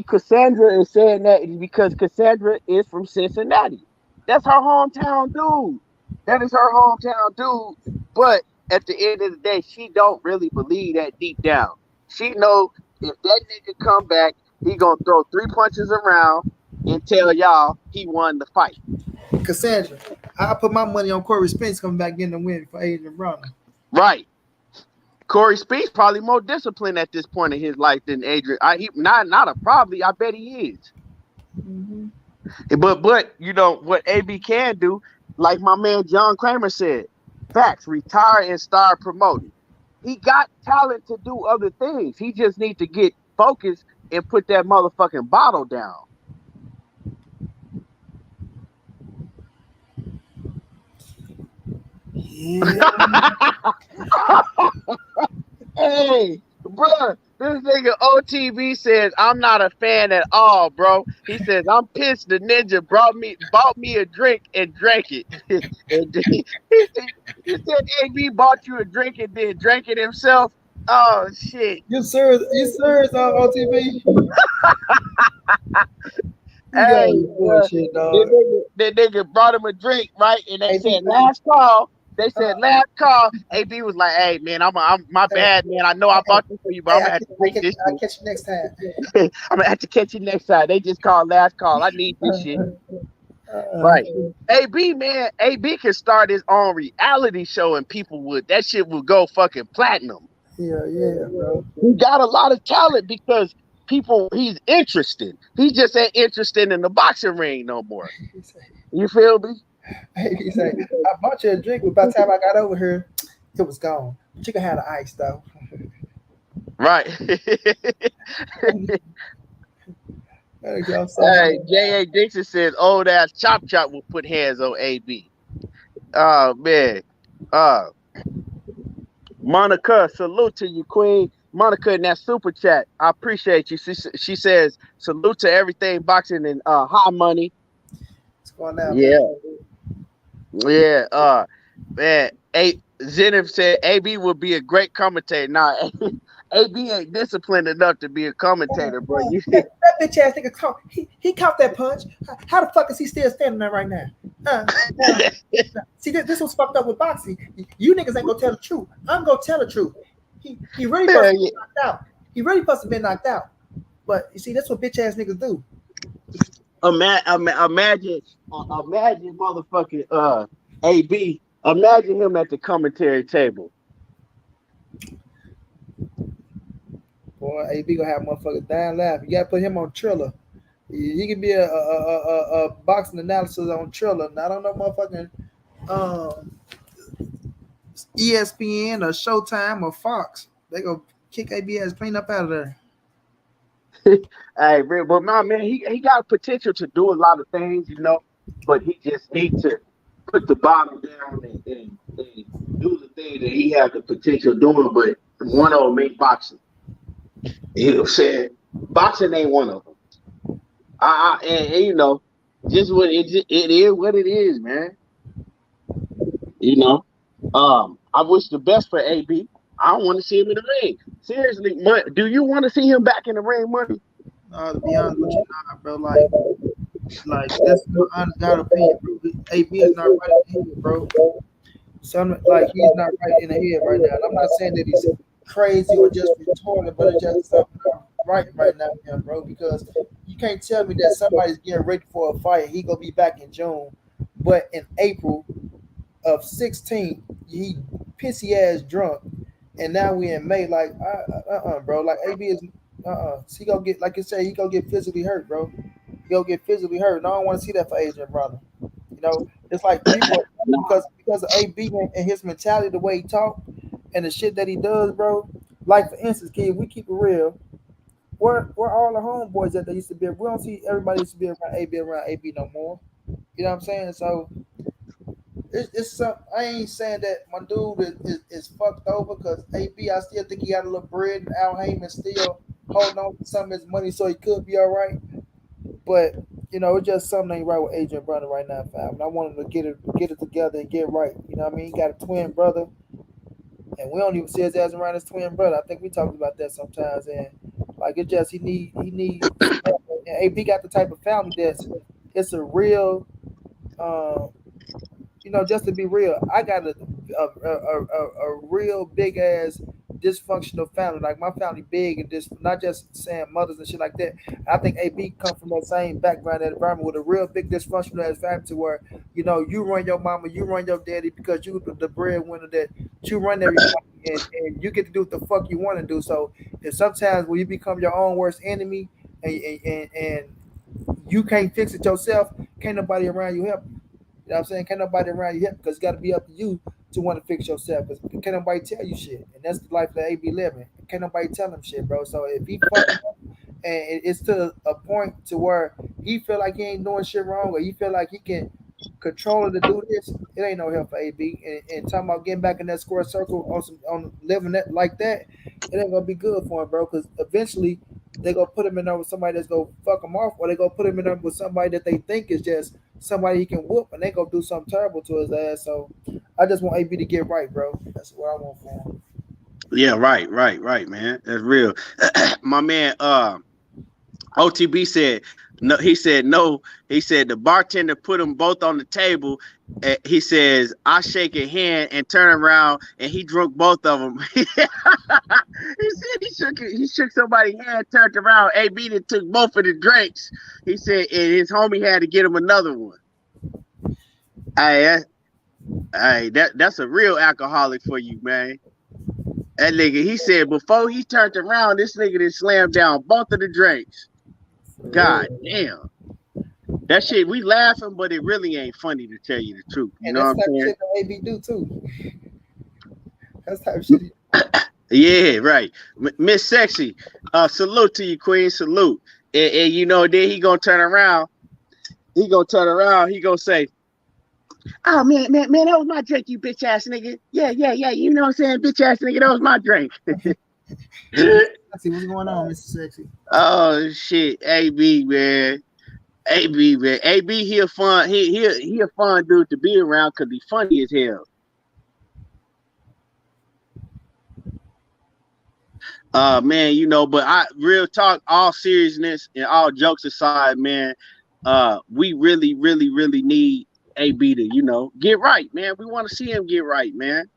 Cassandra is saying that because Cassandra is from Cincinnati. That's her hometown dude. That is her hometown dude. But at the end of the day, she don't really believe that deep down. She know if that nigga come back, he gonna throw 3 punches around and tell y'all he won the fight. Cassandra, I put my money on Corey Spence coming back getting the win for Adrien Broner. Right. Corey Spence probably more disciplined at this point in his life than Adrien. Not a probably. I bet he is. Mm-hmm. But you know what AB can do, like my man John Kramer said, facts, retire and start promoting. He got talent to do other things. He just needs to get focused and put that motherfucking bottle down. Yeah. Hey, bro, this nigga OTB says I'm not a fan at all, bro. He says I'm pissed the ninja bought me a drink and drank it. he said AB bought you a drink and then drank it himself. Oh shit. You serious on OTB? Hey, bullshit, dog. That nigga brought him a drink, right? And they said last call. They said last call. AB was like, "Hey man, I'm my bad, man. I know I bought this for you, but I'm gonna have to drink this. I'll catch you next time. I'm gonna have to catch you next time. They just called last call. I need this shit." Right. AB, man, AB can start his own reality show and that shit will go fucking platinum. Yeah, bro. He got a lot of talent because he's interested. He just ain't interested in the boxing ring no more. You feel me? He said, I bought you a drink, but by the time I got over here, it was gone. But you can have the ice though. Hey, J.A. Dixon says old ass Chop Chop will put hands on AB. Oh man. Uh Monica, salute to you, Queen. Monica in that super chat. I appreciate you. She says salute to everything boxing and high money. What's going on, Yeah. man? Yeah. Man, Zenith said AB would be a great commentator. Nah, AB ain't disciplined enough to be a commentator, bro. You see? That bitch ass nigga caught. He caught that punch. How the fuck is he still standing there right now? See, this was fucked up with boxing. You niggas ain't gonna tell the truth. I'm gonna tell the truth. He really supposed to be knocked out. He really supposed to be knocked out. But you see, that's what bitch ass niggas do. Imagine motherfucking AB. Imagine him at the commentary table. Boy, AB gonna have motherfuckers dying laughing. You gotta put him on Triller. He can be a boxing analysis on Triller. I don't know, motherfucking ESPN or Showtime or Fox. They go kick AB ass clean up out of there. Hey, but my man, he got potential to do a lot of things, you know, but he just needs to put the bottom down and do the thing that he has the potential of doing. But one of them ain't boxing. You know what I'm saying? Boxing ain't one of them. And you know, just what it is what it is, man. You know, I wish the best for AB. I don't want to see him in the ring. Seriously, do you want to see him back in the ring, Money? To be honest with you, nah, bro. Like that's my honest God opinion, bro. AB is not right in the head, bro. Like he's not right in the head right now. And I'm not saying that he's crazy or just retarded, but it's just something not right now, yeah, bro. Because you can't tell me that somebody's getting ready for a fight. He gonna be back in June, but in April of 16, he pissy ass drunk, and now we in May. Like, bro. Like AB is, he gonna get, like you say, he gonna get physically hurt, bro. He gonna get physically hurt, and I don't want to see that for Adrien Broner. You know, it's like people because of AB and his mentality, the way he talk, and the shit that he does, bro. Like for instance, kid, we keep it real. Where all the homeboys that they used to be? We don't see everybody used to be around AB no more. You know what I'm saying? So it's some. I ain't saying that my dude is fucked over because AB. I still think he got a little bread, and Al Heyman still holding on to some of his money, so he could be all right. But you know, it's just something ain't right with Adrien Broner right now, fam. And I want him to get it together and get right. You know what I mean? He got a twin brother, and we don't even see his ass around his twin brother. I think we talked about that sometimes, and like it just he need. And AB got the type of family that's it's a real. You know, just to be real, I got a real big ass dysfunctional family. Like my family big and just not just saying mothers and shit like that. I think AB come from that same background and environment with a real big dysfunctional ass family to where, you know, you run your mama, you run your daddy because you the breadwinner that you run everybody and you get to do what the fuck you want to do. So if sometimes when you become your own worst enemy and you can't fix it yourself, can't nobody around you help you. You know what I'm saying? Can't nobody around you help because it's got to be up to you to want to fix yourself. Because can't nobody tell you shit, and that's the life that AB living. Can't nobody tell him shit, bro. So if he fucking up, and it's to a point to where he feel like he ain't doing shit wrong, or he feel like he can control it to do this, it ain't no help for AB. And talking about getting back in that square circle on living that like that, it ain't gonna be good for him, bro. Because eventually they gonna put him in there with somebody that's gonna fuck him off, or they gonna put him in there with somebody that they think is just somebody he can whoop, and they gonna do something terrible to his ass. So I just want AB to get right, bro. That's what I want for him. Yeah, right, man. That's real. My man, OTB said no. He said no. He said the bartender put them both on the table. He says I shake a hand and turn around and he drunk both of them. He said he shook somebody's hand, turned around. AB that took both of the drinks. He said and his homie had to get him another one. That's a real alcoholic for you, man. That nigga, he said before he turned around, this nigga done slammed down both of the drinks. God damn. That shit, we laughing, but it really ain't funny to tell you the truth. You know what I'm saying? Shit that AB do too. That's type of shit. Yeah, right. Miss Sexy, salute to you, Queen. Salute. And you know, then he gonna turn around. He gonna say, "Oh man, that was my drink, you bitch ass nigga. Yeah. You know what I'm saying, bitch ass nigga, that was my drink." Sexy, what's going on, Mr. Sexy? Oh shit, AB man. AB, he a fun dude to be around because he's funny as hell. Man, you know, but real talk, all seriousness and all jokes aside, man, we really need AB to, you know, get right, man. We want to see him get right, man.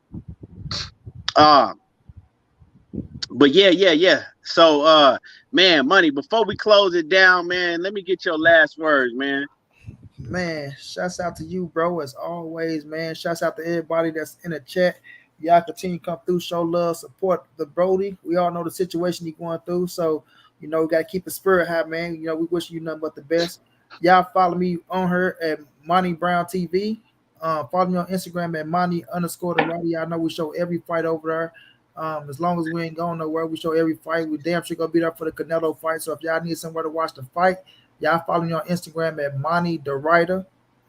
But yeah. So, man, Money, before we close it down, man, let me get your last words, man. Man, shouts out to you, bro, as always, man. Shouts out to everybody that's in the chat. Y'all continue to come through, show love, support the Brody. We all know the situation he's going through, so you know we gotta keep the spirit high, man. You know we wish you nothing but the best. Y'all follow me on her at Monty Brown TV. Follow me on Instagram at Monty_the Y'all know we show every fight over there. As long as we ain't going nowhere, we show every fight. We damn sure gonna be there for the Canelo fight. So if y'all need somewhere to watch the fight, y'all follow me on Instagram at Monty the Writer.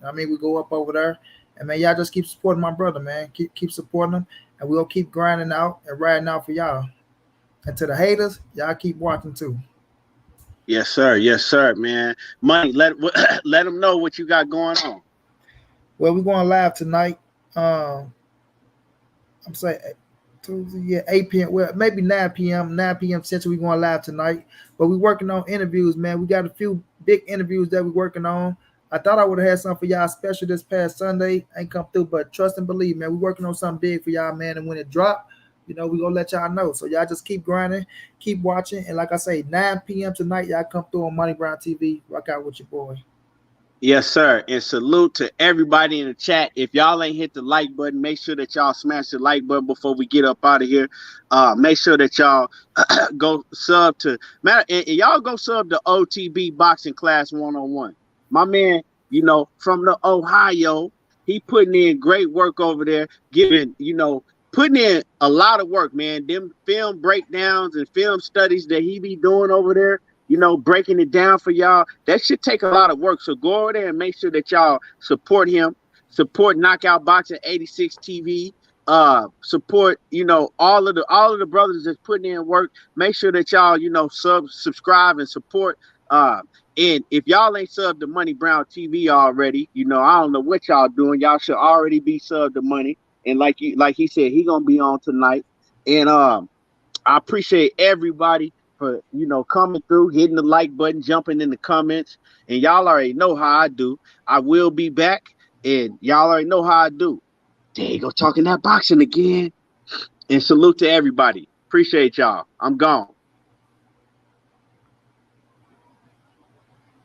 I mean, we go up over there. And man, y'all just keep supporting my brother, man. Keep supporting him. And we'll keep grinding out and riding out for y'all. And to the haters, y'all keep watching too. Yes, sir, man. Money, let them know what you got going on. Well, we're going live tonight. I'm saying Tuesday, 8 p.m. Well, maybe 9 p.m. 9 p.m. Central. We're going live tonight. But we're working on interviews, man. We got a few big interviews that we're working on. I thought I would have had something for y'all special this past Sunday. Ain't come through, but trust and believe, man. We're working on something big for y'all, man. And when it drop, you know, we're going to let y'all know. So y'all just keep grinding, keep watching. And like I say, 9 p.m. tonight, y'all come through on Monty Brown TV. Rock out with your boy. Yes, sir. And salute to everybody in the chat. If y'all ain't hit the like button, make sure that y'all smash the like button before we get up out of here. Make sure that y'all go sub to and y'all go sub to OTB Boxing Class 101. My man, you know, from the Ohio, he putting in great work over there, putting in a lot of work, man. Them film breakdowns and film studies that he be doing over there, you know, breaking it down for y'all. That should take a lot of work. So go over there and make sure that y'all support him, support Knockout Boxing 86 TV, support, you know, all of the brothers that's putting in work. Make sure that y'all, you know, subscribe and support. And if y'all ain't subbed to Money Brown TV already, you know, I don't know what y'all doing. Y'all should already be subbed to Money. And like he said, he gonna be on tonight. And I appreciate everybody for, you know, coming through, hitting the like button, jumping in the comments. And y'all already know how I do. I will be back, and y'all already know how I do. There you go, talking that boxing again. And salute to everybody. Appreciate y'all. I'm gone.